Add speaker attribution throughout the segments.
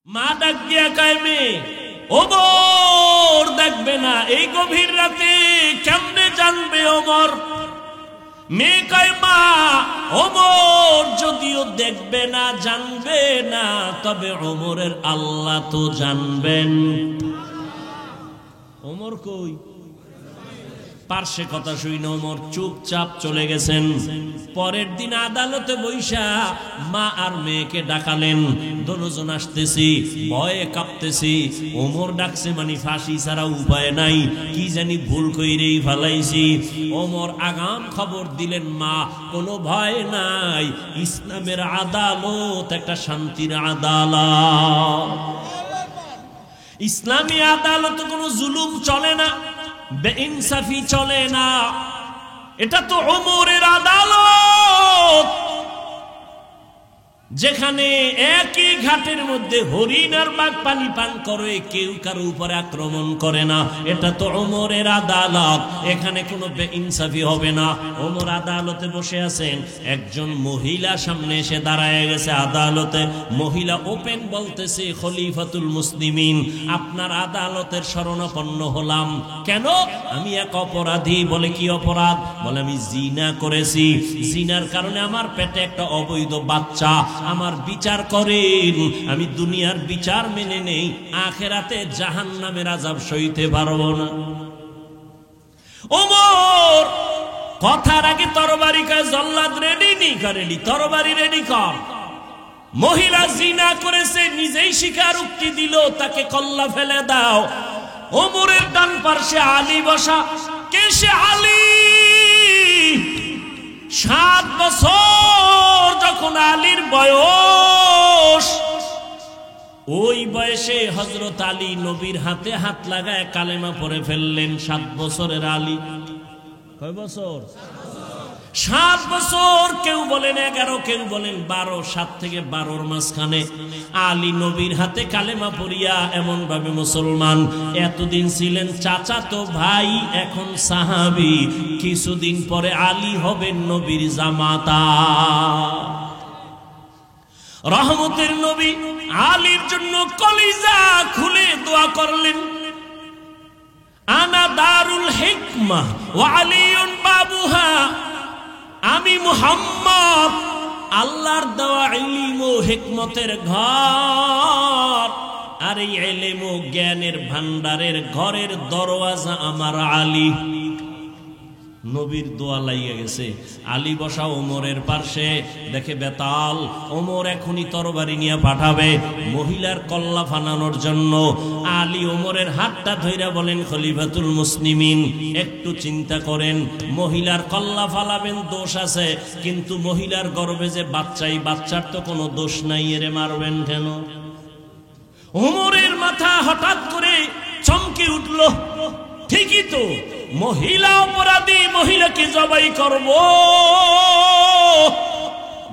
Speaker 1: মা ডাক দিয়া কাইমে ওমর দেখবে না এই গভীর রাতে কেমনে জানবে ওমর? মেয়ে কয় মা ওমর যদিও দেখবে না জানবে না, তবে ওমরের আল্লাহ তো জানবেন। ওমর কই? পার্শ্বে কথা শুই না ওমর চুপচাপ চলে গেছেন। পরের দিন আদালতে বৈশা মা আর মেয়েকে ডাকালেন। দুজন আসতেছি, ভয়ে কাঁপতেছি। ওমর ডাকছে মানে ফাঁসি ছাড়া উপায় নাই, কি জানি ভুল কইরেই ফালাইছি। ওমর আগাম খবর দিলেন মা কোনো ভয় নাই, ইসলামের আদালত একটা শান্তির আদালত। ইসলামী আদালতে কোনো জুলুম চলে না, বেইনসাফি চলে না। এটা তো ওমরের আদালত, যেখানে একই ঘাটের মধ্যে হরিণ আর বাঘ পানি পান করে, কেউ কারো উপরে আক্রমণ করে না। এটা তো ওমরের আদালত, এখানে কোনো বেইনসাফি হবে না। ওমর আদালতে বসে আছেন, একজন মহিলা সামনে এসে দাঁড়ায় গেছে আদালতে। মহিলা ওপেন বলতেছে, খলিফাতুল মুসলিমিন আপনার আদালতের শরণাপন্ন হলাম। কেন? আমি এক অপরাধী। বলে কি অপরাধ? বলে আমি জিনা করেছি, জিনার কারণে আমার পেটে একটা অবৈধ বাচ্চা। আমার বিচার করেন, আমি দুনিয়ার বিচার মেনে নেই, আখেরাতে জাহান্নামের আযাব সইতে পারবো না। ওমর কথার আগে তরবারি কয়, জল্লাদ রেডি নি? রেডি, তরবারি রেডি কর। মহিলা জিনা করেছে, নিজেই স্বীকারোক্তি দিল, তাকে কল্লা ফেলে দাও। ওমরের ডান পার্শ্বে আলী বসা। কে সে? আলী। 7 বছর যখন আলীর বয়স, ওই বয়সে হযরত আলী নবীর হাতে হাত লাগায় কালেমা পড়ে ফেললেন। 7 বছরের আলী। কয় বছর? 7 বছর। কেউ বলেন 11, কেউ বলেন 12। 7 থেকে 12-র মাঝখানে আলী নবীর হাতে কালেমা পড়িয়া এমন ভাবে মুসলমান। এতদিন ছিলেন চাচাতো ভাই, এখন সাহাবী। কিছুদিন পরে আলী হবেন নবীর জামাতা। রহমতের নবী আলীর জন্য কলিজা খুলে দোয়া করলেন, আনা দারুল হিকমাহ ওয়া আলীউন বাবুহা। আমি মুহাম্মদ আল্লাহর দেওয়া ইলম ও হিকমতের ঘর, আর এই ইলম ও জ্ঞানের ভান্ডারের ঘরের দরওয়াজা আমার আলী। নবীর দোয়া লাইয়া গেছে। আলী বসা ওমরের পাশে, দেখে বেতাল। ওমর এখনই তরবারি নিয়ে পাঠাবে মহিলার কল্লা ফানানোর জন্য। আলী ওমরের হাতটা ধইরা বলেন, খলিফাতুল মুসলিমিন একটু চিন্তা করেন, মহিলার কল্লা ফালাবেন, দোষ আছে, কিন্তু মহিলার গর্ভে যে বাচ্চাই, বাচ্চার তো কোনো দোষ নাই, এরে মারবেন কেন? ওমরের মাথা হঠাৎ করে চমকে উঠল। ঠিকই তো, মহিলা অপরাধী, মহিলাকে জবাই করব,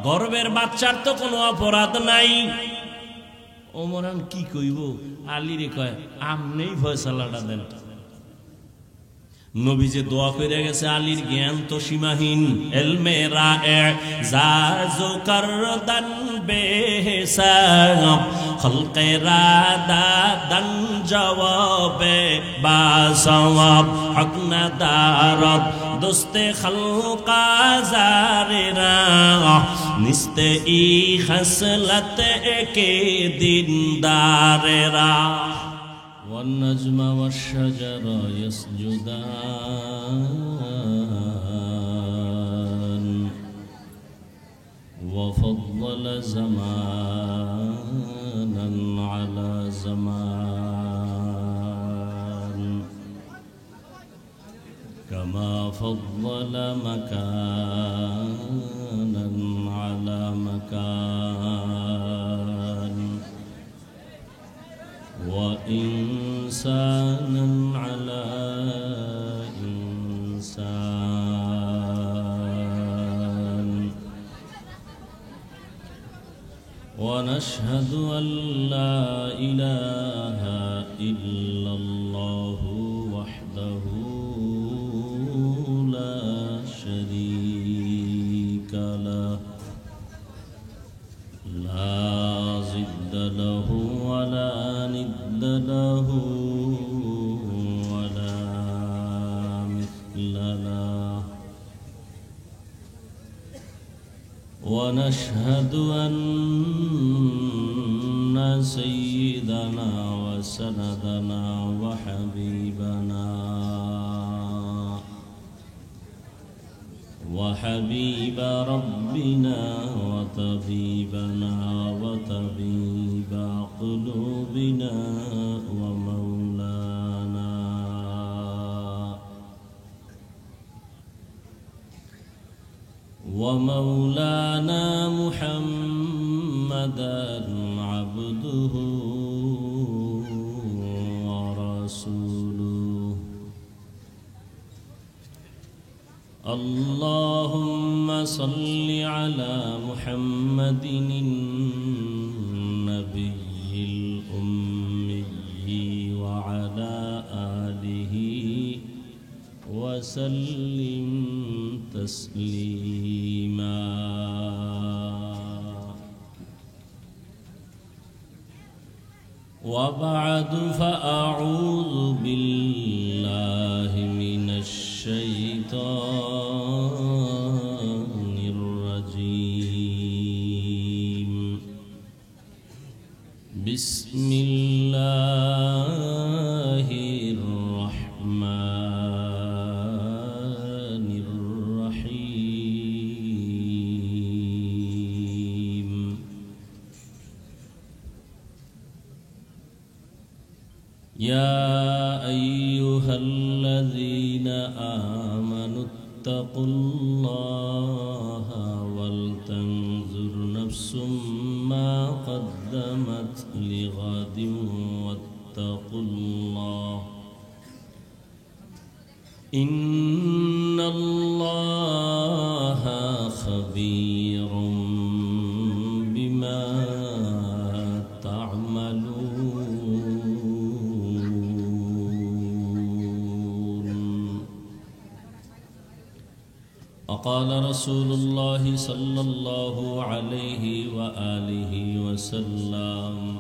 Speaker 1: গর্ভের বাচ্চার তো কোনো অপরাধ নাই। ওমরান কি কইব? আলীরে কয়, আমনেই ফয়সালাটা দেন। নবী যে দোয়া করে গেছে, আলীর জ্ঞান তো সীমাহীন। এলমে রায়ে জাজো করদান বেহিসাব, খলকে রাদাদান জওয়াবে বাসওয়াব, হক না দারদ দোস্তে খলকা জারেরা, নিস্তে ই খসলত একে দিনদারেরা। والنجم والشجر يسجدان، وفضل زمانا على زمان، كما فضل مكانا على مكان، وإنسانا على إنسان. ونشهد أن لا إله إلا الله وحده لا شريك له، لا ضد له ولا
Speaker 2: ند له ولا مثل له ونشهد أن سيدنا وسندنا وحبيب ربنا وطبيبنا وطبيب قلوبنا ومولانا محمدا عبده ورسوله اللهم صل على محمد النبي الأمي وعلى آله وسلم تسليما وبعد فأعوذ بالله من الشيطان الرجيم بسم الله الرحمن الرحيم يا أيها الذين آمنوا اتقوا الله ولتنظر نفس ما قدمت لغد واتقوا الله إن الله خبير بما تعملون وقال رسول الله صلى الله عليه وآله وسلم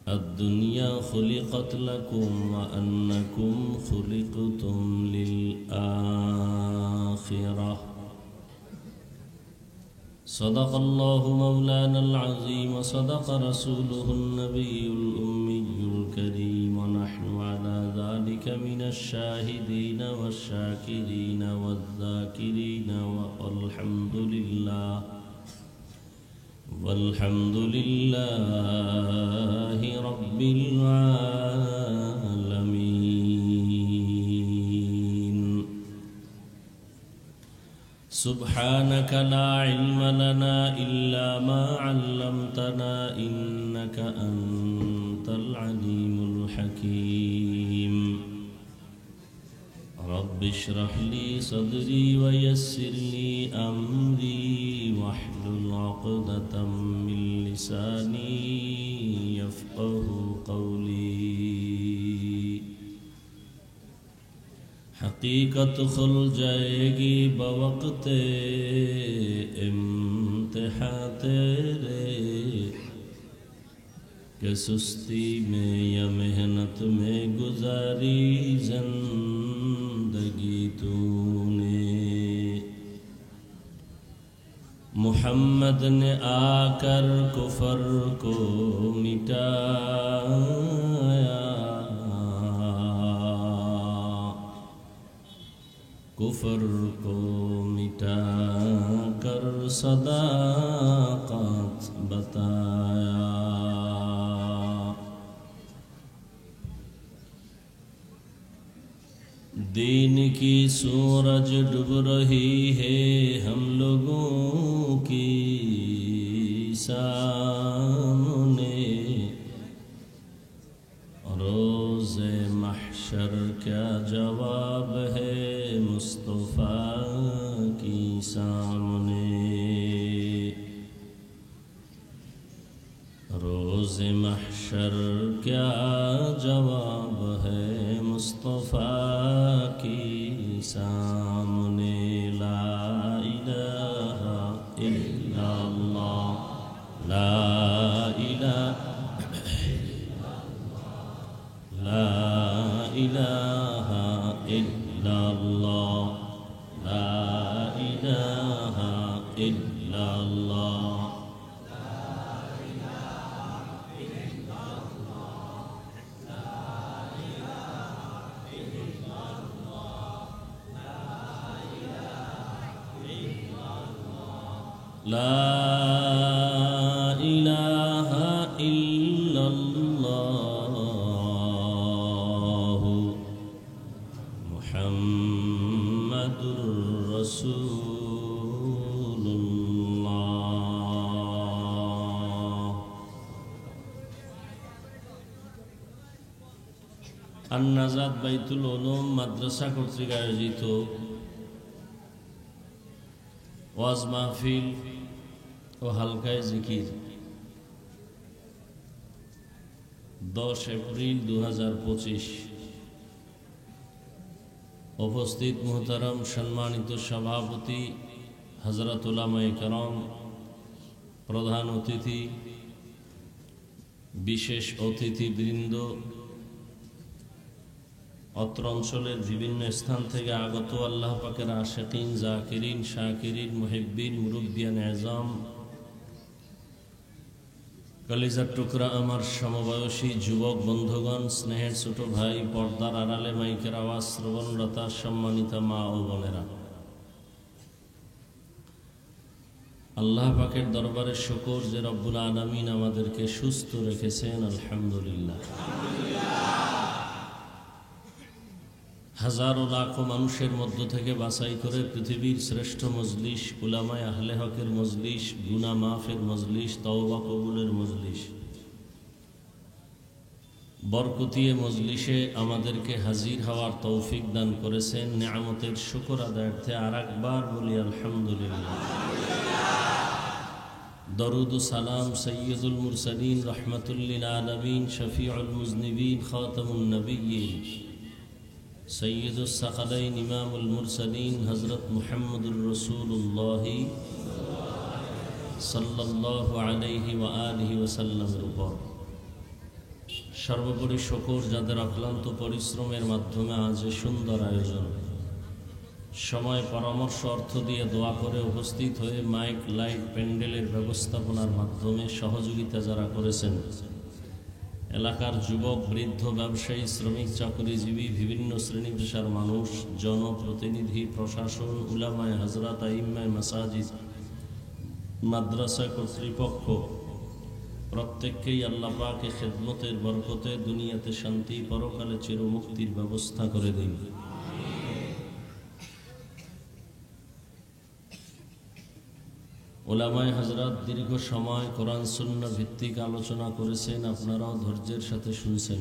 Speaker 2: الدنيا خلقت لكم وأنكم خلقتم للآخرة صدق الله مولانا العظيم وصدق رسوله النبي الأمي الكريم ونحن على ذلك من الشاهدين والشاكرين والذاكرين والحمد لله رب العالمين سبحانك لا علم لنا إلا ما علمتنا إنك أنت العليم الحكيم رب اشرح لي صدري ويسر لي أمري واحلل عقدة من لساني يفقه قولي حقیقت کھل جائے گی بوقت امتحان تیرے کہ سستی میں یا محنت میں گزاری زندگی تو نے محمد نے آ کر کفر کو مٹایا کفر کو مٹا کر صداقت بتایا دین کی سورج ڈوب رہی ہے ہم لوگوں کی سامنے روز محشر کیا جواب ہے مصطفیٰ کی سامنے روز محشر کیا جواب ہے مصطفیٰ کی سامنے لا الہ الا اللہ لا লা ইলাহা ইল্লাল্লাহু মুহাম্মাদুর রাসূলুল্লাহ। আন-নাজাত বাইতুল উলুম মাদ্রাসা কর্তৃক আয়োজিত ওয়াজ মাহফিল ও হালকায় জিকির 10 এপ্রিল 2025। উপস্থিত মুহতারাম সম্মানিত সভাপতি হযরত উলামায়ে কেরাম, প্রধান অতিথি, বিশেষ অতিথিবৃন্দ, অত্র অঞ্চলের বিভিন্ন স্থান থেকে আগত আল্লাহ পাকের আশিকিন, জাকিরিন, শাকিরিন, মুহিব্বিন, মুরব্বিয়ান আযম, কলিজার টুকরা আমার সমবয়সী যুবক বন্ধুগণ, স্নেহের ছোট ভাই, পর্দার আড়ালে মাইকের আওয়াজ শ্রবণরতা সম্মানিত মা ও বোনেরা, আল্লাহ পাকের দরবারে শুকর যে রব্বুল আলামিন আমাদেরকে সুস্থ রেখেছেন, আলহামদুলিল্লাহ। হাজারো লাখো মানুষের মধ্য থেকে বাছাই করে পৃথিবীর শ্রেষ্ঠ মজলিস, উলামায়ে আহলে হকের মজলিস, গুনাহ মাফের মজলিস, তওবা কবুলের মজলিস, বরকতিয়ে মজলিসে আমাদেরকে হাজির হওয়ার তৌফিক দান করেছেন। নিয়ামতের শুকর আদায়ার্থে আরেকবার বলি আলহামদুলিল্লাহ। দরুদ ও সালাম সৈয়দুল মুরসালিন, রহমাতুল লিল আলামিন, শফিউল মুজনিবিন, খাতামুন নবিয়্যিন, সৈয়দুস সাকালাইন, ইমামুল মুরসালিন, হযরত মুহাম্মদুর রাসূলুল্লাহ সাল্লাল্লাহু আলাইহি ওয়া আলিহি ওয়াসাল্লামের উপর সর্বোপরি শুকর যাদের অক্লান্ত পরিশ্রমের মাধ্যমে আজ সুন্দর আয়োজন, সময়, পরামর্শ, অর্থ দিয়ে দোয়া করে উপস্থিত হয়ে মাইক, লাইট, প্যান্ডেলের ব্যবস্থাপনার মাধ্যমে সহযোগিতা যারা করেছেন, এলাকার যুবক, বৃদ্ধ, ব্যবসায়ী, শ্রমিক, চাকরিজীবী, বিভিন্ন শ্রেণী পেশার মানুষ, জনপ্রতিনিধি, প্রশাসন, উলামায়ে হযরত, আইম্মায়ে মাসাজিদ, মাদ্রাসা কর্তৃপক্ষ, প্রত্যেককেই আল্লাহ পাকে খেদমতের বরকতে দুনিয়াতে শান্তি, পরকালে চিরমুক্তির ব্যবস্থা করে দিন। উলামায়ে হযরত দীর্ঘ সময় কোরআন সুন্নাহ ভিত্তিক আলোচনা করেছেন, আপনারাও ধৈর্যের সাথে শুনছেন।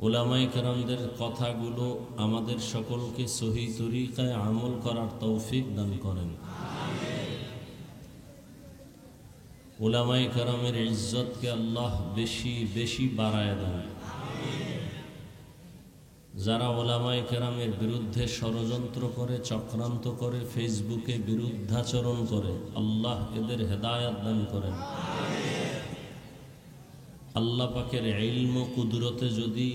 Speaker 2: উলামায়ে কেরামদের কথাগুলো আমাদের সকলকে সহি তরিকায় আমল করার তৌফিক দান করেন। উলামায়ে কেরামের ইজ্জতকে আল্লাহ বেশি বেশি বাড়ায় দেন। যারা উলামায়ে কেরামের বিরুদ্ধে ষড়যন্ত্র করে, চক্রান্ত করে, ফেসবুকে বিরুদ্ধাচরণ করে, আল্লাহ এদের হেদায়াত দান করেন। আল্লাহ পাকের ইলম ও কুদরতে যদি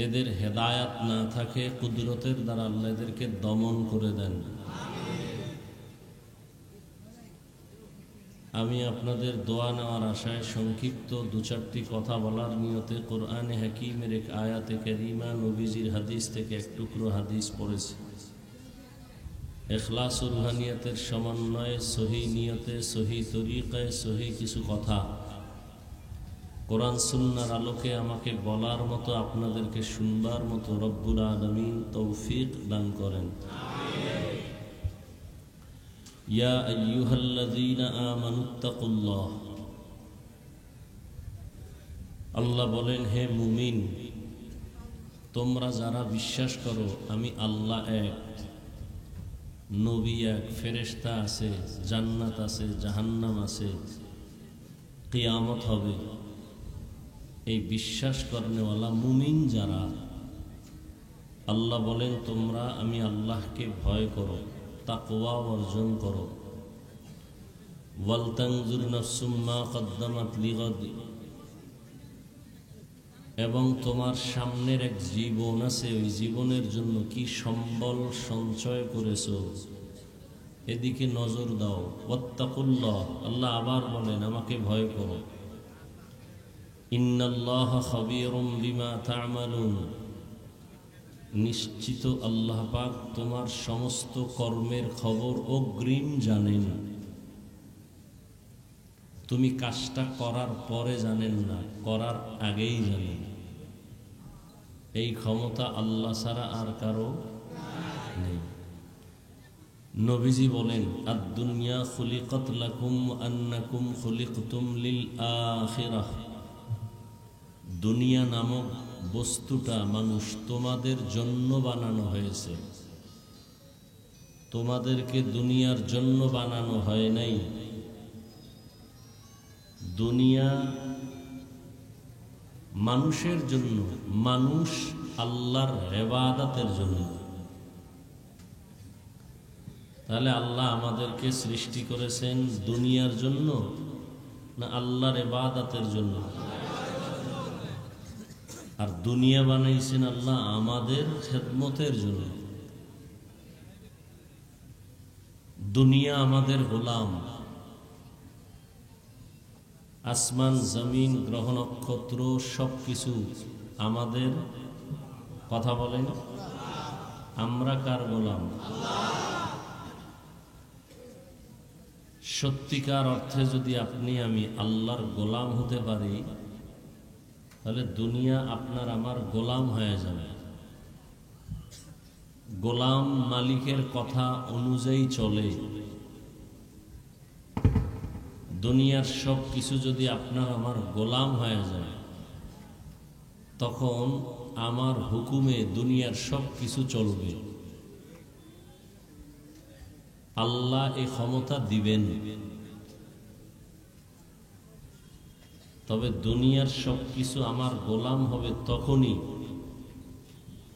Speaker 2: এদের হেদায়াত না থাকে, কুদরতের দ্বারা আল্লাহ এদেরকে দমন করে দেন। আমি আপনাদের দোয়া নেওয়ার আশায় সংক্ষিপ্ত দু চারটি কথা বলার নিয়তে কোরআনে হাকিমের এক আয়াতে কারিমা, নবীজির হাদিস থেকে এক টুকরো হাদিস পড়েছি। ইখলাসুল নিয়তের সমন্বয়ে, সহি নিয়তে, সহি তরিকায়, সহি কিছু কথা কোরআন সুন্নাহর আলোকে আমাকে বলার মতো, আপনাদেরকে শুনবার মতো রব্বুল আলামিন তৌফিক দান করেন। ইয়া আইয়ুহাল্লাযীনা আমানুত্তাকুল্লাহ, আল্লাহ বলেন, হে মুমিন, তোমরা যারা বিশ্বাস করো আমি আল্লাহ এক, নবী এক, ফেরেশতা আছে, জান্নাত আছে, জাহান্নাম আছে, কিয়ামত হবে, এই বিশ্বাস করনেওয়ালা মুমিন যারা, আল্লাহ বলেন তোমরা আমি আল্লাহকে ভয় করো, তাকওয়া অর্জন করো। ওয়ালতানজুর নাফসুম মা কদ্দামাত লিগাদ, এবং তোমার সামনের এক জীবন আছে, ওই জীবনের জন্য কি সম্বল সঞ্চয় করেছো, এদিকে নজর দাও। ওয়াত্তাকুল্লাহ, আল্লাহ আবার বলেন আমাকে ভয় করো। ইন্নাল্লাহা খাবীরুম বিমা তা'মালুন, নিশ্চিত আল্লাহ পাক তোমার সমস্ত কর্মের খবর অগ্রিম জানেন। তুমি কাজটা করার পরে জানেন না, করার আগেই জানেন। এই ক্ষমতা আল্লাহ ছাড়া আর কারো নেই। নবীজি বলেন, আদ-দুনিয়া খুলিকাত লাকুম আন্নাকুম খুলিকতুম লিল আখিরাহ। দুনিয়া নামক বস্তুটা মানুষ তোমাদের জন্য বানানো হয়েছে, তোমাদেরকে দুনিয়ার জন্য বানানো হয় নাই। দুনিয়া মানুষের জন্য, মানুষ আল্লাহর ইবাদতের জন্য। তাহলে আল্লাহ আমাদেরকে সৃষ্টি করেছেন দুনিয়ার জন্য না আল্লাহর ইবাদতের জন্য? আর দুনিয়া বানাইছেন আল্লাহ আমাদের খেদমতের জন্য। দুনিয়া আমাদের গোলাম। আসমান, জমিন, গ্রহ নক্ষত্র সবকিছু আমাদের। কথা বলেন, আমরা কার গোলাম? সত্যিকার অর্থে যদি আপনি আমি আল্লাহর গোলাম হতে পারি, তাহলে দুনিয়া আপনার আমার গোলাম হয়ে যাবে। গোলাম মালিকের কথা অনুযায়ী চলে। দুনিয়ার সব কিছু যদি আপনার আমার গোলাম হয়ে যায়, তখন আমার হুকুমে দুনিয়ার সব কিছু চলবে। আল্লাহ এই ক্ষমতা দিবেন। তবে দুনিয়ার সব কিছু আমার গোলাম হবে তখনই,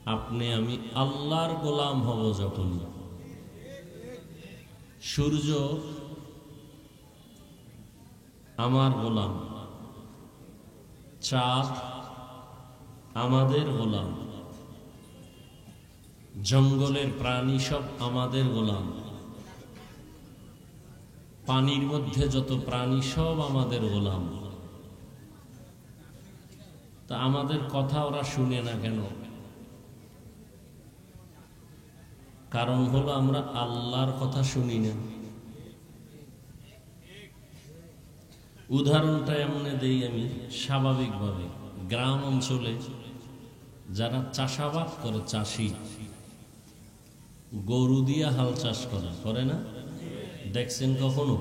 Speaker 2: আপনি আমি আল্লাহর গোলাম হব যখনই। সূর্য আমার গোলাম, চাঁদ আমাদের গোলাম, জঙ্গলের প্রাণী সব আমাদের গোলাম, পানির মধ্যে যত প্রাণী সব আমাদের গোলাম। তা আমাদের কথা ওরা শুনে না কেন? কারণ হলো আমরা আল্লাহর কথা শুনি না। উদাহরণটা এমন দেই আমি, স্বাভাবিকভাবে গ্রাম অঞ্চলে যারা চাষাবাদ করে, চাষি গরু দিয়া হাল চাষ করে না? দেখছেন কখনো?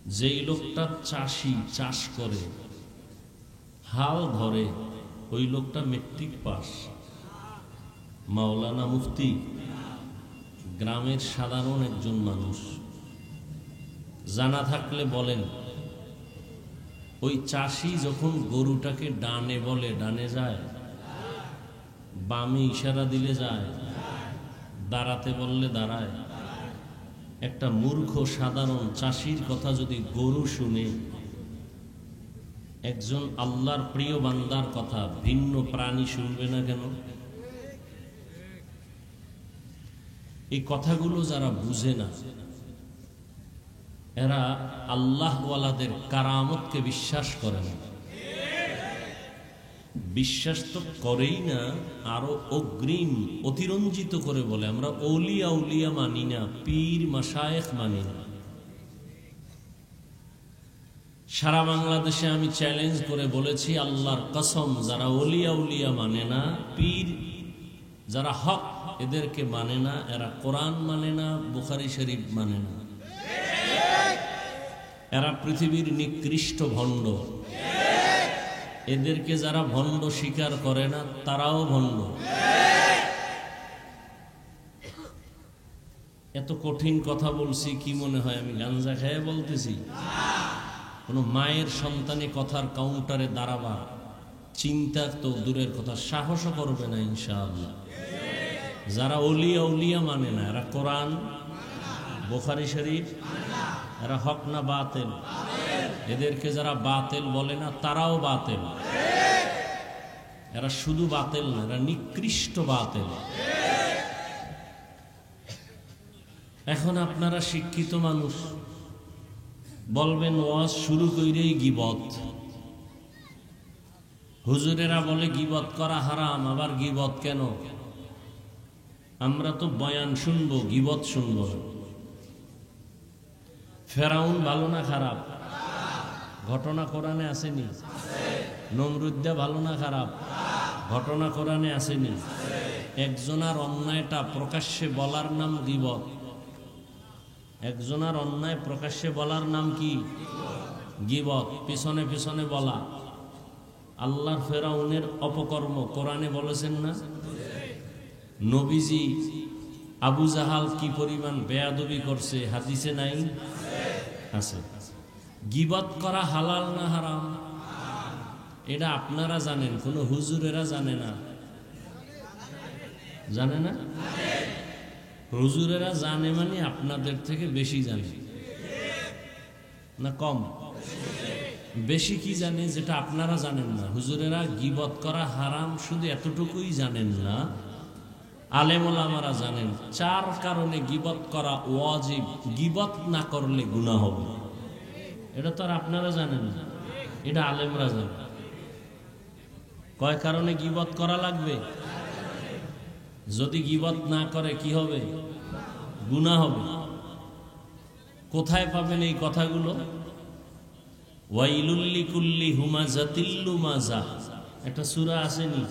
Speaker 2: যেই লোকটা চাষি, চাষ করে, হাল ধরে, ওই লোকটা মেট্রিক পাস, মাওলানা, মুফতি, গ্রামের সাধারণ একজন মানুষ। জানা থাকলে বলেন, ওই চাষি যখন গরুটাকে ডানে বলে ডানে যায়, বামে ইশারা দিলে যায়, দাঁড়াতে বললে দাঁড়ায়। একটা মূর্খ সাধারণ চাষির কথা যদি গরু শুনে, একজন আল্লাহর প্রিয় বান্দার কথা ভিন্ন প্রাণী শুনবে না কেন? এই কথাগুলো যারা বুঝে না, এরা আল্লাহওয়ালাদের কারামতকে বিশ্বাস করে না। বিশ্বাস তো করেই না, আরো অগ্রিম অতিরঞ্জিত করে বলে আমরা অলিয়া উলিয়া মানি না, পীর মাশায়েখ মানি না। সারা বাংলাদেশে আমি চ্যালেঞ্জ করে বলেছি, আল্লাহর কসম, যারা অলিয়া উলিয়া মানে না, পীর যারা হক এদেরকে মানে না, এরা কোরআন মানে না, বুখারী শরীফ মানে না, এরা পৃথিবীর নিকৃষ্ট ভণ্ড। এদেরকে যারা ভণ্ড স্বীকার করে না, তারাও ভণ্ড। এত কঠিন কথা বলছি, কি মনে হয় আমি গাঞ্জা খেয়ে বলতেছি? কোন মায়ের সন্তানে কথার কাউন্টারে দাঁড়াবার চিন্তা তো দূরের কথা, সাহসও করবে না ইনশাআল্লাহ। যারা অলিয়া উলিয়া মানে না, এরা কোরআন, বুখারী শরীফ, এরা হক না বাতিল? এদেরকে যারা বাতিল বলে না, তারাও বাতিল। এরা শুধু বাতিল না, এরা নিকৃষ্ট বাতিল। এখন আপনারা শিক্ষিত মানুষ, বলবেন ওয়াজ শুরু কইরেই গীবত। হুজুরেরা বলে গীবত করা হারাম, আবার গীবত কেন? আমরা তো বয়ান শুনবো, গীবত শুনবো। ফেরাউন ভালো না খারাপ? ঘটনা কোরআনে আসেনি? নমরুদ্দা ভালো না খারাপ? ঘটনা কোরআনে আসেনি? একজনার অন্যায়টা প্রকাশ্যে বলার নাম গীবত। একজনার অন্যায় প্রকাশ্যে বলার নাম কি? গীবত। পিছনে পিছনে বলা। আল্লাহর ফেরাউনের অপকর্ম কোরআনে বলেছেন না? নবীজি আবু জাহাল কি পরিমাণ বেয়াদবি করছে হাদিসে নাই? আছে। গীবত করা হালাল না হারাম? এটা আপনারা জানেন, কোন হুজুরেরা জানে না। জানে না? হুজুরেরা জানে মানে আপনাদের থেকে বেশি জানে না কম? বেশি কি জানে যেটা আপনারা জানেন না? হুজুরেরা গীবত করা হারাম শুধু এতটুকুই জানেন না, আলেম ওলামারা জানেন 4 কারণে গীবত করা ওয়াজিব, গীবত না করলে গুনাহ হবে। এটা তো আর আপনারা জানেন না, এটা আলেমরা জানেন। কয় কারণে গীবত করা লাগবে? যদি গীবত না করে কি হবে? গুনাহ হবে। কোথায় পাবেন এই কথাগুলো? ওয়াইলুল লিকুল্লি হুমাযাতিল লুমাযা, একটা সূরা আসেনি?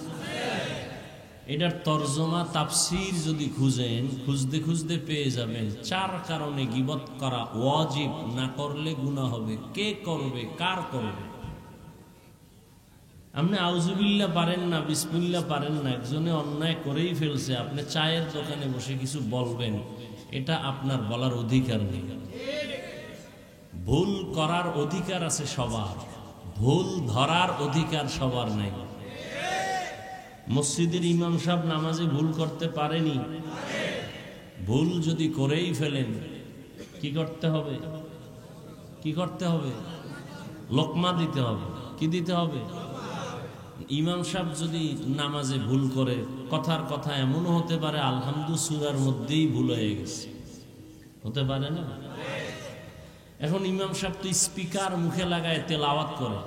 Speaker 2: এটার তরজমা তাফসীর যদি খুঁজেন, খুঁজতে খুঁজতে পেয়ে যাবেন 4 কারণে গীবত করা ওয়াজিব, না করলে গুনাহ হবে। কে করবে, কার করবে? আপনি আউযুবিল্লাহ পারেন না, বিসমিল্লাহ পারেন না, একজনে অন্যায় করেই ফেলছে, আপনি চায়ের দোকানে বসে কিছু বলবেন, এটা আপনার বলার অধিকার নেই। ভুল করার অধিকার আছে সবার, ভুল ধরার অধিকার সবার নাই। মসজিদের ইমাম সাহেব নামাজে ভুল করতে পারেনি, ভুল যদি করেই ফেলেন কি করতে হবে? কি করতে হবে? লোকমা দিতে হবে। কি দিতে হবে? ইমাম সাহেব যদি নামাজে ভুল করে, কথার কথা এমনও হতে পারে আলহামদুলিল্লাহ সূরার মধ্যেই ভুল হয়ে গেছে, হতে পারে না? এখন ইমাম সাহেব তো স্পিকার মুখে লাগায় তেলাওয়াত করে,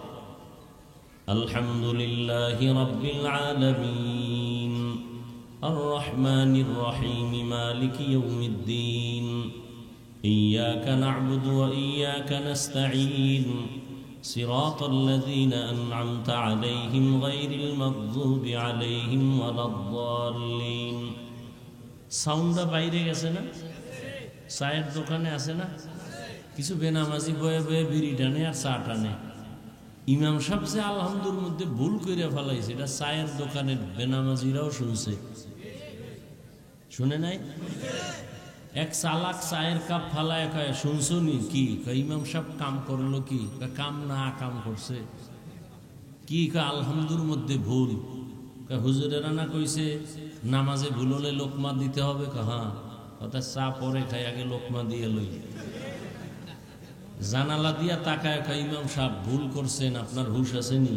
Speaker 2: আলহামদুলিল্লাহি রাব্বিল আলামিন আর রহমানির রহিম মালিকি ইয়াউমিদ্দিন ইয়্যাকা না'বুদু ওয়া ইয়্যাকা নাস্তাঈন সিরাতাল লাযীনা আন'আমতা আলাইহিম গায়রিল মাগযুবি আলাইহিম ওয়ালাদ-দাল্লিন। সাউন্ডটা বাইরে গেছে না? চায়ের দোকানে আছে না কিছু বেনামাজি বয়ে বয়ে বিড়ি টানে আর চা টানে, ইমাম সাহেব যে আলহামদুলিল্লাহর মধ্যে ভুল করে ফেলাইছে, এটা চায়ের দোকানের বেনামাজিরাও শুনছে, শুনে নাই? এক চালাক চায়ের কাপ ফালায় কয় শুনছো নি? কি ইমাম সাহেব কাম করলো? কি কাম না কাম করছে? কি আলহামদুলিল্লাহর মধ্যে ভুল? হুজুরেরা না কইছে নামাজে ভুল হলে লোকমা দিতে হবে? হ্যাঁ, অর্থাৎ চা পরে খাই, আগে লোকমা দিয়ে লই। জানালা দিয়া তাকায় ইমাম সাহেব ভুল করছেন, আপনার হুশ আসেনি?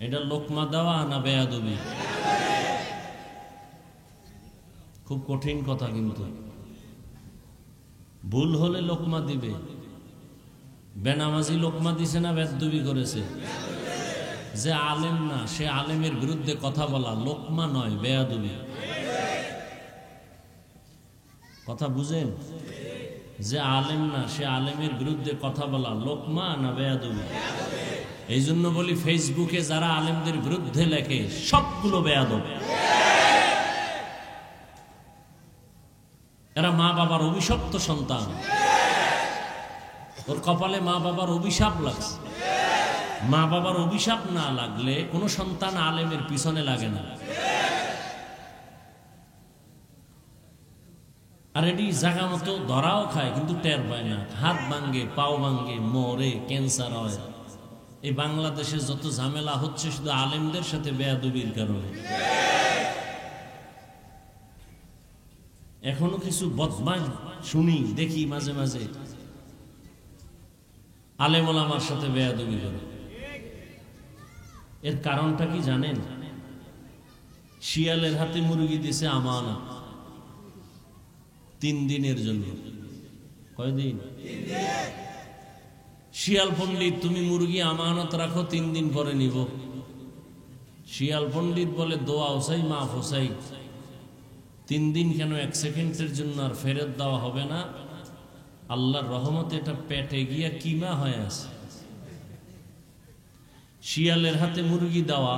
Speaker 2: এটা লোকমা দেওয়া না বেয়াদবি? খুব কঠিন কথা, কিন্তু ভুল হলে লোকমা দিবে। বেনামাজি লোকমা দিছে না বেয়াদবি করেছে? যে আলেম না সে আলেমের বিরুদ্ধে কথা বলা লোকমা নয়, বেয়াদবি। কথা বুঝেন? যে আলেম না সে আলেমের বিরুদ্ধে কথা বলা লোকমা না বেয়াদবি? এই জন্য বলি ফেসবুকে যারা আলেমদের বিরুদ্ধে লেখে সবগুলো বেয়াদব। এরা মা বাবার অভিশপ্ত সন্তান, ওর কপালে মা বাবার অভিশাপ লাগছে। মা বাবার অভিশাপ না লাগলে কোনো সন্তান আলেমের পিছনে লাগে না। আর এটি জায়গা মতো ধরাও খায় কিন্তু টের পায় না, হাত ভাঙ্গে, পাও ভাঙ্গে, মরে, ক্যান্সার হয়। এই বাংলাদেশে যত ঝামেলা হচ্ছে শুধু আলেমদের সাথে বেয়াদবির কারণে। এখনো কিছু বদমাশ শুনি, দেখি মাঝে মাঝে আলেম ওলামার সাথে বেয়াদবি করে। এর কারণটা কি জানেন? শিয়ালের হাতে মুরগি দিছে আমানত 3 দিনের জন্য। কয়দিন? শিয়াল পণ্ডিত, তুমি মুরগি আমানত রাখো, 3 দিন পরে নিব। শিয়াল পণ্ডিত বলে, দোয়া ওসাই মাফ ওসাই, 3 দিন কেন, 1 সেকেন্ডের জন্য আর ফেরত দেওয়া হবে না। আল্লাহর রহমতে এটা পেটে গিয়া কিমা হয়ে আছে। শিয়ালের হাতে মুরগি দেওয়া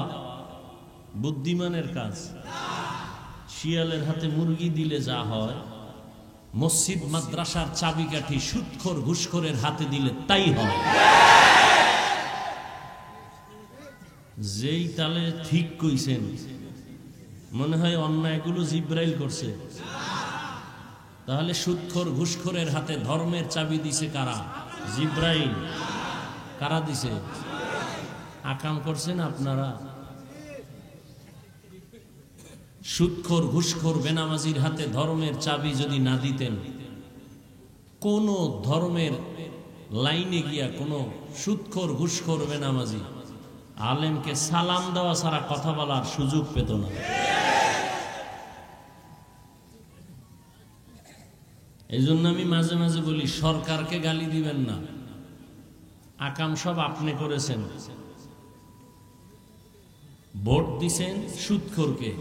Speaker 2: বুদ্ধিমানের কাজ। শিয়ালের হাতে মুরগি দিলে যা হয়, মসজিদ মাদ্রাসার চাবিকাঠি সুদখোর ঘুষখোরের হাতে দিলে তাই হয়। যেই তালে ঠিক কইছেন, মনে হয় অন্যায়গুলো জিব্রাইল করছে। তাহলে সুদখোর ঘুষখোরের হাতে ধর্মের চাবি দিছে কারা? জিব্রাইল। কারা দিছে? আকাম করছেন আপনারা। সুদখোর ঘুষখোর বেনামাজির হাতে ধর্মের চাবি যদি না দিতেন, কোন ধর্মের লাইনে গিয়া কোন সুদখোর ঘুষখোর বেনামাজি আলেমকে সালাম দেওয়া ছাড়া কথা বলার সুযোগ পেত না। এই জন্য আমি মাঝে মাঝে বলি, সরকারকে গালি দিবেন না, আকাম সব আপনি করেছেন। ভোট দিছেন সুদখোরকে,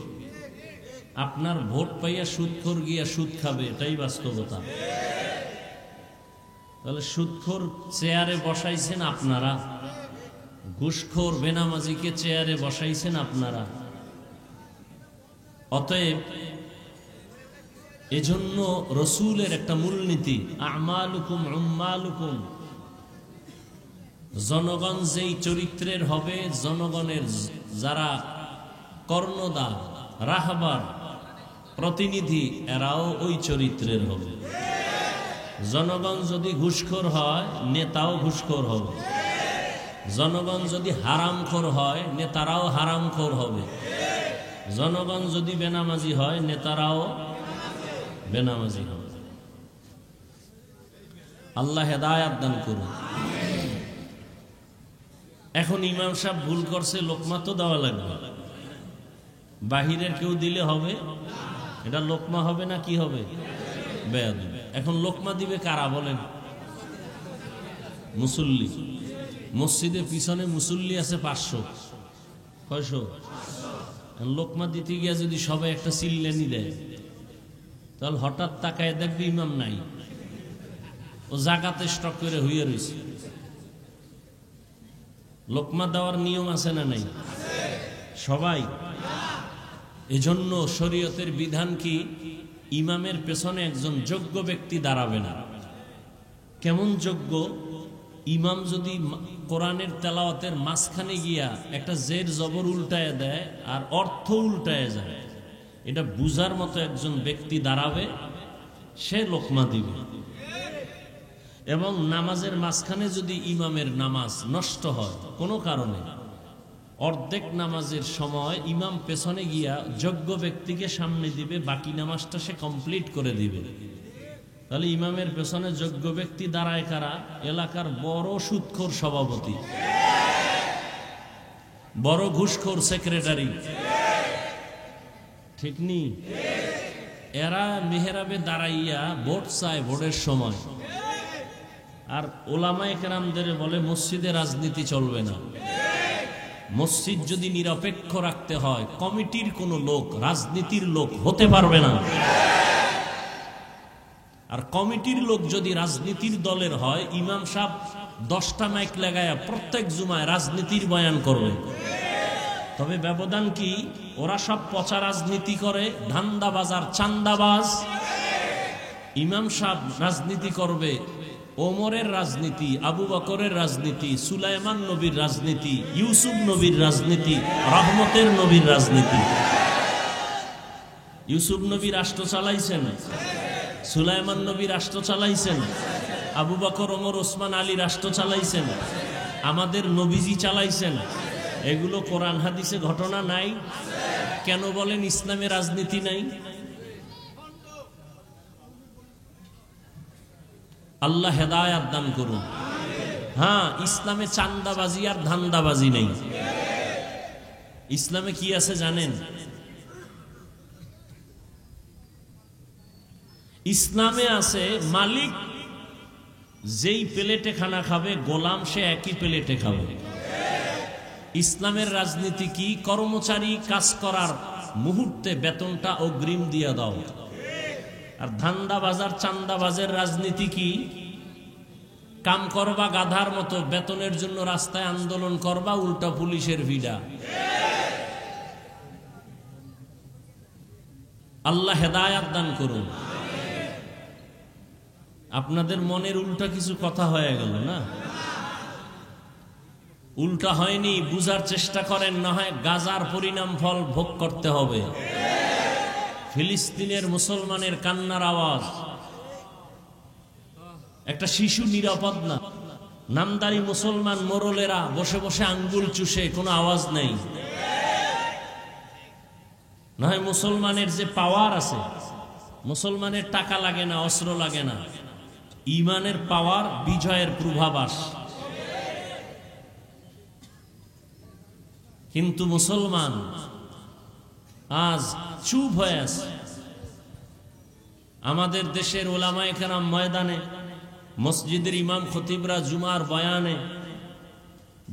Speaker 2: আপনার ভোট পাইয়া সুদখোর গিয়া সুদ খাবে, এটাই বাস্তবতা। তাহলে সুদখোর চেয়ারে বসাইছেন আপনারা, ঘুষখোর বেনামাজিকে চেয়ারে বসাইছেন আপনারা। অতএব এজন্য রসুলের একটা মূলনীতি, আমালুকুম উম্মালুকুম, জনগণ যেই চরিত্রের হবে, জনগণের যারা কর্ণদার রাহবার প্রতিনিধি, এরাও ওই চরিত্রের হবে। জনগণ যদি ঘুষখোর হয়, নেতাও ঘুষখোর হবে। জনগণ যদি হারামখোর হয়, নেতারাও হারামখোর হবে। জনগণ যদি বেনামাজি হয়, নেতারাও বেনামাজি হবে। আল্লাহ হেদায়াত দান করুন। এখন ইমাম সাহেব ভুল করছে, লোকমা তো দেওয়া লাগবে। বাহিরের কেউ দিলে হবে? এটা লোকমা হবে না কি হবে? বেয়াদবি। এখন লোকমা দিবে কারা বলেন? মুসল্লি। মসজিদের পিছনে মুসল্লি আছে 500। কয়শো? লোকমা দিতে গিয়া যদি সবাই একটা চিল্লানি দেয়, তাহলে হঠাৎ তাকায় দেখবে ইমাম নাই, ও জাগাতে স্টক করে হইয়া রয়েছে। লোকমা দেওয়ার নিয়ম আছে না নাই? সবাই। এজন্য শরীয়তের বিধান কি, ইমামের পেছনে একজন যোগ্য ব্যক্তি দাঁড়াবে না। কেমন যোগ্য? ইমাম যদি কোরআনের তেলাওয়াতের মাঝখানে গিয়া একটা জের জবর উল্টায় দেয় আর অর্থ উল্টায় যায়, এটা বুঝার মতো একজন ব্যক্তি দাঁড়াবে, সে লোকমা দিবে। এবং নামাজের মাঝখানে যদি ইমামের নামাজ নষ্ট হয় কোনো কারণে, অর্ধেক নামাজের সময় ইমাম পেছনে গিয়া যোগ্য ব্যক্তিকে সামনে দিবে, বাকি নামাজটা সে কমপ্লিট করে দিবে। তাহলে ইমামের পেছনে যোগ্য ব্যক্তি দাঁড়ায় কারা? এলাকার বড় সুদখোর সভাপতি, বড় ঘুষখোর সেক্রেটারি, ঠিক নি? এরা মেহরাবে দাঁড়াইয়া ভোট চায় ভোটের সময়। আর ওলামায়ে কেরামদের বলে মসজিদে রাজনীতি চলবে না। মসজিদ যদি নিরপেক্ষ রাখতে হয়, কমিটির কোন লোক রাজনীতির লোক হতে পারবে না। আর কমিটির লোক যদি রাজনীতির দলের হয়, ইমাম সাহেব 10টা মাইক লাগায়া প্রত্যেক জুমায় রাজনীতির বয়ান করবে। তবে ব্যবধান কি, ওরা সব পচা রাজনীতি করে, ধান্দাবাজ আর চান্দাবাজ। ইমাম সাহেব রাজনীতি করবে ওমরের রাজনীতি, আবু বকরের রাজনীতি, সুলাইমান নবীর রাজনীতি, ইউসুফ নবীর রাজনীতি, রহমতের নবীর রাজনীতি। ইউসুফ নবী রাষ্ট্র চালাইছেন, সুলাইমান নবী রাষ্ট্র চালাইছেন, আবু বকর, ওমর, ওসমান, আলী রাষ্ট্র চালাইছেন, আমাদের নবীজি চালাইছেন। এগুলো কোরআন হাদিসে ঘটনা নাই? কেন বলেন ইসলামে রাজনীতি নাই? আল্লাহ হেদায়াত দান করুন। হ্যাঁ, ইসলামে চান্দাবাজি আর ধান্দাবাজি নেই। ইসলামে কি আছে জানেন? ইসলামে আছে মালিক যেই প্লেটে খানা খাবে গোলাম সে একই প্লেটে খাবে। ইসলামের রাজনীতি কি? কর্মচারী কাজ করার মুহূর্তে বেতনটা অগ্রিম দিয়ে দাও। আর ধান্দাবাজার চান্দাবাজের রাজনীতি কি? কাম করবা গাধার মতো, বেতনের জন্য রাস্তায় আন্দোলন করবা, উল্টা পুলিশের ভিড়া। আল্লাহ হেদায়াত দান করুন। আপনাদের মনের উল্টা কিছু কথা হয়ে গেল না? উল্টা হয়নি, বুঝার চেষ্টা করেন, না হয় গাজার পরিণাম ফল ভোগ করতে হবে। ফিলিস্তিনের মুসলমানের কান্নার আওয়াজ, একটা শিশু নিরাপদ না। নামদারি মুসলমান মোরলেরা বসে বসে আঙ্গুল চুষে, কোনো আওয়াজ নেই। না হয় মুসলমানের যে পাওয়ার আছে, মুসলমানের টাকা লাগে না, অস্ত্র লাগে না, ঈমানের পাওয়ার, বিজয়ের পূর্বাভাস। কিন্তু মুসলমান আজ চুপ হয়ে আছে। আমাদের দেশের ওলামায়ে কেরাম ময়দানে, মসজিদের ইমাম খতিবরা জুমার বয়ানে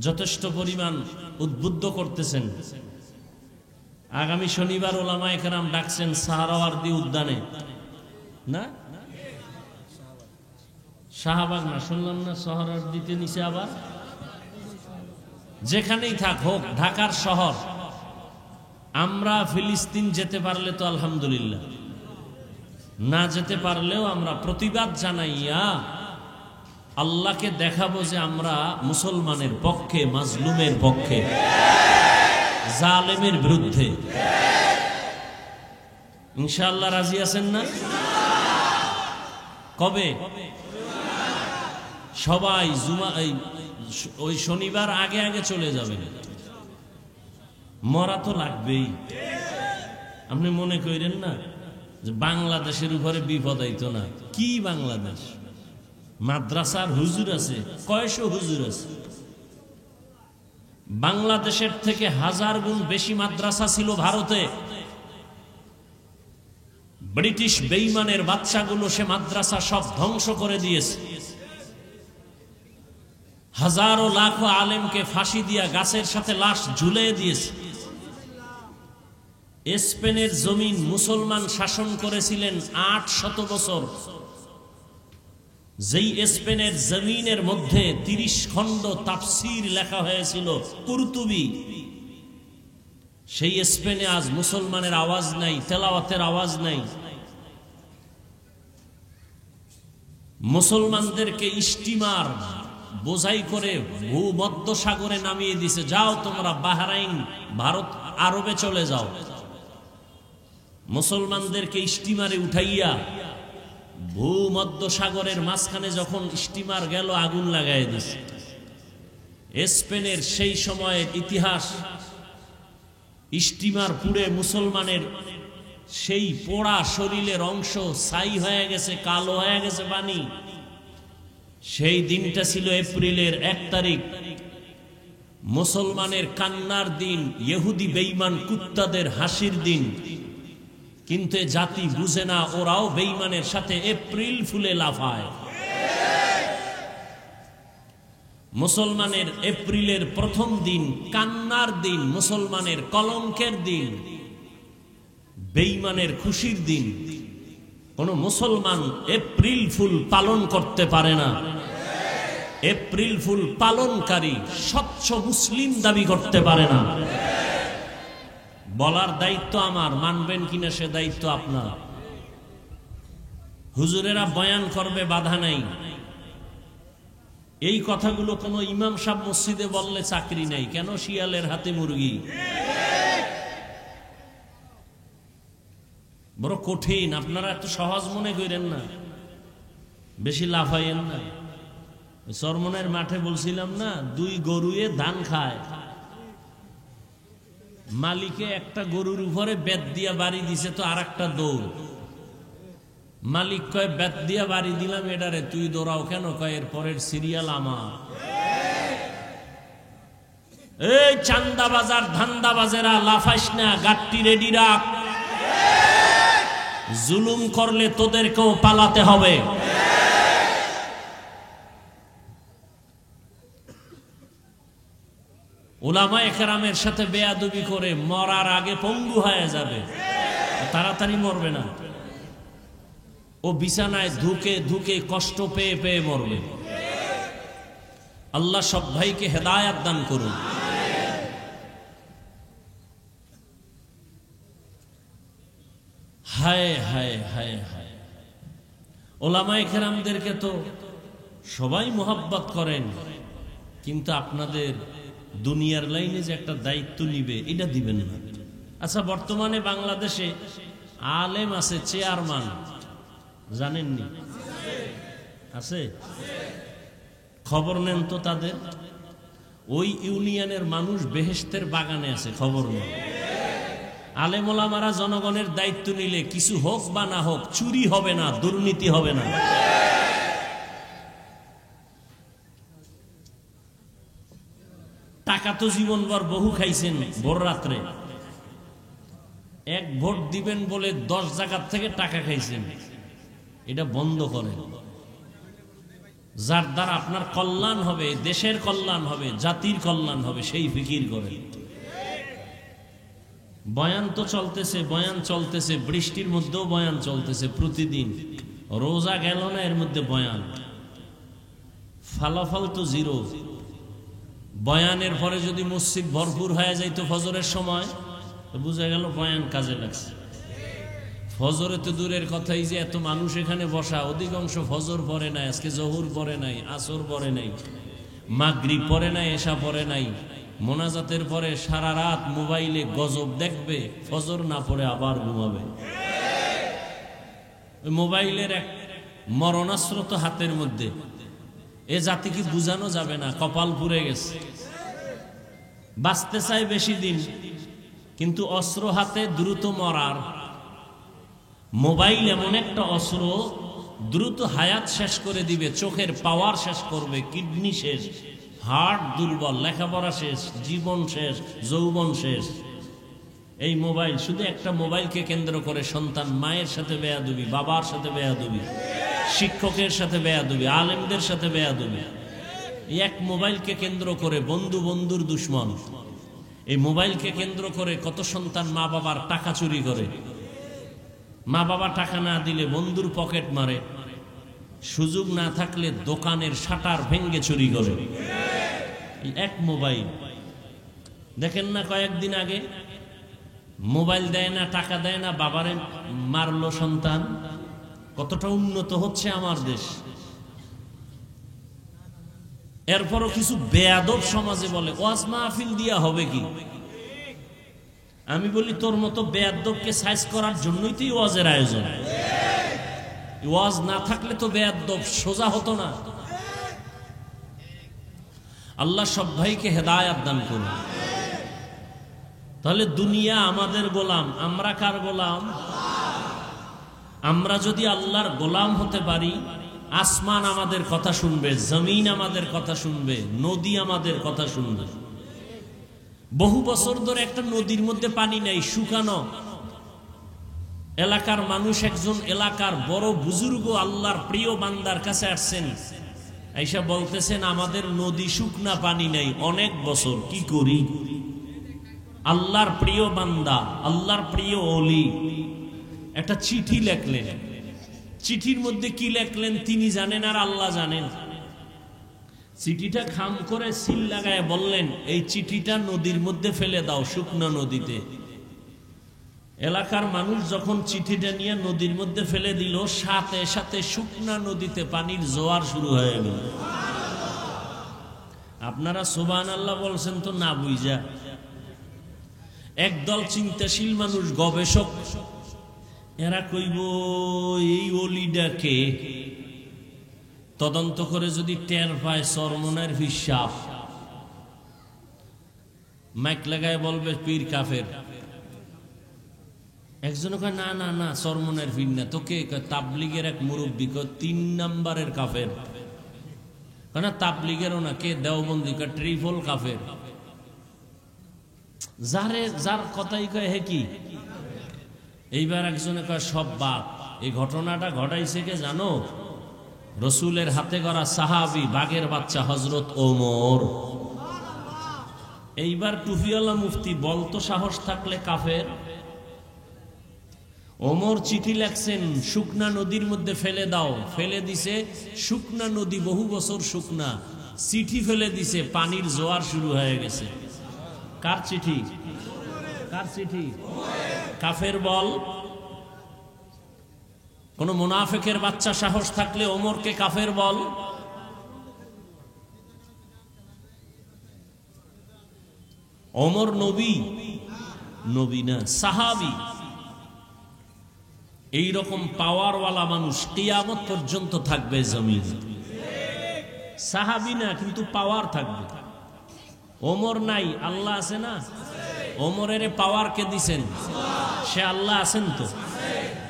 Speaker 2: যথেষ্ট পরিমাণ উদ্বুদ্ধ করতেছেন। আগামী শনিবার ওলামায়ে কেরাম ডাকছেন সাহারাওয়ার্দী উদ্যানে, না শাহবাগ না, শুনলাম না সাহারাওয়ার্দীতে নিচে, আবার যেখানেই থাক হোক, ঢাকার শহর। আমরা ফিলিস্তিন যেতে পারলে তো আলহামদুলিল্লাহ, না যেতে পারলেও আমরা প্রতিবাদ জানাইয়া আল্লাহকে দেখাবো যে আমরা মুসলমানের পক্ষে, মাজলুমের পক্ষে, জালেমের বিরুদ্ধে। ইনশাআল্লাহ রাজি আছেন না? কবে? সবাই জুমা ওই শনিবার আগে আগে চলে যাবেন। মরা তো লাগবেই। আপনি মনে করেন না যে বাংলাদেশের উপরে বিপদ আইতো না? কি বাংলাদেশ? মাদ্রাসার হুজুর আছে, কয়শো হুজুর আছে। বাংলাদেশের থেকে 1000 গুণ বেশি মাদ্রাসা ছিল ভারতে। ব্রিটিশ বেঈমানের বাচ্চাগুলো সে মাদ্রাসা সব ধ্বংস করে দিয়েছে। হাজারো লাখো আলেমকে ফাঁসি দিয়া গাছের সাথে লাশ ঝুলিয়ে দিয়েছে। স্পেনের জমিন মুসলমান শাসন করেছিলেন 800 বছর। যেই স্পেনের জমিনের মধ্যে 30 খণ্ড তাফসীর লেখা হয়েছিল, কুরতুবী, সেই স্পেনে আজ মুসলমানের আওয়াজ নাই, তেলাওয়াতের আওয়াজ নাই। মুসলমানদেরকে স্টিমার বোঝাই করে ভূমধ্য সাগরে নামিয়ে দিছে, যাও তোমরা বাহরাইন, ভারত, আরবে চলে যাও। মুসলমানদেরকে স্টিমারে উঠাইয়া ভূমধ্য সাগরের মাঝখানে যখন স্টিমার গেল, আগুন লাগাই দিছে। স্পেনের সেই সময়ের ইতিহাস, স্টিমার পুড়ে মুসলমানের সেই পোড়া শরীরের অংশ ছাই হয়ে গেছে, কালো হয়ে গেছে পানি। সেই দিনটা ছিল এপ্রিলের 1 তারিখ, মুসলমানের কান্নার দিন, ইহুদি বেঈমান কুত্তাদের হাসির দিন। কিন্তু জাতি বুঝে না, ওরাও বেঈমানের সাথে এপ্রিল ফুলে লাফায়। মুসলমানের এপ্রিলের প্রথম দিন কান্নার দিন, মুসলমানের কলঙ্কের দিন, বেঈমানের খুশির দিন। কোন মুসলমান এপ্রিল ফুল পালন করতে পারে না। এপ্রিল ফুল পালনকারী স্বচ্ছ মুসলিম দাবি করতে পারে না। বলার দায়িত্ব আমার, মানবেন কিনা সে দায়িত্ব আপনার। হুজুরেরা বয়ান করবে, বাধা নাই। এই কথাগুলো কোন ইমাম সাহেব মসজিদে বললে চাকরি নাই, কেন? শিয়ালের হাতে মুরগি। বড় কঠিন, আপনারা এত সহজ মনে করেন না, বেশি লাফাইয়েন না। চরমনের মাঠে বলছিলাম না, 2 গরুয়ে ধান খায়। মালিকে একটা গরুর উপরে বেত দিয়া বাড়ি দিছে, তো আর একটা দৌড়। মালিক কয়, বেত দিয়া বাড়ি দিলাম এটারে, তুই দৌড়াও কেন? কয়, এর পরের সিরিয়াল আমার। এই চান্দাবাজার ধান্দাবাজেরা, লাফাইস না, গাট্টি রেডি রাখ। জুলুম করলে তোদেরকেও পালাতে হবে।
Speaker 1: উলামায়ে কেরামের সাথে বেয়াদবি করে মরার আগে পঙ্গু হয়ে যাবে, তাড়াতাড়ি মরবে না। ও বিছানায় ধুকে ধুকে কষ্ট পেয়ে পেয়ে মরবে। আল্লাহ সব ভাইকে হেদায়েত দান করুন। হায় হায় হায় হায়, উলামায়ে কেরামদেরকে তো সবাই মোহাব্বত করেন, কিন্তু আপনাদের দুনিয়ার লাইনে যে একটা দায়িত্ব নিবে এটা দিবেন না। আচ্ছা, বর্তমানে বাংলাদেশে আলেম আছে, চেয়ারম্যান, জানেননি? আছে? খবর নেন তো তাদের। ওই ইউনিয়নের মানুষ বেহেশতের বাগানে আছে, খবর নেন। আলেম ওলামারা জনগণের দায়িত্ব নিলে কিছু হোক বা না হোক, চুরি হবে না, দুর্নীতি হবে না। টাকা তো জীবনভর বহু খাইছেন, ভোর রাত্রে এক ভোট দিবেন বলে 10 জায়গার থেকে টাকা খাইছেন, এটা বন্ধ করেন। যার দ্বারা আপনার কল্যাণ হবে, দেশের কল্যাণ হবে, জাতির কল্যাণ হবে, সেই ফিকির করেন। বয়ান তো চলতেছে, বয়ান চলতেছে, বৃষ্টির মধ্যেও বয়ান চলতেছে প্রতিদিন। রোজা গেল না, এর মধ্যে বয়ান, ফলাফল তো জিরো। বয়ানের পরে যদি মসজিদ ভরপুর হয়ে যাইতো ফজরের সময়, তো বুঝা গেল বয়ান কাজে লাগছে। ফজরে তো দূরের কথাই, যে এত মানুষ এখানে বসা, অধিকাংশ ফজর পড়ে নাই, আজকে জহুর পড়ে নাই, আসর পড়ে নাই, মাগরিব পড়ে নাই, এশা পড়ে নাই। মোনাজাতের পরে সারা রাত মোবাইলে গজব দেখবে, ফজর না পড়ে আবার ঘুমাবে। মোবাইলের এক মরণাস্ত্র তো হাতের মধ্যে, এ জাতিকে বুঝানো যাবে না, কপাল পুড়ে গেছে। বাঁচতে চাই বেশি দিন, কিন্তু অস্ত্র হাতে দ্রুত মরার। মোবাইল এমন একটা অস্ত্র, দ্রুত হায়াত শেষ করে দিবে, চোখের পাওয়ার শেষ করবে, কিডনি শেষ, হার্ট দুর্বল, লেখাপড়া শেষ, জীবন শেষ, যৌবন শেষ। এই মোবাইল, শুধু একটা মোবাইলকে কেন্দ্র করে সন্তান মায়ের সাথে বেয়াদবি, বাবার সাথে বেয়াদবি, শিক্ষকের সাথে বেয়াদবি, আলেমদের সাথে বেয়াদবি। এক মোবাইলকে কেন্দ্র করে বন্ধু বন্ধুর দুশ্মন। এই মোবাইলকে কেন্দ্র করে কত সন্তান মা বাবার টাকা চুরি করে, মা বাবা টাকা না দিলে বন্ধুর পকেট মারে, সুযোগ না থাকলে দোকানের শাটার ভেঙ্গে চুরি করে। এক মোবাইল দেখেন না, কয়েকদিন আগে মোবাইল দেয় না, টাকা দেয় না, বাবারে মারলো সন্তান। কতটা উন্নত হচ্ছে আমার দেশ। এরপরও কিছু বেয়াদব সমাজে বলে ওয়াজ মাহফিল দিয়া হবে কি। আমি বলি, তোর মতো বেয়াদবকে সাইজ করার জন্যই তো ওয়াজের আয়োজন। ওয়াজ না থাকলে তো বেয়াদব সোজা হতো না। আল্লাহ সব ভাইকে হেদায়েত দান করুন। তাহলে দুনিয়া আমাদের গোলাম, আমরা কার গোলাম? আমরা যদি আল্লাহর গোলাম হতে পারি, আসমান আমাদের কথা শুনবে, জমিন আমাদের কথা শুনবে, নদী আমাদের কথা শুনবে। বহু বছর ধরে একটা নদীর মধ্যে পানি নাই, শুকানো। এলাকার মানুষ, একজন এলাকার বড় বুজুর্গ আল্লাহর প্রিয় বান্দার কাছে আসছেন, আইসা বলতেছেন আমাদের নদী শুকনা, পানি নাই, অনেক বছর, কি করি? আল্লাহর প্রিয় বান্দা, আল্লাহর প্রিয় ওলি একটা চিঠি লেখলেন। চিঠির মধ্যে কি লেখলেন তিনি জানেন আর আল্লাহ জানেন। চিঠিটা খাম করে সিল লাগায় বললেন, এই চিঠিটা নদীর মধ্যে ফেলে দাও, শুকনো নদীতে। এলাকার মানুষ যখন চিঠিটা নিয়ে নদীর মধ্যে ফেলে দিল, সাথে সাথে শুকনা নদীতে পানির জোয়ার শুরু হয়ে গেল। আপনারা সুবহানাল্লাহ বলছেন তো না বুঝা। একদল চিন্তাশীল মানুষ, গবেষক, এরা কইব এই ওলিডাকে তদন্ত করে যদি টের পায় চরমনের হিসাব, মাইক লাগায় বলবে পীর কাফের। একজনে কয় না না না, চরমনের পীর না, তোকে তাবলিগের এক মুরব্বী, 3 নাম্বারের কাফের। না তাবলিগেরও না, কে দেওবন্দি, ট্রিপল কাফের। যার কথাই কয় হে কি। এইবার একজনে কয় সব বাদ। এই ঘটনাটা ঘটাইছে কে জানো? রসুলের হাতে গড়া সাহাবী, বাঘের বাচ্চা হযরত ওমর।
Speaker 2: এইবার টুফিওয়ালা মুফতি বলতো সাহস থাকলে কাফের। ওমর চিঠি লেখছেন শুকনা নদীর মধ্যে ফেলে দাও, ফেলে দিছে। শুকনা নদী বহু বছর শুকনা, চিঠি ফেলে দিছে, পানির জোয়ার শুরু হয়ে গেছে। কার চিঠি? কার চিঠি? কাফের বল। কোন মুনাফিকের বাচ্চা সাহস থাকলে ওমরকে কাফের বল। ওমর নবী? নবী না, সাহাবী। এই রকম পাওয়ারওয়ালা মানুষ কিয়ামত পর্যন্ত থাকবে জমিন। সাহাবী না, কিন্তু পাওয়ার থাকবে। ওমর নাই, আল্লাহ আছে না? ওমরের পাওয়ার কে দিছেন? সে আল্লাহ আছেন তো।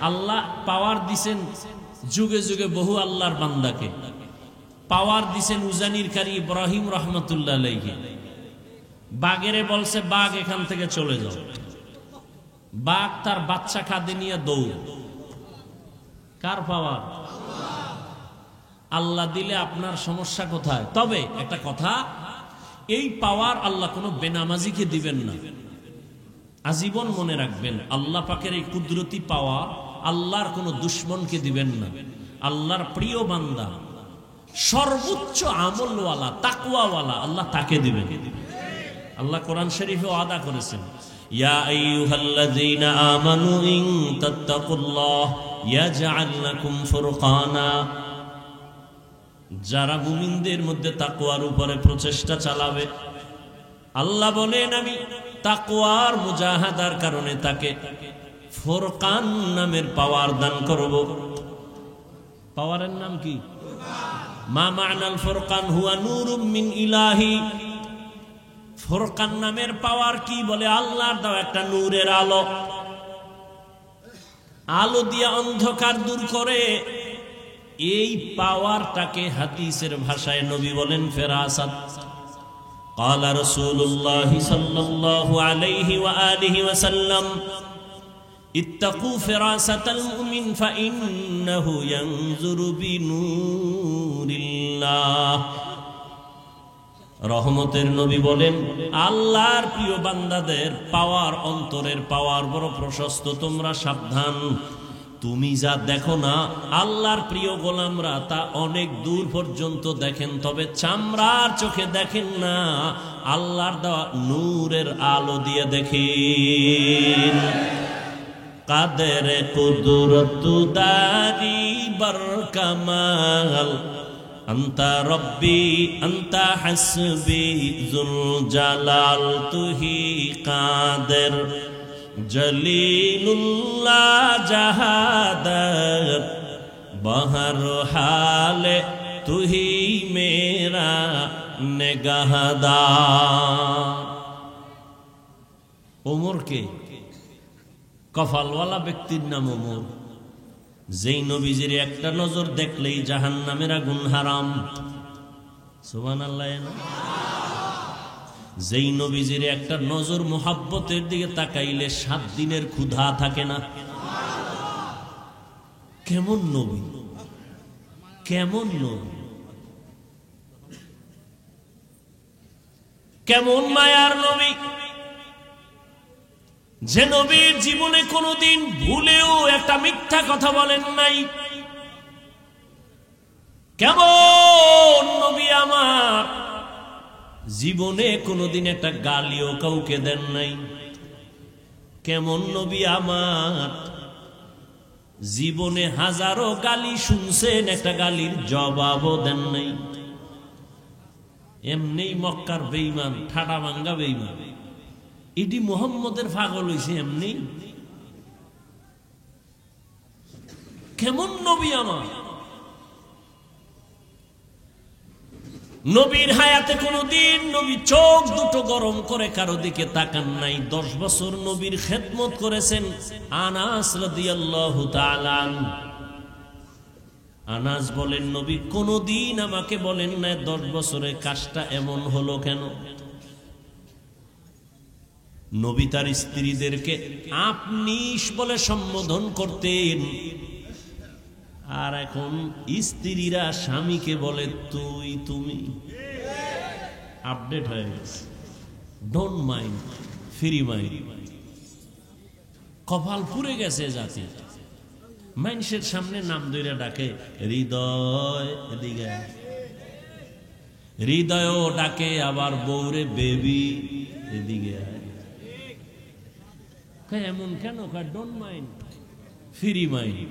Speaker 2: আল্লাহ পাওয়ার দিছেন যুগে যুগে বহু আল্লাহর বান্দাকে। পাওয়ার দিছেন উজানির কারি ইব্রাহিম রহমতুল্লাহ আলাইহি। বাঘেরে বলছে বাঘ এখান থেকে চলে যাও, বাঘ তার বাচ্চা কাঁধে নিয়ে দৌড়। কার পাওয়ার? আল্লাহ দিলে আপনার সমস্যা কোথায়? তবে একটা কথা, এই পাওয়ার আল্লাহ কোনো বেনামাজিকে দিবেন না। আজীবন মনে রাখবেন, আল্লাহ পাকের এই কুদরতি পাওয়া আল্লাহর কোনো দুশ্মনকে দিবেন না। আল্লাহর প্রিয় বান্দা, সর্বোচ্চ আমলওয়ালা, তাকওয়াওয়ালা, আল্লাহ তাকে দিবেন। আল্লাহ কোরআন শরীফে ওয়াদা করেছেন, ইয়া আইয়ুহাল্লাযীনা আমানু ইন তাত্তাকুল্লাহ ইয়াজআল লাকুম ফুরকানা। যারা মুমিনদের মধ্যে তাকওয়ার উপরে প্রচেষ্টা চালাবে, আল্লাহ বলেন আমি তাকওয়ার মুজাহাদার কারণে তাকে ফুরকান নামের পাওয়ার দান করব। পাওয়ারের নাম কি? মা মা'নাল ফুরকান হুয়া নূরুম মিন ইলাহি। ফুরকান নামের পাওয়ার কি? বলে আল্লাহর দেওয়া একটা নূরের আলো, আলো দিয়ে অন্ধকার দূর করে। এই পাওয়ারটাকে হাদিসের ভাষায় নবী বলেন ফেরাসাত। قال رسول الله صلى الله عليه وآله وسلم اتقوا فراسة المؤمن فإنه ينظر بنور الله। রহমতের নবী বলেন, আল্লাহর প্রিয় বান্দাদের পাওয়ার, অন্তরের পাওয়ার বড় প্রশস্ত, তোমরা সাবধান। তুমি যা দেখো না, আল্লাহর প্রিয় গোলামরা তা অনেক দূর পর্যন্ত দেখেন, তবে চামড়ার চোখে দেখেন না, আল্লাহর দেওয়া নূরের আলো দিয়ে দেখেন। কাদের কুদরত দারি বর কামাল আন্তা রব্বি আন্তা হাসবি যুল জালাল তুহি কাদের জলিলুল্লাহ জাহাদার বহর হালে তুহি মেরা নেগাহদার। ওমরকে কফালওয়ালা ব্যক্তির নাম ওমর, যেই নবীজির একটা নজর দেখলেই জাহান্নামের আগুন হারাম। সুবহানাল্লাহ। যেই নবীজির একটা নজর মুহাব্বতের দিকে তাকাইলে 7 দিনের ক্ষুধা থাকে না। কেমন নবী, কেমন নবী, কেমন মায়ার নবী, যে নবীর জীবনে কোনোদিন ভুলেও একটা মিথ্যা কথা বলেন নাই। কেমন নবী আমার, জীবনে কোনোদিন একটা গালিও কাউকে দেন নাই। কেমন নবী আমার, জীবনে হাজারো গালি শুনছেন, একটা গালির জবাবও দেন নাই। এমনি মক্কার বেঈমান, ঠাডা ভাঙ্গা বেঈমান, এটি মুহাম্মদের পাগল হইছে এমনি। কেমন নবী আমার, নবীর হায়াতে কোনদিন নবী চোখ দুটো গরম করে কারো দিকে তাকান নাই। 10 বছর নবীর খেদমত করেছেন আনাস রাদিয়াল্লাহু তাআলা। আনাস বলেন, নবী কোনদিন আমাকে বলেন না 10 বছরে কাজটা এমন হলো কেন। নবী তার স্ত্রীদেরকে আপনি বলে সম্বোধন করতেন, আর এখন স্ত্রীরা স্বামীকে বলে তুই, তুমি। আপডেট হয়ে গেছে, ডোন্ট মাইন্ড, ফ্রি মাইন্ড। কপাল পুড়ে গেছে জাতি। মানুষের সামনে নাম ধরে ডাকে হৃদয়, এদিকে হৃদয়ও ডাকে, আবার বউরে বেবি, এদিকে এমন কেন? Don't mind, free mind.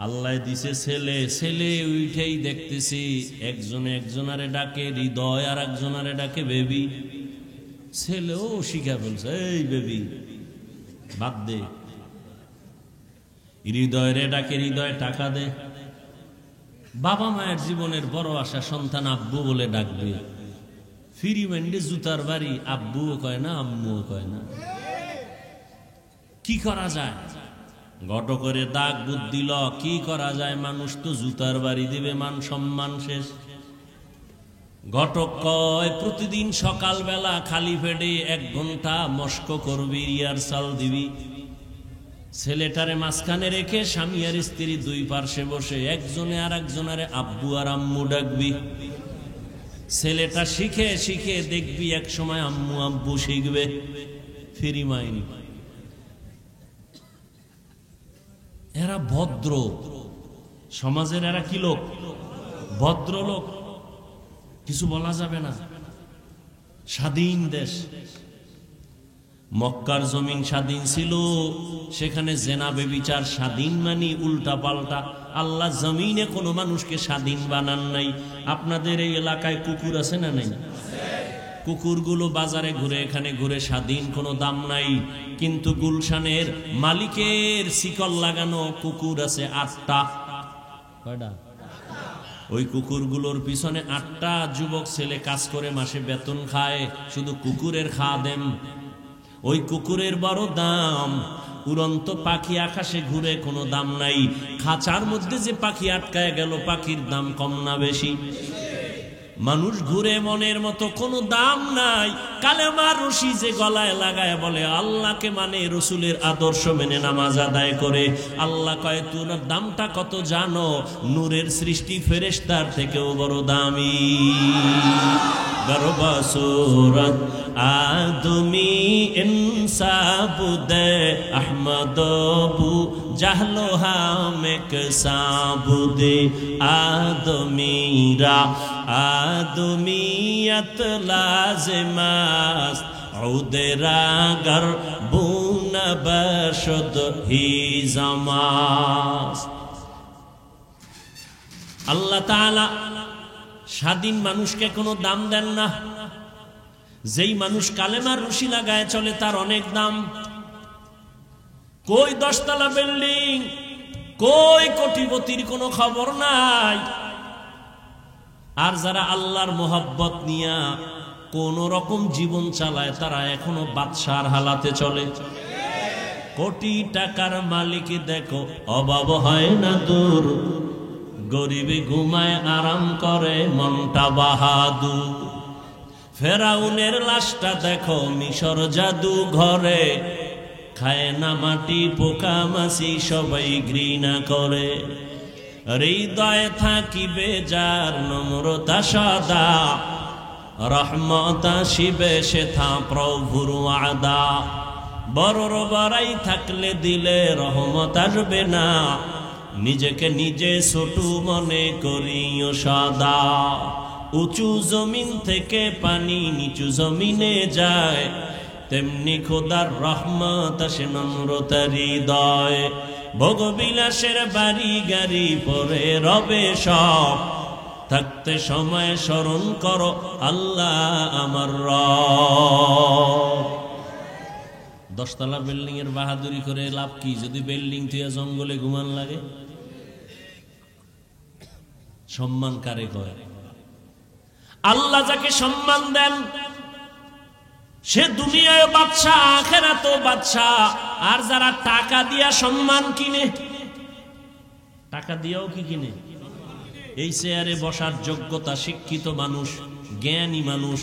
Speaker 2: আল্লাহ দিছে ছেলে, ছেলে উঠেই দেখতেছি একজনে একজনারে ডাকে হৃদয়, আর একজনারে ডাকে বেবি। ছেলেও শিখা ফেলছে, এই বেবি বাদ দে। হৃদয় রে ডাকে হৃদয়, টাকা দে। বাবা মায়ের জীবনের বড় আশা সন্তান আব্বু বলে ডাকবে। ফ্রি মাইন্ডে জুতার বাড়ি, আব্বুও কয় না, আম্মুও কয় না। কি করা যায়? ঘটকের দাগ বুদ্ধি ল, কি করা যায়? মানুষ তো জুতার বাড়ি দিবে, মান সম্মান শেষ। ঘটক কয় প্রতিদিন সকালবেলা খালি পেটে 1 ঘন্টা মস্ক করবি, রিহার্সাল দিবি। ছেলেটারে মাঝখানে রেখে স্বামী আর স্ত্রী 2 পার্শ্বে বসে একজনে আর একজনারে আব্বু আর আম্মু ডাকবি। ছেলেটা শিখে শিখে দেখবি এক সময় আম্মু আব্বু শিখবে। Free mind. এরা ভদ্র সমাজের, এরা কি লোক? ভদ্র লোক, কিছু বলা যাবে না। স্বাধীন দেশ, মক্কার জমিন স্বাধীন ছিল, সেখানে জেনা বেবিচার স্বাধীন মানি উল্টা পাল্টা। আল্লাহ জমিনে কোনো মানুষকে স্বাধীন বানান নাই। আপনাদের এই এলাকায় কুকুর আছে না নাই? কুকুরগুলো বাজারে ঘুরে, এখানে ঘুরে, স্বাধীন, কোনো দাম নাই। কিন্তু গুলশানের মালিকের শিকল লাগানো কুকুর আছে 8টা। কয়টা? ওই কুকুরগুলোর পিছনে 8টা যুবক ছেলে কাজ করে, মাসে বেতন খায়, শুধু কুকুরের খাদেম। ওই কুকুরের বড় দাম। উড়ন্ত পাখি আকাশে ঘুরে, কোনো দাম নাই। খাঁচার মধ্যে যে পাখি আটকায় গেল, পাখির দাম কম না বেশি? মানুষ ঘুরে মনের মতো, কোনো দাম নাই। কালেমার রশি যে গলায় লাগায় বলে আল্লাহকে মানে, রসুলের আদর্শ মেনে নামাজ আদায় করে, আল্লাহ কয় তোর দামটা কত জানো? নূরের সৃষ্টি ফেরেশতার থেকেও বড় দামি। গর্ব সুরত আদমি ইনসাবুদে আহমদবু জাহলো হামেক সাবুদে আদমিরা আদমিয়ত লাজিমাস উদেরা গর বুন বশদ হি জামাস। আল্লাহ তাআলা স্বাধীন মানুষকে কোনো দাম দেন না। যেই মানুষ কালেমার রশি লাগায় চলে তার অনেক দাম। কই 10 তলা বিল্ডিং, কই কোটিপতির কোনো খবর নাই। আর যারা আল্লাহর মোহাব্বত নিয়া কোন রকম জীবন চালায়, তারা এখনো বাদশার হালাতে চলে। কোটি টাকার মালিক দেখো, অভাব হয় না দূর, গরিবে ঘুমায় আরাম করে, মনটা বাহাদুর। ফেরাউনের লাশটা দেখো, মিশর জাদু ঘরে, খায় না মাটি পোকা মাছি, সবাই ঘৃণা করে। হৃদয়ে থাকিবে যার নম্রতা সদা, রহমত আসিবে সেথা প্রভুর ওয়াদা। বড়র বড়াই থাকলে দিলে রহমত আসবে না, নিজেকে নিজে ছোট মনে করিও সদা। উঁচু জমিন থেকে পানি নিচু জমিনে যায়, তেমনি খোদার রহমত আসে নম্রতার হৃদয়। ভোগবিলাসের বাড়ি গাড়ি পরে রবে সব, থাকতে সময় স্মরণ করো আল্লাহ আমার রব। 10 তলা বিল্ডিং এর বাহাদুরি করে লাভ কি, যদি বিল্ডিং থেকে জঙ্গলে ঘুমান লাগে? সম্মান কারে কয়? আল্লাহ যাকে সম্মান দেন সে দুনিয়ায় বাদশা, আখিরাতেও বাদশা। আর যারা টাকা দিয়া সম্মান কিনে, টাকা দিয়াও কি কিনে? এই চেয়ারে বসার যোগ্যতা শিক্ষিত মানুষ, জ্ঞানী মানুষ,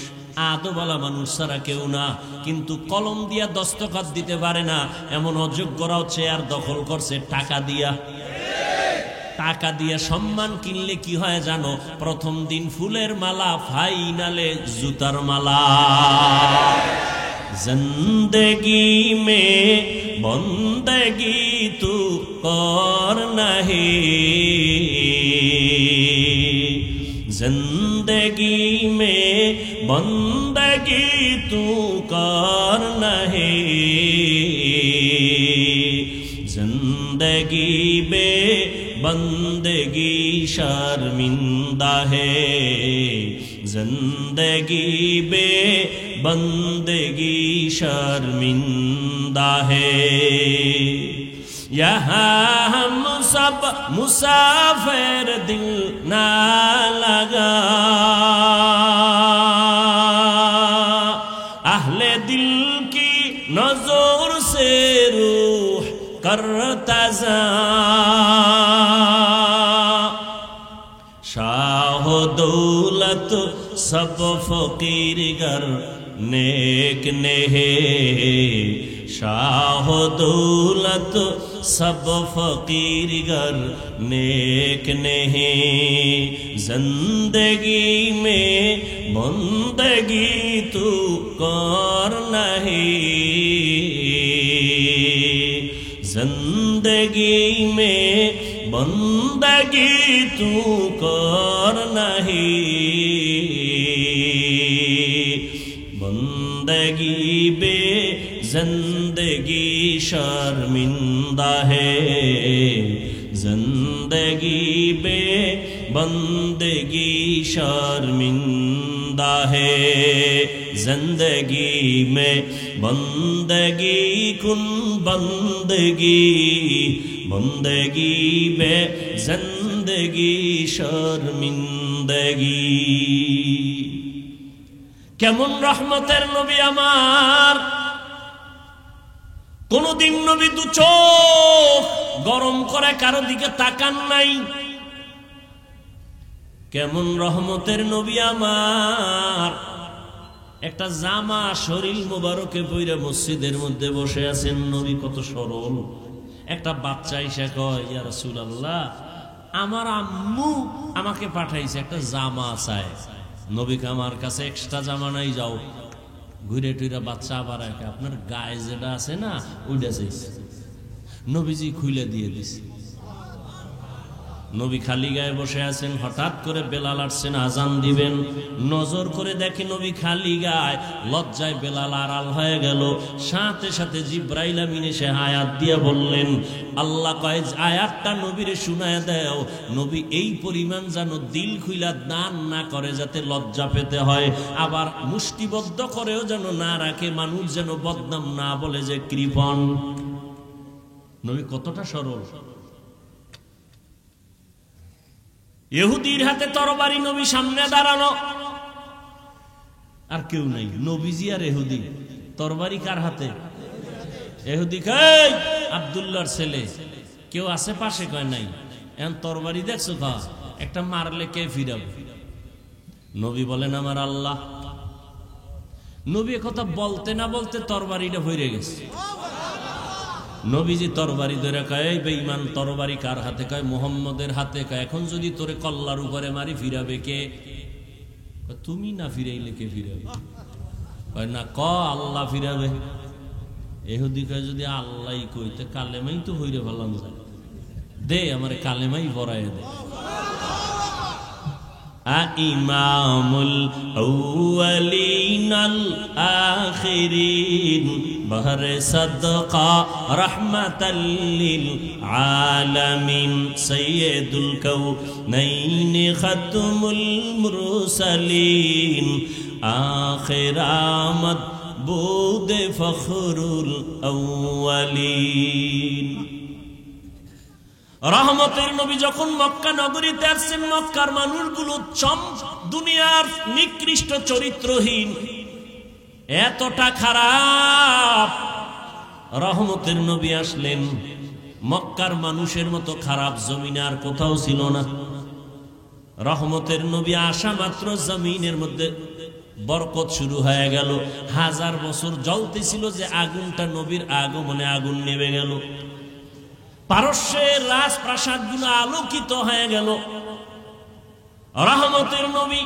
Speaker 2: আদওয়ালা মানুষ ছাড়া কেউ না। কিন্তু কলম দিয়া দস্তখত দিতে পারে না এমন অযোগ্যরাও চেয়ার দখল করছে টাকা দিয়া।
Speaker 1: টাকা দিয়ে সম্মান কিনলে কি হয় জানো? প্রথম দিন ফুলের মালা, ফাইনালে জুতার মালা। জিন্দগি মে বন্দগি তু কর নাহি, जिंदगी में बंदगी तू कर नहीं, जिंदगी बे बंदगी शर्मिंदा है, जिंदगी बे बंदगी शर्मिंदा है। यहाँ हम सब मुसाफिर दिल ना लगा, अहले दिल की नजर से रूह करता जा, शाह दौलत सब फकीर गर नेक ने है, शाह दौलत सब फकीर गर नेक नहीं, जिंदगी में बंदगी तू कर नहीं, जिंदगी में बंदगी तू कर नहीं, बंदगी बे जिंदगी शर्मिंदा है, जिंदगी बे बंदगी शर्मिंदा है, जिंदगी में बंदगी कुन बंदगी, बंदगी बे जिंदगी शर्मिंदगी। কেমন রহমতের নবী আমার, কোনদিন নবী দু চোখ গরম করে কারো দিকে তাকান নাই। কেমন রহমতের নবী আমার, একটা জামা শরীর মোবারকে পইরা মসজিদের মধ্যে বসে আছেন, নবী কত সরল। একটা বাচ্চা এসে কয়, ইয়া রাসূলুল্লাহ, আমার আম্মু আমাকে পাঠাইছে, একটা জামা চায়। নবীকে আমার কাছে এক্সট্রা জামা নাই, যাও ঘুরে টুইরা বাচ্চা আবার আপনার গায়ে যেটা আছে না ওইটা চাইছে। নবীজি খুলে দিয়ে দিছে। নবী খালি গায়ে বসে আছেন, হঠাৎ করে বেলাল আসছেন আজান দিবেন, নজর করে দেখে নবী খালি গায়ে, লজ্জায় বেলাল আড়াল হয়ে গেল। সাথে সাথে জিব্রাইল আমিন এসে আয়াত দিয়ে বললেন, আল্লাহ কয় আয়াতটা নবীরে শুনায় দাও, নবী এই পরিমাণ যেন দিল খুইলা দান না করে যাতে লজ্জা পেতে হয়, আবার মুষ্টিবদ্ধ করেও যেন না রাখে, মানুষ যেন বদনাম না বলে যে কৃপণ। নবী কতটা সরল। ইহুদির হাতে তরবারি, নবী সামনে দাঁড়ানো, আর কেউ নাই, নবীজি আর ইহুদি। তরবারি কার হাতে? ইহুদি কয় আব্দুল্লাহর ছেলে, কেউ আছে পাশে? কয় নাই। এখন তরবারি দেখছো কা, একটা মারলে কে ফিরাবে? নবী বলেন আমার আল্লাহ। নবী কথা বলতে না বলতে তরবারিটা ভরে গেছে। নবীজি তরবারি ধরে কয়, এই বেঈমান তরবারি কার হাতে? কয় মুহাম্মদের হাতে। কয় এখন যদি তোরে কল্লার উপরে মারি ফিরাবে কে? তুমি না ফিরাইলে কে ফিরাবে? কয় না, ক আল্লাহ ফিরাবে। ইহুদি কয় যদি আল্লাহই কইতে কালেমাই তো হইরে ভালাম যায়, দে আমারে কালেমাই ভরায় দে। ইমামুল আউয়ালিন আল আখিরিন বহরে সাদকা রাহমাতাল লিল আলামিন সাইয়্যিদুল কাউনাইন খাতমুল মুরসালিন আখির আমদ বুদে ফখরুল আউয়ালিন। রহমতের নবী যখন মক্কা নগরীতে আসছেন, মক্কার মানুষগুলো দুনিয়ার নিকৃষ্ট চরিত্রহীন, এতটা খারাপ। রহমতের নবী আসলেন, মক্কার মানুষের মতো খারাপ জমিনে আর কোথাও ছিল না। রহমতের নবী আসা মাত্র জমিনের মধ্যে বরকত শুরু হয়ে গেল। 1000 বছর জ্বলতেছিল যে আগুনটা, নবীর আগমনে আগুন নেমে গেল। পারস্যের রাজপ্রাসাদগুলো আলোকিত হয়ে গেল। রহমতের নবী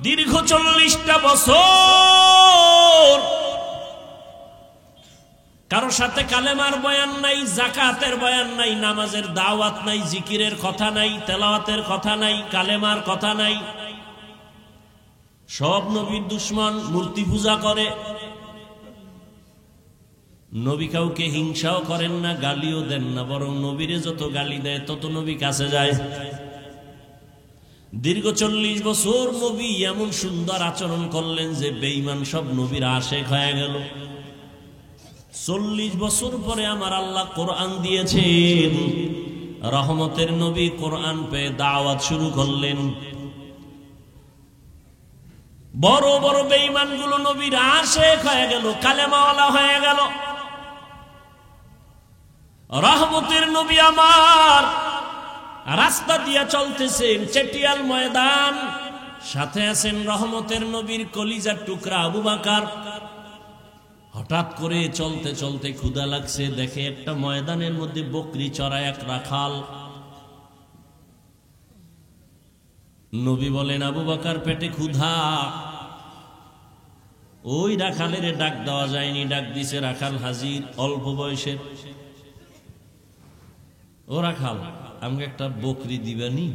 Speaker 1: দীর্ঘ 40টা বছর কারো সাথে কালেমার বয়ান নাই, যাকাতের বয়ান নাই, নামাজের দাওয়াত নাই, জিকিরের কথা নাই, তেলাওয়াতের কথা নাই, কালেমার কথা নাই। সব নবীর দুশমন, মূর্তি পূজা করে। নবী কাউকে হিংসাও করেন না, গালিও দেন না, বরং নবীরে যত গালি দেয় তত নবী কাছে যায়। দীর্ঘ 40 বছর নবী এমন সুন্দর আচরণ করলেন যে বেঈমান সব নবীর আশেক হয়ে গেল। 40 বছর পরে আমার আল্লাহ কোরআন দিয়েছেন। রহমতের নবী কোরআন পেয়ে দাওয়াত শুরু করলেন। বড় বড় বেঈমানগুলো নবীর আশেক হয়ে গেল, কালেমাওয়ালা হয়ে গেল। রহমতের নবী আমার রাস্তা দিয়ে চলতেছেন, চেটিয়াল ময়দান, সাথে আছেন রহমতের নবীর কলিজার টুকরা আবু বকর। হঠাৎ করে চলতে চলতে ক্ষুধা লাগছে, দেখে একটা ময়দানের মধ্যে বকরি চড়ায় এক রাখাল। নবী বলেন, আবু বকর পেটে ক্ষুধা। ওই রাখালের ডাক দেওয়া যায়নি, ডাক দিছে রাখাল হাজির, অল্প বয়সের। ও রাখাল, আমাকে একটা বকরি দিবানি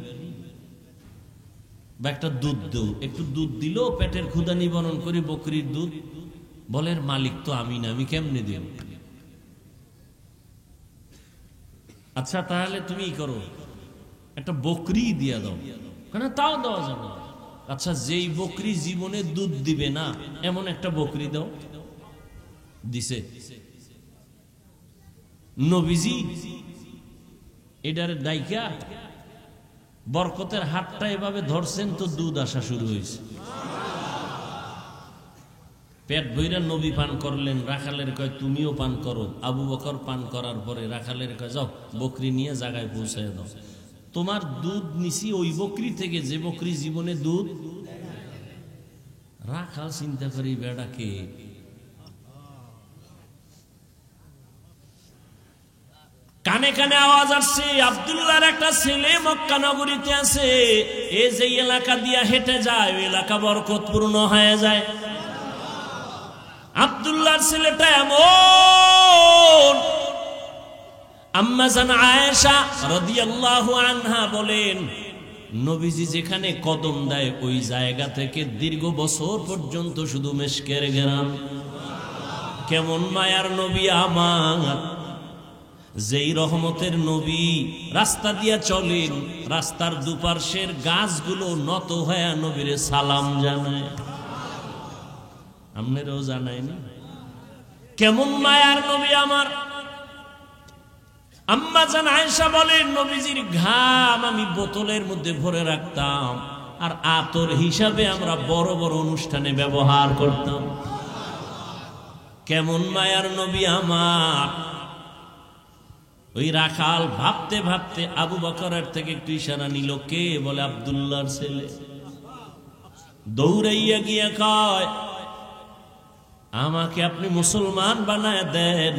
Speaker 1: বা একটা দুধ দেও। একটু দুধ দিল, পেটের ক্ষুধা নিবারণ করি, বকরির দুধ। বলের মালিক তো আমি না, আমি কেমনে দেব? আচ্ছা তাহলে তুমি করো, একটা বকরি দিয়া দাও। কেন? তাও দেওয়া যাবে। আচ্ছা, যেই বকরি জীবনে দুধ দিবে না এমন একটা বকরি দাও। দিছে। নবীজি এটার ডাইকা বরকতের হাতটা এভাবে ধরছেন তো দুধ আসা শুরু হয়েছে। পেট ভইরা নবী পান করলেন। রাখালের কয় তুমিও পান করো। আবু বকর পান করার পরে রাখালের কয় যাও বকরি নিয়ে জায়গায় পৌঁছায় দাও। তোমার দুধ নিছি ওই বকরি থেকে যে বকরি জীবনে দুধ। রাখাল চিন্তা করি বেড়াকে কানে কানে আওয়াজ আসছে, আব্দুল্লাহর একটা ছেলে মক্কা নগরীতে আছে। এ যে এলাকা দিয়া হেঁটে যায় ওই এলাকা বরকতপূর্ণ হয়ে যায়। আব্দুল্লাহর ছেলেটা এমন। আম্মা জান আয়েশা রাদিয়াল্লাহু আনহা বলেন, নবীজি যেখানে কদম দেয় ওই জায়গা থেকে দীর্ঘ বছর পর্যন্ত শুধু মেশকের ঘেরান। কেমন মায়ার নবী আমার! যেই রহমতের নবী রাস্তা দিয়া চলেন, রাস্তার দুপার্শ্বের গাছগুলো নত হয়ে নবীরে সালাম জানায়। আপনারাও জানায়নি? কেমন মায়ার নবী আমার! আম্মা জান আয়েশা বলেন, নবীজির ঘাম আমি বোতলের মধ্যে ভরে রাখতাম, আর আতর হিসাবে আমরা বড় বড় অনুষ্ঠানে ব্যবহার করতাম। কেমন মায়ার নবী আমার! ওই রাখাল ভাবতে ভাবতে আবু বকরের থেকে একটু ইশারা নিল। কে? বলে আব্দুল্লাহর ছেলে। দৌড়াইয়া গিয়া কয়, আমাকে আপনি মুসলমান বানায় দেন।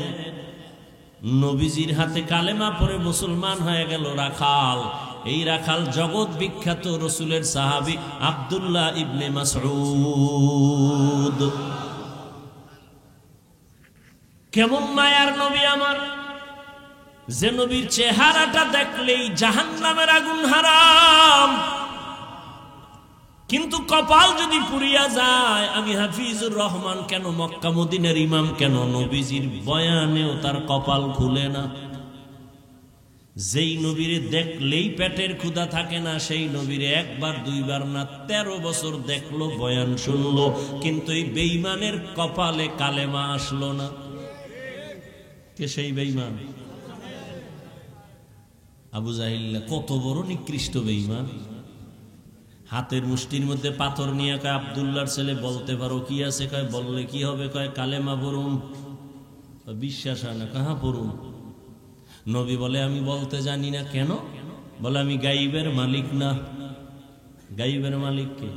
Speaker 1: নবীজির হাতে কালেমা পড়ে মুসলমান হয়ে গেল রাখাল। এই রাখাল জগৎ বিখ্যাত রসুলের সাহাবী আব্দুল্লাহ ইবনে মাসউদ। কেমন মায়ার নবী আমার! যে নবীর চেহারাটা দেখলেই জাহান্নামের আগুন হারাম, কিন্তু কপাল যদি পুড়িয়া যায়। আমি হাফিজুর রহমান কেন, মক্কা মদিনার ইমাম কেন, নবীজির বয়ানেও তার কপাল খুলে না। যেই নবীরে দেখলেই পেটের ক্ষুধা থাকে না, সেই নবীরে একবার দুইবার না 13 বছর দেখলো, বয়ান শুনলো, কিন্তু এই বেঈমানের কপালে কালেমা আসলো না। কে সেই বেঈমান? আবু জাহিল। কত বড় নিকৃষ্ট বেঈমান! হাতের মুষ্টির মধ্যে পাথর নিয়ে কয়, আব্দুল্লাহর ছেলে বলতে পারো কি আছে? কয় বললে কি হবে? কয় কালেমা পড়ুন। বিশ্বাস হয় না। কাহা পড়ুন? নবী বলে, আমি বলতে জানি না। কেন? বলে, আমি গাইবের মালিক না। গাইবের মালিক কে?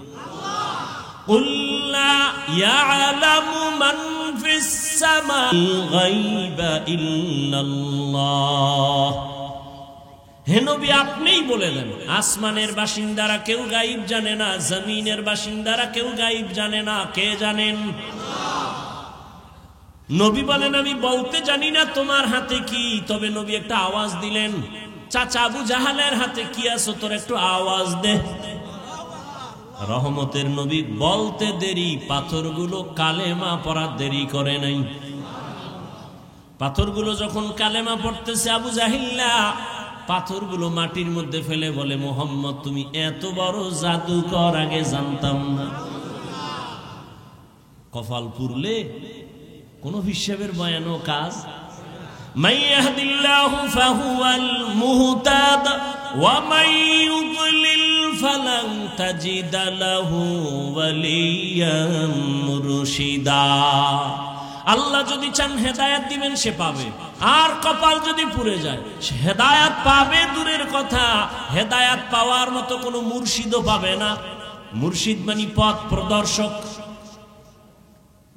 Speaker 1: কুল্লা ইয়ালামু মান ফিস সামাল গায়বা ইল্লাল্লাহ। হে নবী আপনিই বলে দেন, আসমানের বাসিন্দারা কেউ গায়েব জানে না, জমিনের বাসিন্দারা কেউ গায়েব জানে না, কে জানেন? নবী বলেন আমি বলতে জানি না তোমার হাতে কি। তবে নবী একটা আওয়াজ দিলেন, চাচা আবু জাহালের হাতে কি আছে তোর একটু আওয়াজ দে। রহমতের নবী বলতে দেরি, পাথরগুলো কালেমা পড়ার দেরি করে নাই। পাথরগুলো যখন কালেমা পড়তেছে, আবু জাহিল্লা পাথরগুলো মাটির মধ্যে ফেলে বলে, মুহাম্মদ তুমি এত বড় জাদুকর, আগে জানতাম না। কপাল পুরলে কোন হিসাবের বয়ানও কাজ। মান ইয়াহদিল্লাহু ফাহুয়াল মুহতাদ ওয়া মান ইউদ্লিল ফালান তাজিদা লাহু ওয়ালিয়াম মুরশিদা। আল্লাহ যদি চান হেদায়েত দিবেন সে পাবে, আর কপাল যদি পুড়ে যায় হেদায়েত পাবে দূরের কথা, হেদায়েত পাওয়ার মতো কোনো মুর্শিদও পাবে না। মুর্শিদ মানে পথ প্রদর্শক।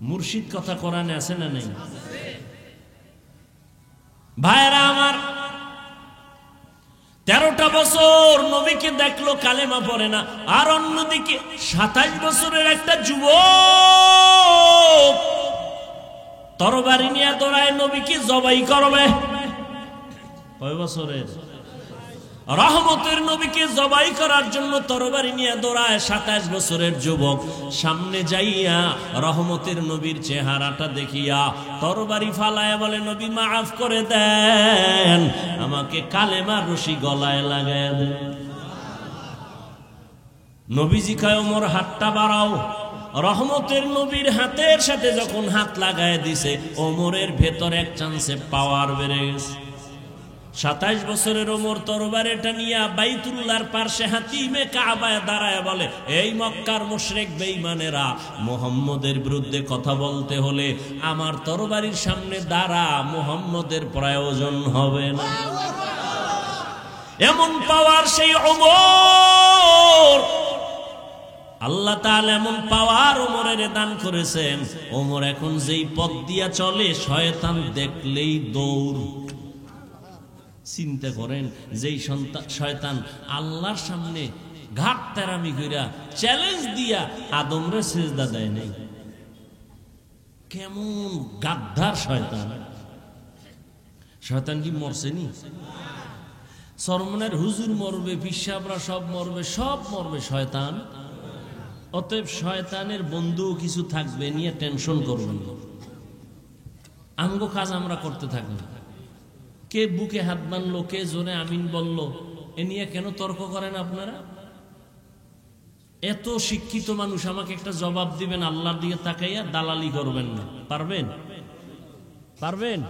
Speaker 1: মুর্শিদ কথা কোরআনে আছে না নেই? ভাইরা আমার, 13টা বছর নবীকে দেখলো কালেমা পড়ে না, আর অন্যদিকে 27 বছরের একটা যুবক তরবারি নিয়ে দৌড়ায় নবীকে জবাই করবে। কয় বছরের? রহমতের নবীকে জবাই করার জন্য তরবারি নিয়ে দৌড়ায় 27 বছরের যুবক। সামনে যাইয়া রহমতের নবীর চেহারাটা দেখিয়া তরবারি ফালায় বলে, নবী মাফ করে দেন, আমাকে কালেমার রশি গলায় লাগায় দেন। নবীজি কয় ওমর হাতটা বাড়াও। রহমতের নবীর হাতের সাথে যখন হাত লাগায় দিছে, ওমরের ভেতর এক চান্সে পাওয়ার বেড়ে গেছে। 27 বছরের ওমর তরবারিটা নিয়ে বাইতুল্লাহর পাশে হাতিমে কাবায় দাঁড়ায় বলে, এই মক্কার মুশরিক বেঈমানেরা, মুহাম্মদের বিরুদ্ধে কথা বলতে হলে আমার তরবারির সামনে দাঁড়া, মুহাম্মদের প্রয়োজন হবে না। এমন পাওয়ার সেই ওমর, আল্লাহ তাআলা এমন পাওয়ার ওমরের দান করেছেন। ওমর এখন যেই পথ দিয়া চলে, শয়তান দেখলেই দৌড়। চিন্তা করেন, যেই শয়তান আল্লাহর সামনে ঘাট তেরামি কইরা চ্যালেঞ্জ দিয়া আদমরে সিজদা দেয় নাই, কেমন গাদ্দার শয়তান! শয়তান কি মরছেনি? চরমনের হুজুর মরবে, পিসাবরা সব মরবে, সব মরবে, শয়তান। অতএব শয়তানের বন্ধু কিছু থাকবে, নিয়ে টেনশন করবেন না। আমগো কাজ আমরা করতে থাকবো। কে বুকে হাত বানলো, কে জোরে আমিন বলল, এ নিয়ে কেন তর্ক করেন আপনারা? এত শিক্ষিত মানুষ, আমাকে একটা জবাব দিবেন আল্লাহর দিকে তাকাইয়া, দালালি করবেন না। পারবেন? পারবেন?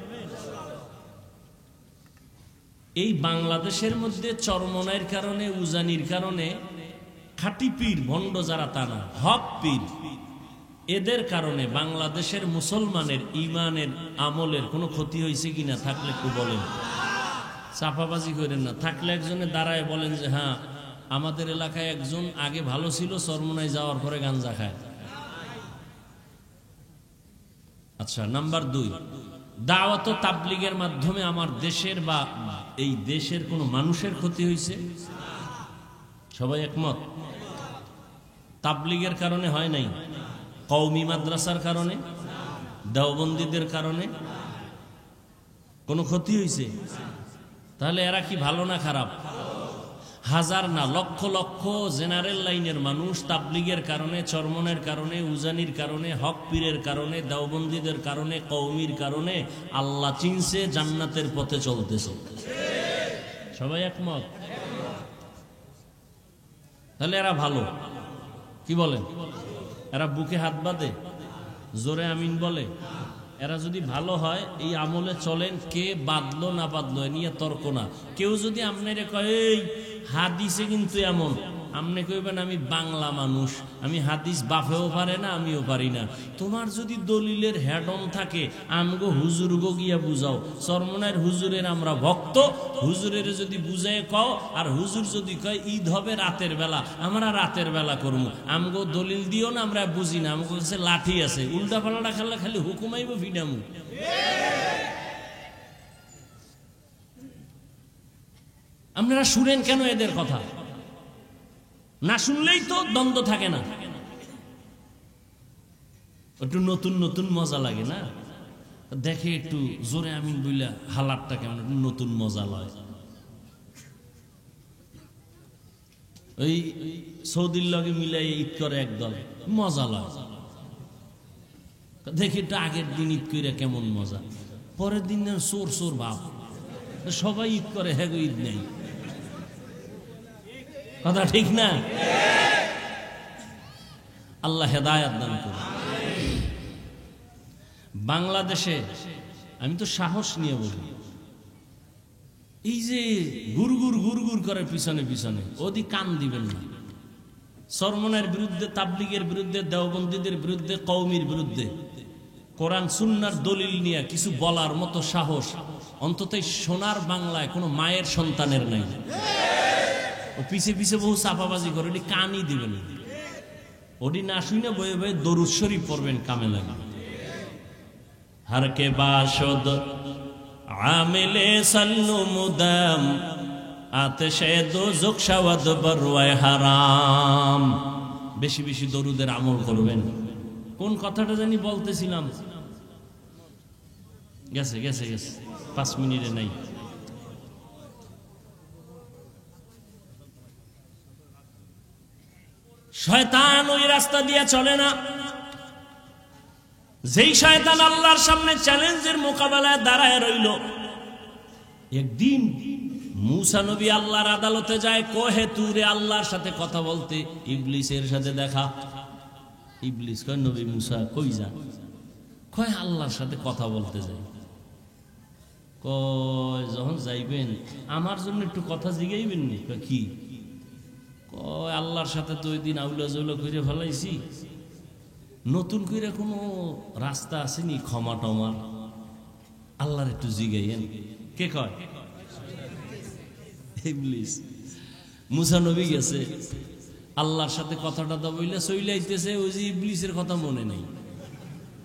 Speaker 1: এই বাংলাদেশের মধ্যে চরমনাইয়ের কারণে, উজানির কারণে, খাঁটি পীর ভণ্ড যারা তা না, হক পীর, এদের কারণে বাংলাদেশের মুসলমানের ইমানের আমলের কোনো ক্ষতি হয়েছে কিনা থাকলে একটু বলেন। চাপাবাজি করেন না। থাকলে একজনে দাঁড়ায় বলেন যে হ্যাঁ, আমাদের এলাকায় একজন আগে ভালো ছিল, চরমনাই যাওয়ার পরে গাঞ্জা খায়। আচ্ছা, নাম্বার 2, দাওয়াত ও তাবলীগের মাধ্যমে আমার দেশের বা এই দেশের কোনো মানুষের ক্ষতি হয়েছে? সবাই একমত? তাবলীগের কারণে হয় নাই, কওমি মাদ্রাসার কারণে, দেওবন্দীদের কারণে কোনো ক্ষতি হয়েছে? তাহলে এরা কি ভালো না খারাপ? হাজার না লক্ষ লক্ষ জেনারেল লাইনের মানুষ তাবলীগের কারণে, চরমনের কারণে, উজানির কারণে, হক পীরের কারণে, দেওবন্দীদের কারণে, কওমির কারণে আল্লাহ চিনছে, জান্নাতের পথে চলতেছে। সবাই একমত? তাহলে এরা ভালো। কি বলেন? এরা বুকে হাত বাঁধে, জোরে আমিন বলে। এরা যদি ভালো হয়, এই আমলে চলেন, কে বাঁধলো না বাঁধলো এ নিয়ে তর্ক না। কেউ যদি আপনারে কয় এই হাদিসে কিন্তু এমন, আপনি কইবেন আমি বাংলা মানুষ, আমি হাদিস বাফেও পারে না, আমিও পারি না। তোমার যদি দলিলের হেডন থাকে, আমগো হুজুর গো গিয়া বুঝাও। চরমনার হুজুরের আমরা ভক্ত, হুজুরের যদি বুঝায় কও, আর হুজুর যদি কয় ঈদ হবে রাতের বেলা, আমরা রাতের বেলা করবো। আমগো দলিল দিও না, আমরা বুঝি না, আমগো কাছে লাঠি আছে, উল্টা পাল্টা খেললে খালি হুকুমাইব আপনারা শুনেন কেন এদের কথা? না শুনলেই তো দ্বন্দ্ব থাকে না, একটু নতুন নতুন মজা লাগে না? দেখে একটু জোরে আমিন বইলা হালারটা কেমন নতুন মজা লয়। ওই সৌদির লগে মিলাই ঈদ করে একদল, মজা লয়। দেখি একটু আগের দিন ঈদ করে কেমন মজা, পরের দিন চোর চোর ভাব, সবাই ঈদ করে, হ্যাঁ ঈদ নেই। কথা ঠিক না? আল্লাহ হেদায়েত দান করুন। বাংলাদেশে আমি তো সাহস নিয়ে বলি, এই যে গুরগুর গুরগুর করে পিছনে পিছনে, ওদি কান দিবেন না। সরমনের বিরুদ্ধে, তাবলিগের বিরুদ্ধে, দেওবন্দীদের বিরুদ্ধে, কওমির বিরুদ্ধে কোরআন সুন্নাহর দলিল নিয়ে কিছু বলার মতো সাহস অন্তত সোনার বাংলায় কোনো মায়ের সন্তানের নাই। ও পিছে পিছে বহু চাপাবাজি করে, ওটি কানই দিবেন। ওটি না শুনে বয়ে বয়ে দরুদ শরীফ পড়বেন, কামে লাগে। हर के बाशुद आमिले सल्लु मुदम आतशे दोजख शवद बरवाए হারাম। বেশি বেশি দরুদের আমল করবেন। কোন কথাটা জানি বলতেছিলাম, গেছে গেছে গেছে, 5 মিনিটে নাই। শয়তান ওই রাস্তা দিয়ে চলে না, যেই শয়তান আল্লাহর সামনে চ্যালেঞ্জের মোকাবেলায় দাঁড়ায় রইল। একদিন মুসা নবী আল্লাহর আদালতে যায়, কোহে তুরে আল্লাহর সাথে কথা বলতে। ইবলিসের সাথে দেখা। ইবলিস কয়, নবী মুসা কই যান? কয় আল্লাহর সাথে কথা বলতে যাই। কয় যখন যাইবেন আমার জন্য একটু কথা জিগাইবেন নি? কয় কি? কয় আল্লাহর সাথে তো ওই দিন আউলা জৌলা করে ফেলাইছি, নতুন করে কোনো রাস্তা আসেনি ক্ষমা টমার? আল্লাহর একটু জিগাইয়েন। কে কয়? ইবলিস। মুসা নবী গেছে আল্লাহর সাথে কথাটা দা বইলে চইলাইতেছে, ওই যে ইবলিসের কথা মনে নেই।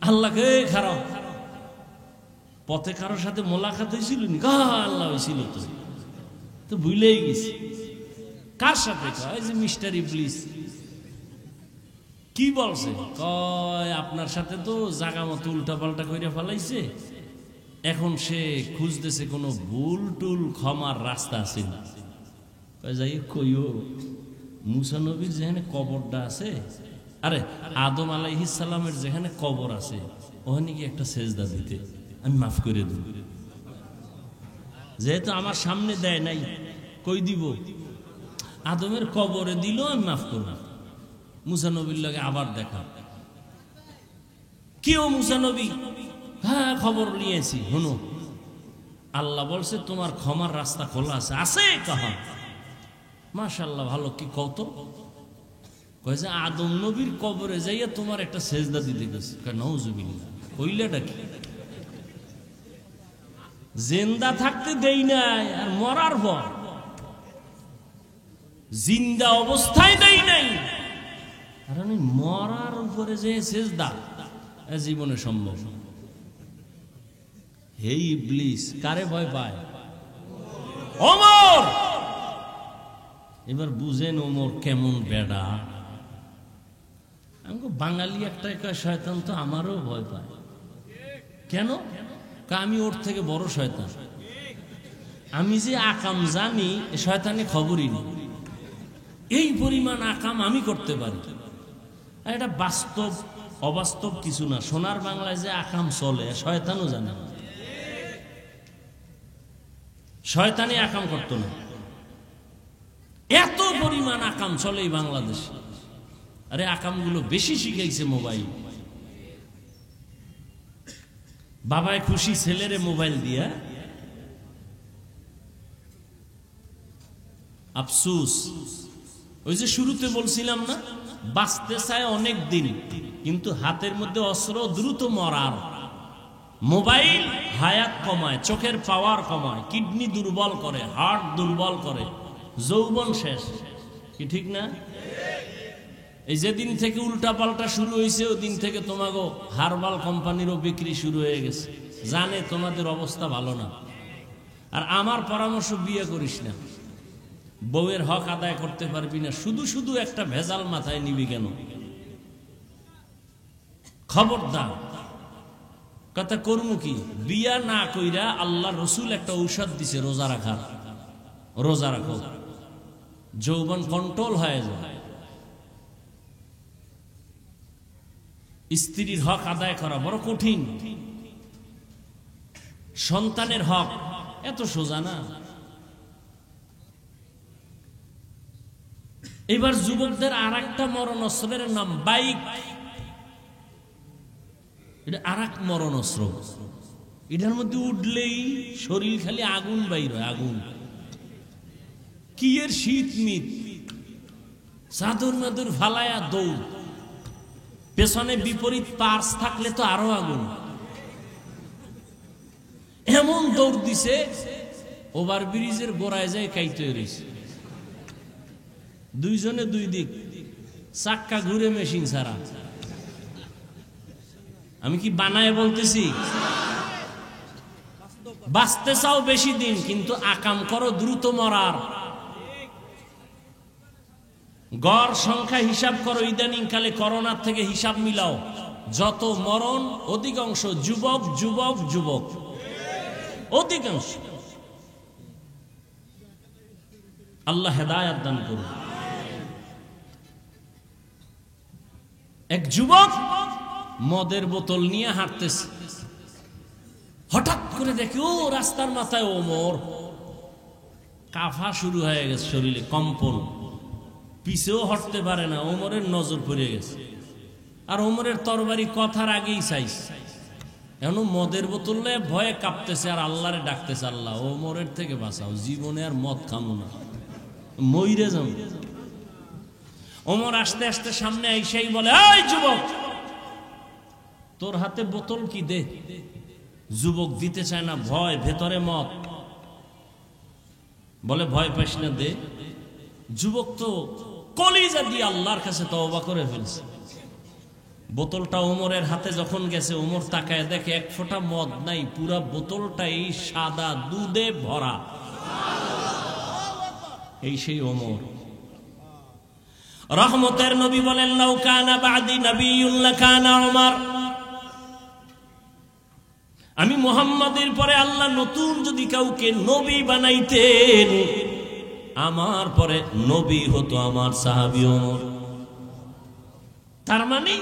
Speaker 1: আল্লাহকে খারাপ পথে কারোর সাথে মোলাকাত হয়েছিল নি? আল্লাহ হয়েছিল তো ভুলেই গেছি। কার সাথে? কয় যে মিস্টার ইবলিস। কি বলছে? কয় আপনার সাথে তো জাগা মতো উল্টা পাল্টা করে ফেলাইছে, এখন সে খুঁজতেছে কোনো ভুল টুল ক্ষমার রাস্তা আছে না। কয় যাই কইও, মুসা নবীর যেখানে কবরটা আছে, আরে আদম আলাইহিস সালামের যেখানে কবর আছে, ওখানে কি একটা সেজদা দিতে, আমি মাফ করে দেব। যেহেতু আমার সামনে দেয় নাই, কই দিব? আদমের কবরে দিল, আমি মাফ করব। মুসা নবীর লগে আবার দেখা। কেউ মুসা নবী? হ্যাঁ খবর নিয়েছি, শুনো আল্লাহ বলছে তোমার ক্ষমার রাস্তা খোলা আছে। আছে? কাহা মাশাআল্লাহ, ভালো, কি কত? কয় যে আদম নবীর কবরে যাইয়া তোমার একটা সেজদা দিতে গেছে। নাউজুবিল্লাহ, কইলাটা কি? জিন্দা থাকতে দেই নাই, আর মরার পর জিন্দা অবস্থায় দেই নাই, আর আমি মরার উপরে যে সেজদা, জীবনে সম্ভব। হে ইবলিস, কারে ভয় পায়? ওমর। এবার বুঝেন ওমর কেমন বেডা। আমি বাঙালি একটাই কয় শয়তান তো আমারও ভয় পায়। কেন? আমি ওর থেকে বড় শয়তান। আমি যে আকাম জানি, শয়তানে খবরই নেই। এই পরিমাণ আকাম আমি করতে পারি। এটা বাস্তব, অবাস্তব কিছু না। সোনার বাংলায় যে আকাম চলে, শয়তানও জানে না। শয়তানি আকাম করতো না। এত পরিমাণ আকাম চলে এই বাংলাদেশে। আরে আকামগুলো বেশি শিখাইছে মোবাইল। বাবায় খুশি ছেলেরে মোবাইল দিয়া। আফসুস, ওই যে শুরুতে বলছিলাম না, বাঁচতে চায় অনেক দিন, কিন্তু হাতের মধ্যে অস্ত্র, দ্রুত মরার। মোবাইল হায়াত কমায়, চোখের পাওয়ার কমায়, কিডনি দুর্বল করে, হার্ট দুর্বল করে, যৌবন শেষ। কি ঠিক না? এই যেদিন থেকে উল্টা পাল্টা শুরু হয়েছে, ওই দিন থেকে তোমাকে হারবাল কোম্পানিরও বিক্রি শুরু হয়ে গেছে। জানে তোমাদের অবস্থা ভালো না। আর আমার পরামর্শ, বিয়ে করিস না।
Speaker 2: বউয়ের হক আদায় করতে পারবি না, শুধু শুধু একটা ভেজাল মাথায় নিবি কেন? খবরদার। কথা করবো কি? বিয়া না কইরা আল্লাহ রসুল একটা ঔষধ দিছে রোজা রাখার। রোজা রাখো, যৌবন কন্ট্রোল হয়ে যায়। স্ত্রীর হক আদায় করা বড় কঠিন। সন্তানের হক এত সোজা না। এবার যুবকদের আর একটা মরণ অস্ত্রের নাম বাইক। এটা আর এক মরণ অস্ত্র। এটার মধ্যে উঠলেই শরীর খালি আগুন বাইর হয়, আগুন। কি এর শীত মিত, চাদর মাদুর ফালায়া দৌড়। পেছনে বিপরীত পার্স থাকলে তো আরো আগুন। এমন দৌড় দিছে, ওভার ব্রিজের গোড়ায় যায় কাইতে রয়েছে। দুইজনে দুই দিক, চাক্কা ঘুরে মেশিন ছাড়া। আমি কি বানায় বলতেছি? বাঁচতে চাও বেশি দিন, কিন্তু আকাম করো দ্রুত মরার। গড় সংখ্যা হিসাব করো, ইদানিং কালে করোনার থেকে হিসাব মিলাও। যত মরণ অধিকাংশ যুবক যুবক যুবক, অধিকাংশ। আল্লাহ হেদায়েত দান করুন। এক যুবক মদের বোতল নিয়ে হাঁটতেছে, হঠাৎ করে দেখে ও রাস্তার মাথায় ওমর। কাফা শুরু হয়ে গেছে, শরীরে কম্পন, পিছেও হটতে পারে না। ওমরের নজর পড়ে গেছে, আর ওমরের তরবারি কথার আগেই চাইছে। এখন মদের বোতল ভয়ে কাঁপতেছে আর আল্লাহরে ডাকতেছে, আল্লাহ ওমরের থেকে বাঁচাও, জীবনে আর মদ খামো না, মইরে যাও। ওমর আস্তে আস্তে সামনে আইসাই বলে, এই যুবক, তোর হাতে বোতল কি, দে। যুবক দিতে চায় না, ভয়, ভেতরে মদ। বলে, ভয় পাইস না, দে। যুবক তো কলিজা দিয়ে আল্লাহর কাছে তওবা করে ফেলছে। বোতলটা ওমরের হাতে যখন গেছে, ওমর তাকায় দেখে এক ফোঁটা মদ নাই, পুরা বোতলটাই সাদা দুধে ভরা। এই সেই ওমর। রহমতের নবী বলেন, লাউ কানা বাদি নবিয়্যুন লাকানা উমর। আমি মুহাম্মাদের পরে আল্লাহ নতুন যদি কাউকে নবী বানাইতেন, আমার পরে নবী হতো আমার সাহাবী ওমর। তার মানে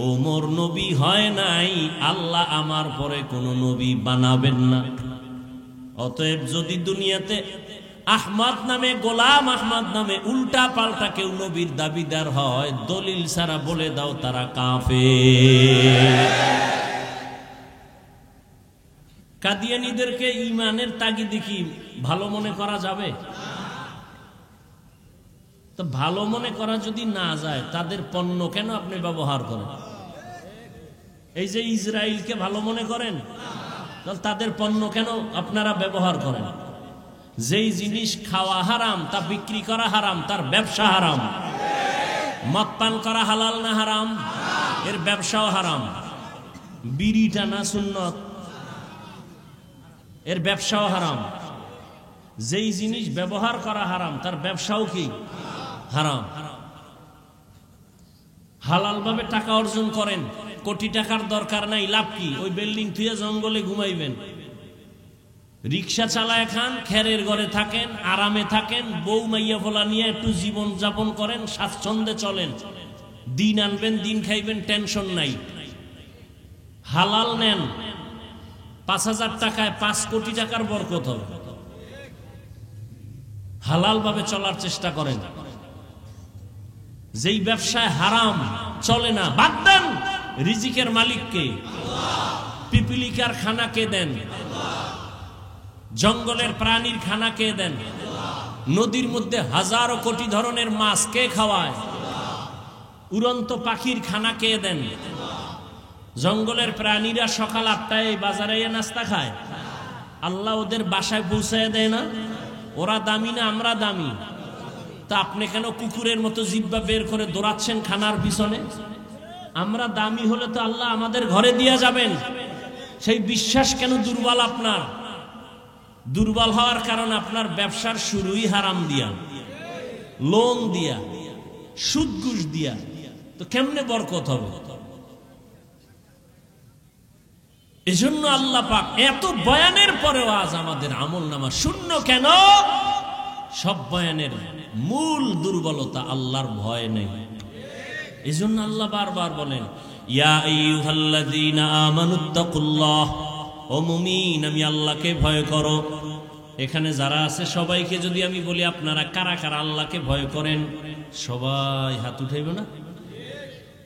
Speaker 2: ওমর নবী হয় নাই, আল্লাহ আমার পরে কোন নবী বানাবেন না। অতএব যদি দুনিয়াতে আহমদ নামে, গোলাম আহমদ নামে উল্টা পাল্টা কেউ নবীর দাবিদার হয়, দলিল ছাড়া বলে দাও তারা কাফের। কাদিয়ানীদেরকে ঈমানের তাগিদে কি ভালো মনে করা যাবে? তো ভালো মনে করা যদি না যায়, তাদের পণ্য কেন আপনি ব্যবহার করেন? এই যে ইসরায়েলকে ভালো মনে করেন, তাহলে তাদের পণ্য কেন আপনারা ব্যবহার করেন? যেই জিনিস খাওয়া হারাম, তা বিক্রি করা হারাম, তার ব্যবসা হারাম। মদ পান করা হালাল না হারাম? এর ব্যবসাও হারাম। বিড়ি টানা সুন্নত, এর ব্যবসাও হারাম। যেই জিনিস ব্যবহার করা হারাম, তার ব্যবসাও কি হারাম। হালাল ভাবে টাকা অর্জন করেন, কোটি টাকার দরকার নাই, লাভ কি? ওই বিল্ডিং থুয়ে জঙ্গলে ঘুমাইবেন, রিক্সা চালায় খান, খেরের ঘরে থাকেন, আরামে থাকেন, বউ মাইয়া ফোলা নিয়ে একটু জীবন যাপন করেন, স্বাচ্ছন্দ্যে চলেন, দিন আনবেন, দিন খাইবেন, টেনশন নাই। হালাল নেন, ৫,০০০ টাকায় ৫ কোটি টাকার বরকত হবে। হালাল ভাবে চলার চেষ্টা করেন। যেই ব্যবসায় হারাম চলে না, বাদ দেন। রিজিকের মালিক কে? পিপিলিকার খানা কে দেন? জঙ্গলের প্রাণীর খানা কে দেন? নদীর মধ্যে হাজারো কোটি ধরনের মাছ কে খাওয়ায়? উড়ন্ত পাখির খানা কে দেন? জঙ্গলের প্রাণীরা সকাল ৮টায় বাজারে নাস্তা খায়, আল্লাহ ওদের বাসায় পৌঁছায় দেয় না? ওরা দামি না আমরা দামি? তা আপনি কেন কুকুরের মতো জিহ্বা বের করে দৌড়াচ্ছেন খানার পিছনে? আমরা দামি হলে তো আল্লাহ আমাদের ঘরে দিয়া যাবেন। সেই বিশ্বাস কেন দুর্বল আপনার?
Speaker 1: দুর্বল হওয়ার কারণ আপনার ব্যবসার শুরুই হারাম দিয়া, লোন দিয়া, সুদ ঘুষ দিয়া, তো কেমনে বরকত হবে? এজন্য আল্লাহ পাক এত বয়ানের পরেও আজ আমাদের আমলনামা শূন্য কেন? সব বয়ানের মূল দুর্বলতা আল্লাহর ভয় নেই। এজন্য আল্লাহ বারবার বলেন, ইয়া আইয়ুহাল্লাযীনা আমানুত্তাকুল্লাহ, ও মুমিন আমি আল্লাহকে ভয় করো। এখানে যারা আছে সবাইকে যদি আমি বলি আপনারা কারা কারা আল্লাহকে ভয় করেন, সবাই হাত উঠাইব না?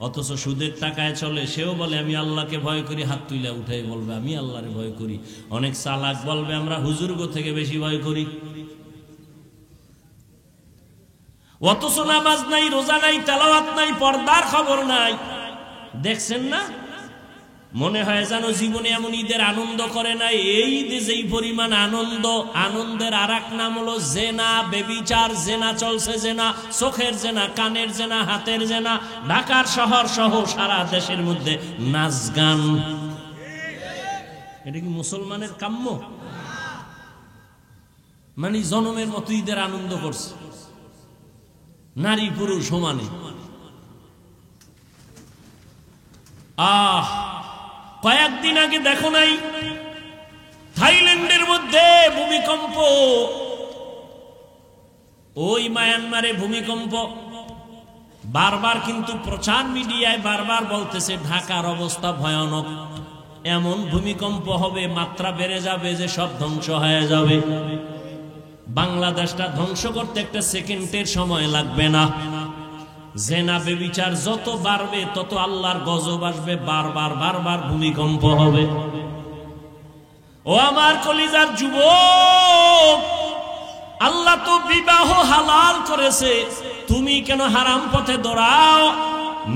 Speaker 1: অথচ সুদের টাকায় চলে, সেও বলে আমি আল্লাহকে ভয় করি, হাত তুলে উঠাই বলবে আমি আল্লাহরে ভয় করি। অনেক চালাক বলবে আমরা হুজুরগো থেকে বেশি ভয় করি। অথচ নামাজ নাই, রোজা নাই, তেলাওয়াত নাই, পর্দার খবর নাই। দেখছেন না? মনে হয় যেন জীবনে এমন ঈদের আনন্দ করে নাই। এই ঈদে যেই পরিমাণ আনন্দ, আনন্দের আর এক নাম হলো জেনা, বেবিচার। জেনা চলছে, জেনা, চোখের জেনা, কানের জেনা, হাতের জেনা। ঢাকার শহর সহ সারা দেশের মধ্যে নাচ গান। এটা কি মুসলমানের কাম্য? মানে জনমের মতো ঈদের আনন্দ করছে, নারী পুরুষ সমানে। কয়েকদিন আগে দেখো নাই থাইল্যান্ডের মধ্যে ভূমিকম্প? ওই মায়ানমারে ভূমিকম্প। বারবার কিন্তু প্রচার মিডিয়ায় বারবার বলতেছে ঢাকার অবস্থা ভয়ানক, এমন ভূমিকম্প হবে, মাত্রা বেড়ে যাবে যে সব ধ্বংস হয়ে যাবে। বাংলাদেশটা ধ্বংস করতে একটা সেকেন্ডের সময় লাগবে না। জেনা বেবিচার যত বাড়বে তত আল্লাহর গজব আসবে, বারবার বারবার ভূমিকম্প হবে। ও আমার কলিজার যুবক, আল্লাহ তো বিবাহ হালাল করেছে, তুমি কেন হারাম পথে দৌড়াও?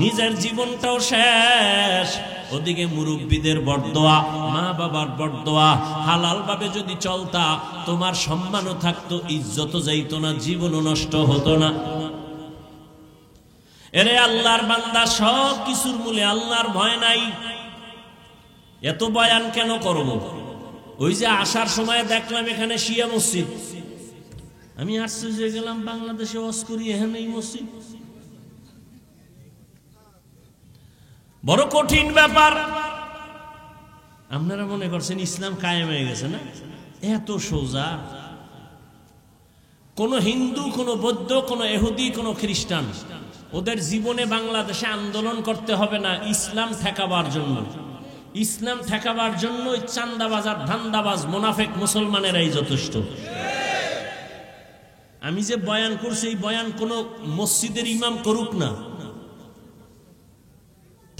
Speaker 1: নিজের জীবনটাও শেষ, ওদিকে মুরব্বীদের বরদোয়া, মা বাবার বরদোয়া। হালাল ভাবে যদি চলতা তোমার সম্মানও থাকতো, ইজ্জতও যাইতো না, জীবনও নষ্ট হতো না। এরে আল্লাহর বান্দা, সব কিছুর মূলে আল্লাহর ভয় নাই। এত বয়ান কেন করব? ওই যে আসার সময় দেখলাম এখানে শিয়া মসজিদ, আমি আশ্চর্য হয়ে গেলাম, বাংলাদেশে ওয়াজ করি এখানে এই মসজিদ। বড় কঠিন ব্যাপার। আপনারা মনে করছেন ইসলাম কায়েম হয়ে গেছে না? এত সোজা। কোন হিন্দু, কোন বৌদ্ধ, কোন ইহুদি, কোন খ্রিস্টান, ওদের জীবনে বাংলাদেশে আন্দোলন করতে হবে না ইসলাম ঠেকাবার জন্য। ইসলাম ঠেকাবার জন্য চান্দাবাজ আর ধান্দাবাজ মুনাফিক মুসলমানেরাই যথেষ্ট। আমি যে বয়ান করছি, এই বয়ান কোন মসজিদের ইমাম করুক না,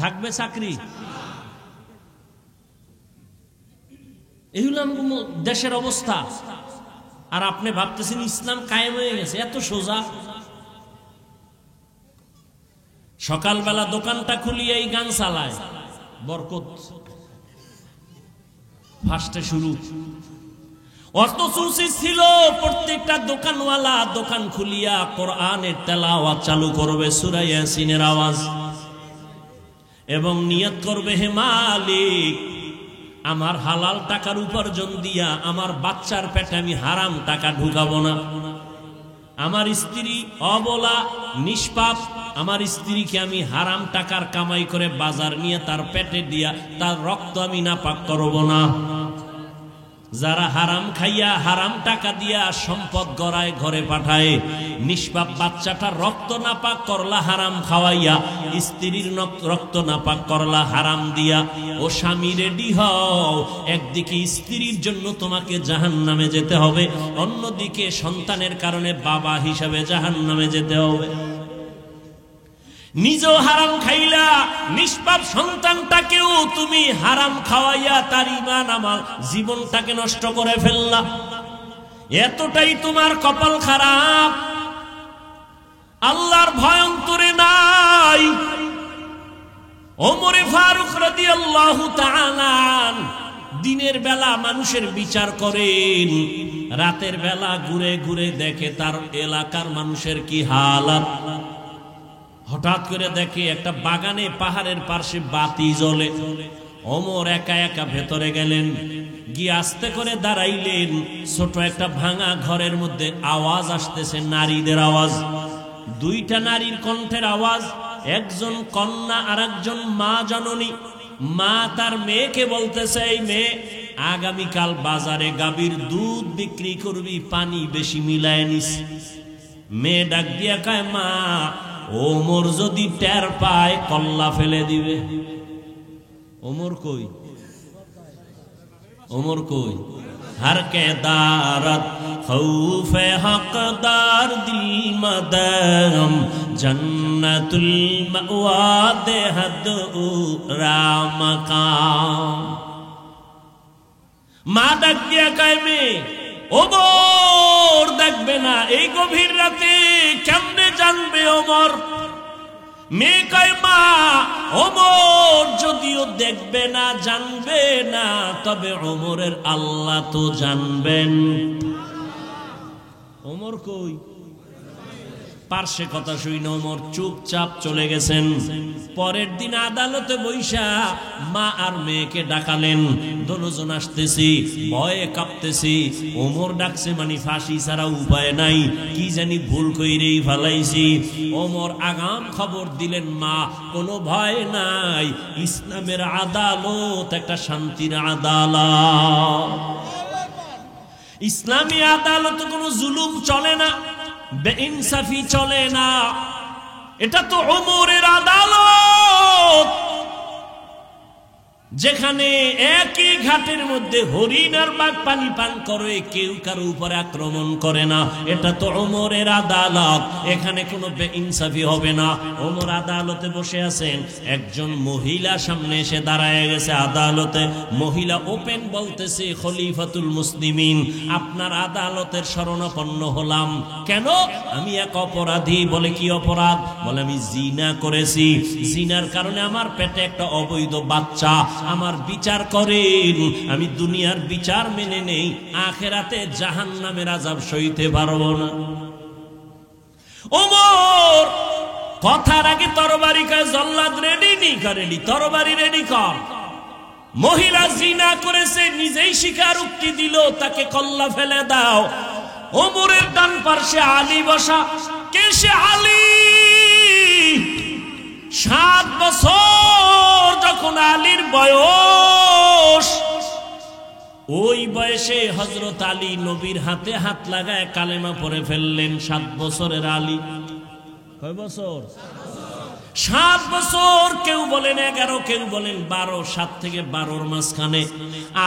Speaker 1: থাকবে চাকরি? এই হলো দেশের অবস্থা। আর আপনি ভাবতেছেন ইসলাম কায়েম হয়ে গেছে, এত সোজা। সকালবেলা দোকানটা খুলিয়ে এই গান চালায়, বরকত ফার্স্টে শুরু। অত সুসি ছিল প্রত্যেকটা দোকানওয়ালা দোকান খুলিয়া কোরআনের তেলাওয়াত চালু করবে, সূরা ইয়াসিনের আওয়াজ, এবং নিয়ত করবে হে মালিক, আমার হালাল টাকার উপার্জন দিয়া আমার বাচ্চার পেটে আমি হারাম টাকা ঢুকাবো না। আমার স্ত্রী অবলা নিষ্পাপ, আমার স্ত্রীকে আমি হারাম টাকার কামাই করে বাজার নিয়ে তার পেটে দিয়া তার রক্ত আমি নাপাক করব না। যারা হারাম খাইয়া হারাম টাকা দিয়া সম্পদ গড়ায় ঘরে পাঠায়, নিষ্পাপ বাচ্চাটা রক্ত নাপাক করলা হারাম খাওয়াইয়া, স্ত্রীর রক্ত নাপাক করলা হারাম দিয়া। ও স্বামী রেডি হও, একদিকে স্ত্রীর জন্য তোমাকে জাহান্নামে যেতে হবে, অন্যদিকে সন্তানের কারণে বাবা হিসাবে জাহান্নামে যেতে হবে। নিজেও হারাম খাইলা, নিষ্পাপ সন্তানটাকেও তুমি হারাম খাওয়াইয়া তার ঈমান আমল জীবনটাকে নষ্ট করে ফেললা। এতটাই তোমার কপাল খারাপ, আল্লাহর ভয় অন্তরে নাই। ওমরে ফারুক রাদিয়াল্লাহু তাআলা দিনের বেলা মানুষের বিচার করেন, রাতের বেলা ঘুরে ঘুরে দেখে তার এলাকার মানুষের কি হালাত। হঠাৎ করে দেখে একটা বাগানে পাহাড়ের পাশে বাতি জ্বলে, ওমর একা একা ভেতরে গেলেন, গিয়ে আস্তে করে দাঁড়াইলেন। ছোট একটা ভাঙা ঘরের মধ্যে আওয়াজ আসতেছে, নারীদের আওয়াজ, দুইটা নারীর কণ্ঠের আওয়াজ। একজন কন্যা আর একজন মা জননী। মা তার মেয়েকে বলতেছে, এই মেয়ে, আগামীকাল বাজারে গাভীর দুধ বিক্রি করবি, পানি বেশি মিলায় নিস। মেয়ে ডাক দিয়া কয়, মা, ওমর যদি টের পায় কল্লা ফেলে দিবে। ওমর কই? ওমর কই? हर के दारत खौफे हकदार दिल मदम जन्नतुल मअवा देहद रामकाम। মা ডাক দিয়া কয়, মেয়ে, ওমর দেখবে না এই গভীর রাতে, কেমনে জানবে ওমর? মেয়ে কয়, মা, ওমর যদিও দেখবে না, জানবে না, তবে ওমরের আল্লাহ তো জানবেন। ওমর কই? পার্শ্বে কথা শুই না, ওমর চুপচাপ চলে গেছেন। পরের দিন আদালতে বৈশা মা আর মেয়েকে ডাকালেন। দোনোজন আসতেছি, ভয়ে কাঁপতেছি। ওমর ডাকছে মানে ফাঁসি ছাড়া উপায় নাই, কি জানি ভুল কইরেই ফালাইছি। ওমর আগাম খবর দিলেন, মা, কোনো ভয় নাই, ইসলামের আদালত একটা শান্তির আদালত। ইসলামী আদালত কোনো জুলুম চলে না, বেইনসাফি চলে না। এটা তো ওমরের আদালত, যেখানে একই ঘাটের মধ্যে হরিণ আর বাঘ পানি পান করে, কেউ কারো উপরে আক্রমণ করে না। এটা তো ওমরের আদালত, এখানে কোনো বেইনসাফি হবে না। ওমর আদালতে বসে আছেন, একজন মহিলা সামনে এসে দাঁড়ায় গেছে আদালতে। মহিলা ওপেন বলতেছে, খলিফাতুল মুসলিমিন, আপনার আদালতের শরণাপন্ন হলাম। কেন? আমি এক অপরাধী। বলে, কি অপরাধ? বলে, আমি জিনা করেছি, জিনার কারণে আমার পেটে একটা অবৈধ বাচ্চা। আমার বিচার করেন, আমি দুনিয়ার বিচার মেনে নেই, আখেরাতে জাহান্নামের আযাব সইতে পারবো না। ওমর কথার আগে তরবারি কয়, জল্লাদ রেডি নি করেনি, তরবারি রেডি কর। মহিলা জিনা করেছে, নিজেই স্বীকারোক্তি দিল, তাকে কল্লা ফেলে দাও। ওমরের ডান পার্শ্বে আলী বসা। কে সে? আলী। 7 বছর যখন আলীর বয়স, ওই বয়সে হযরত আলী নবীর হাতে হাত লাগায় কালেমা পড়ে ফেললেন। 7 বছরের আলী। কয় বছর? 7 বছর। কেউ বলেন 11, কেউ বলেন 12। 7 থেকে 12-র মাঝখানে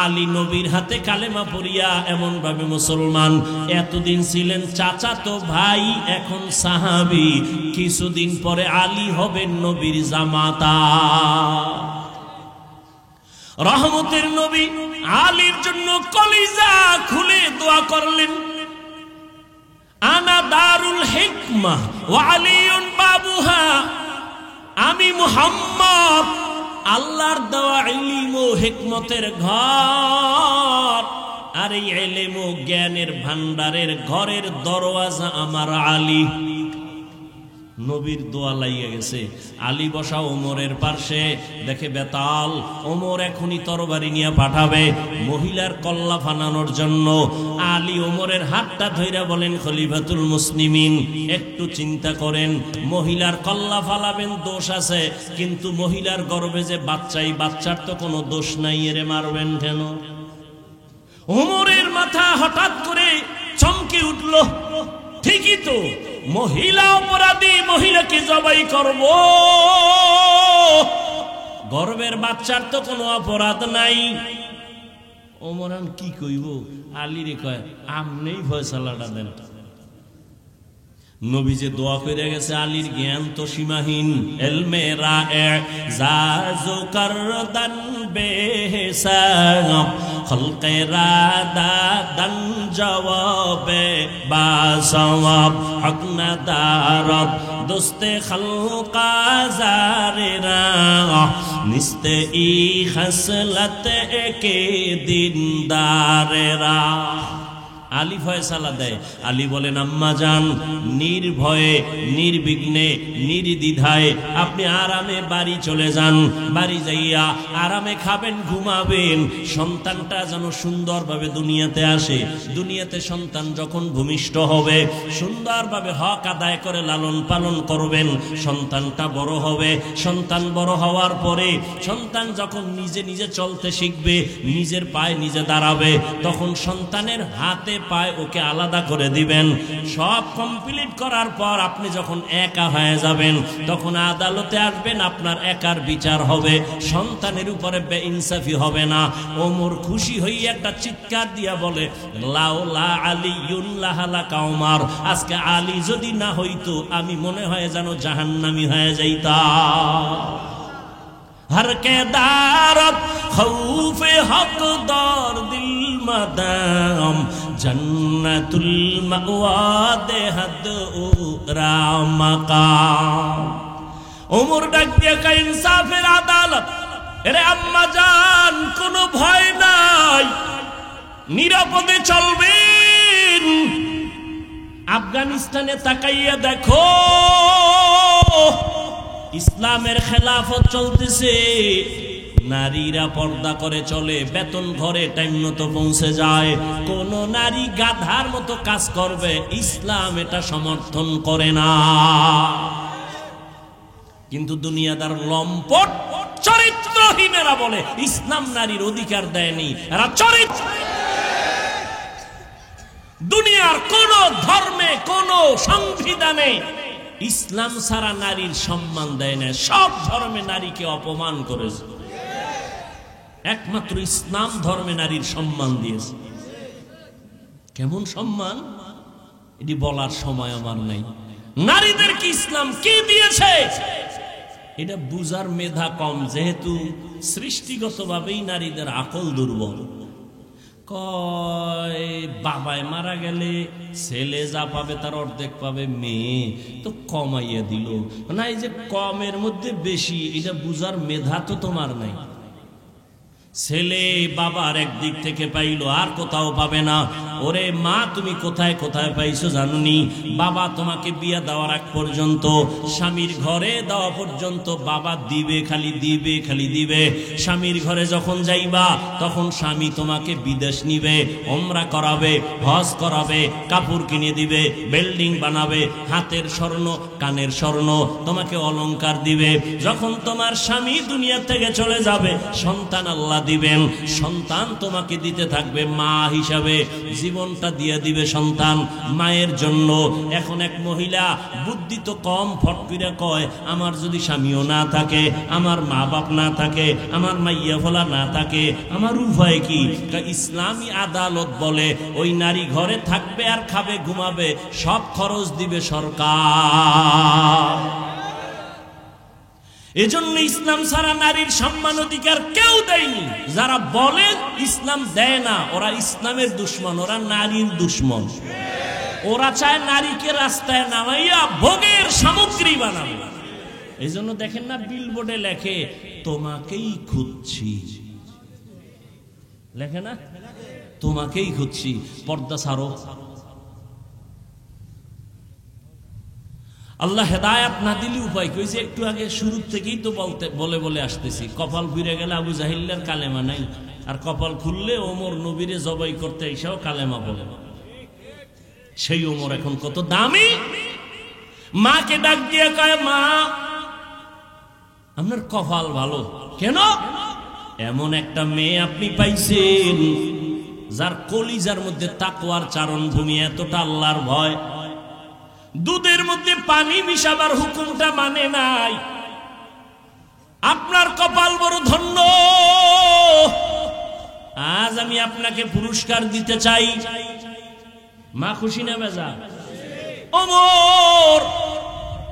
Speaker 1: আলী নবীর হাতে কালেমা পড়িয়া এমন ভাবে মুসলমান। এতদিন ছিলেন চাচাতো ভাই, এখন সাহাবী। কিছুদিন পরে আলী হবেন নবীর জামাতা। রহমতের নবী আলীর জন্য কলিজা খুলে দোয়া করলেন, আনা দারুল হিকমাহ ওয়া আলিয়ুন বাবুহা। আমি মুহাম্মদ আল্লাহর দেওয়া ইলম ও হিকমতের ঘর, আর এই ইলম ও জ্ঞানের ভান্ডারের ঘরের দরওয়াজা আমার আলী। নবীর দোয়া লাইয়া গেছে। আলী বসা ওমরের পার্শ্বে, দেখে বেতাল। ওমর এখনই তরবারি নিয়ে পাঠাবে মহিলার কল্লা ফানানোর জন্য। আলী ওমরের হাতটা ধইরা বলেন, খলিফাতুল মুসলিমিন, একটু চিন্তা করেন, মহিলার কল্লা ফালাবেন, দোষ আছে, কিন্তু মহিলার গর্ভে যে বাচ্চাই, বাচ্চার তো কোনো দোষ নাই, এরে মারবেন কেন? ওমরের মাথা হঠাৎ করে চমকে উঠল। ঠিকই তো, মহিলা অপরাধী, মহিলাকে জবাই করব, গর্ভের বাচ্চার তো কোনো অপরাধ নাই। ওমরান কি কইব? আলীরে কয়, আমনেই ফয়সালাটা দেন। নবী যে দোয়া করে গেছে, আলীর জ্ঞান তো সীমাহীন। এলমে রায়ে জাজু করদান বেহিসাব, খলকে রাদাদান জওয়াবে বাসওয়াব, হক না দারব দোস্তে খলকা জারেরা, নিস্তে ই খসলত একে দিনদারেরা। আলী ফয়সালা দেয়। আলী বলেন, আম্মা জান, নির্ভয়ে নির্বিঘ্নে নির্দ্বিধায় আপনি আরামে বাড়ি চলে যান। বাড়ি যাইয়া আরামে খাবেন, ঘুমাবেন। সন্তানটা যেন সুন্দরভাবে দুনিয়াতে আসে। দুনিয়াতে সন্তান যখন ভূমিষ্ঠ হবে, সুন্দরভাবে হক আদায় করে লালন পালন করবেন। সন্তানটা বড় হবে। সন্তান বড় হওয়ার পরে সন্তান যখন নিজে নিজে চলতে শিখবে, নিজের পায়ে নিজে দাঁড়াবে, তখন সন্তানের হাতে পায়ে ওকে আলাদা করে দিবেন। সব কমপ্লিট করার পর আপনি যখন একা হয়ে যাবেন, তখন আদালতে আসবেন, আপনার একার বিচার হবে, সন্তানের উপরে বেইনসাফি হবে না। ওমর খুশি হয়ে একটা চিৎকার দিয়া বলে, লাউলা আলিয়ুন লাহালাকা ওমর, আজকে আলী যদি না হইতো আমি মনে হয় যেন জাহান্নামী হয়ে যাইতাম। हर के दारत खौफे हक दौर दिल मदाम जन्नतुल मअवा दे हद रामकाम। उमर डाक दिया का इंसाफेर आदालत। अरे अम्मा जान, कोनो भय নাই, নিরাপদে চলবেন। আফগানিস্তানে তাকাইয়া দেখো, ইসলামের খেলাফত চলতেছে। নারীরা পর্দা করে চলে, বেতন ঘরে টাইম মতো পৌঁছে যায়। কোন নারী গাধার মতো কাজ করবে, ইসলাম এটা সমর্থন করে না। কিন্তু দুনিয়াদার লম্পট চরিত্রহীনেরা বলে ইসলাম নারীর অধিকার দেয়নি। এরা চরিত্র, দুনিয়ার কোন ধর্মে, কোন সংবিধানে ইসলাম ছাড়া নারীর সম্মান দেয় না। সব ধর্মে নারীকে অপমান করেছে, একমাত্র ইসলাম ধর্মে নারীর সম্মান দিয়েছে। কেমন সম্মান, এটি বলার সময় আমার নাই। নারীদেরকে ইসলাম কি দিয়েছে এটা বুঝার মেধা কম, যেহেতু সৃষ্টিগতভাবেই নারীদের আকল দুর্বল। কয় বাবায় মারা গেলে ছেলে যা পাবে তার অর্ধেক পাবে, মেয়ে তো কমাইয়া দিল না। এই যে কমের মধ্যে বেশি, এটা বুঝার মেধা তো তোমার নাই। ছেলে বাবার একদিক থেকে পাইলো, আর কোথাও পাবে না। ওরে মা, তুমি কোথায় কোথায় পাইছো জানুনি? বাবা তোমাকে বিয়া দেওয়ার আগ পর্যন্ত, স্বামীর ঘরে দেওয়া পর্যন্ত বাবা দিবে, খালি দিবে, খালি দিবে। স্বামীর ঘরে যখন যাইবা, তখন স্বামী তোমাকে বিদেশ নিবে, ওমরা করাবে, হজ করাবে, কাপড় কিনে দিবে, বিল্ডিং বানাবে, হাতের স্বর্ণ কানের স্বর্ণ তোমাকে অলংকার দিবে। যখন তোমার স্বামী দুনিয়া থেকে চলে যাবে, সন্তান আল্লাহ দিবেন। সন্তান তোমাকে দিতে থাকবে মা হিসাবে, জীবনটা দিয়ে দিবে সন্তান মায়ের জন্য। এখন এক মহিলা বুদ্ধি তো কম, ফট করে কয়, আমার যদি স্বামীও না থাকে, আমার মা বাপ না থাকে, আমার মাইয়া ফলা না থাকে, আমার উপায় কি? ইসলামী আদালত বলে ওই নারী ঘরে থাকবে আর খাবে, ঘুমাবে, সব খরচ দিবে সরকার। এজন্য ইসলাম ছাড়া নারীর সম্মান অধিকার কেউ দেয়নি। যারা বলে ইসলাম দেয় না, ওরা ইসলামের দুশ্মন, ওরা নারীর দুশ্মন। ওরা চায় নারীকে রাস্তায় নামাইয়া ভোগের সামগ্রী বানাবে। এই জন্য দেখেন না, বিলবোর্ডে লেখে তোমাকেই খুঁজছি, লেখে না তোমাকেই খুঁজছি, পর্দা ছাড়ো। আল্লাহ হেদায়েত না দিলে উপায় কি? যে একটু আগে শুরু থেকেই তো বলে আসতেছি, কপাল ফিরে গেলে আবু জাহিলের কালেমা নাই, আর কপাল খুললে ওমর নবীরে জবাই করতে এসেও কালেমা বলে। সেই ওমর এখন কত দামি। মাকে ডাক দিয়ে কয়, মা আপনার কপাল ভালো। কেন? এমন একটা মেয়ে আপনি পাইছেন যার কলিজার মধ্যে তাকওয়ার চারণ ভূমি, এতটা আল্লাহর ভয়। দুধের মধ্যে পানি মিশাবার হুকুমটা মানে নাই। আপনার কপাল বড় ধন্য। আজ আমি আপনাকে পুরস্কার দিতে চাই। মা খুশি না বেজা? ওমর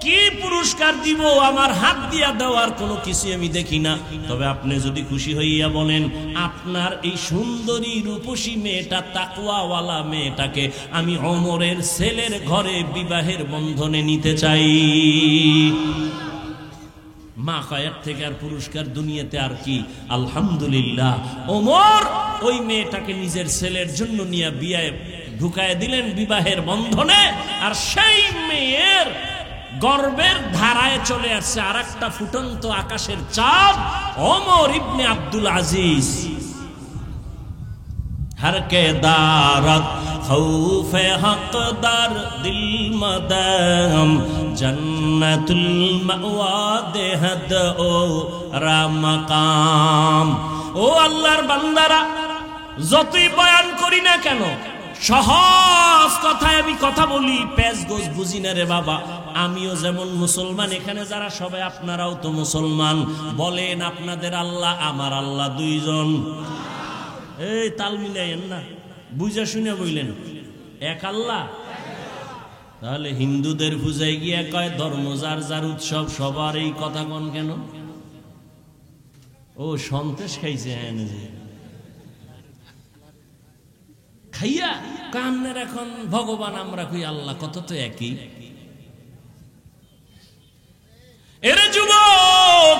Speaker 1: কি পুরস্কার দিব? আমার হাত দিয়া দেওয়ার কোনো কিছু আমি দেখি না। তবে আপনি যদি খুশি হইয়া বলেন, আপনার এই সুন্দরী রূপসী মেয়েটা, তাকওয়াওয়ালা মেয়েটাকে আমি ওমরের ছেলের ঘরে বিবাহের বন্ধনে নিতে চাই। মা কয়েক থেকে আর পুরস্কার দুনিয়াতে আর কি? আলহামদুলিল্লাহ। ওমর ওই মেয়েটাকে নিজের ছেলের জন্য নিয়ে বিয়ে ঢুকায় দিলেন বিবাহের বন্ধনে। আর সেই মেয়ের গর্বের ধারায় চলে আসছে আর একটা ফুটন্ত আকাশের চাঁদ, ওমর ইবনে আব্দুল আজিজ। हर के दारत खौफे हकदार दिल मदम जन्नतुल मअवा देहद ओ रामकाम। ও আল্লাহর বান্দারা, যতই বয়ান করি না কেন, সহজ কথায় আমি কথা বলি, পেজ গোজ বুঝি না রে বাবা। আমিও যেমন মুসলমান, এখানে যারা সবাই আপনারাও তো মুসলমান। বলেন আপনাদের আল্লাহ আমার আল্লাহ দুইজন? এই তাল মিলাইয়েন না, বুঝা শুনে বললেন এক আল্লাহ। তাহলে হিন্দুদের পূজায় গিয়া কয় ধর্ম যার যার উৎসব, সবার এই কথা কন কেন? ও সন্তেষ খাইছে, হ্যাঁ খাইয়া কান্নের এখন ভগবান আমরা কই আল্লাহ, কত তো একই। এরে যুবক,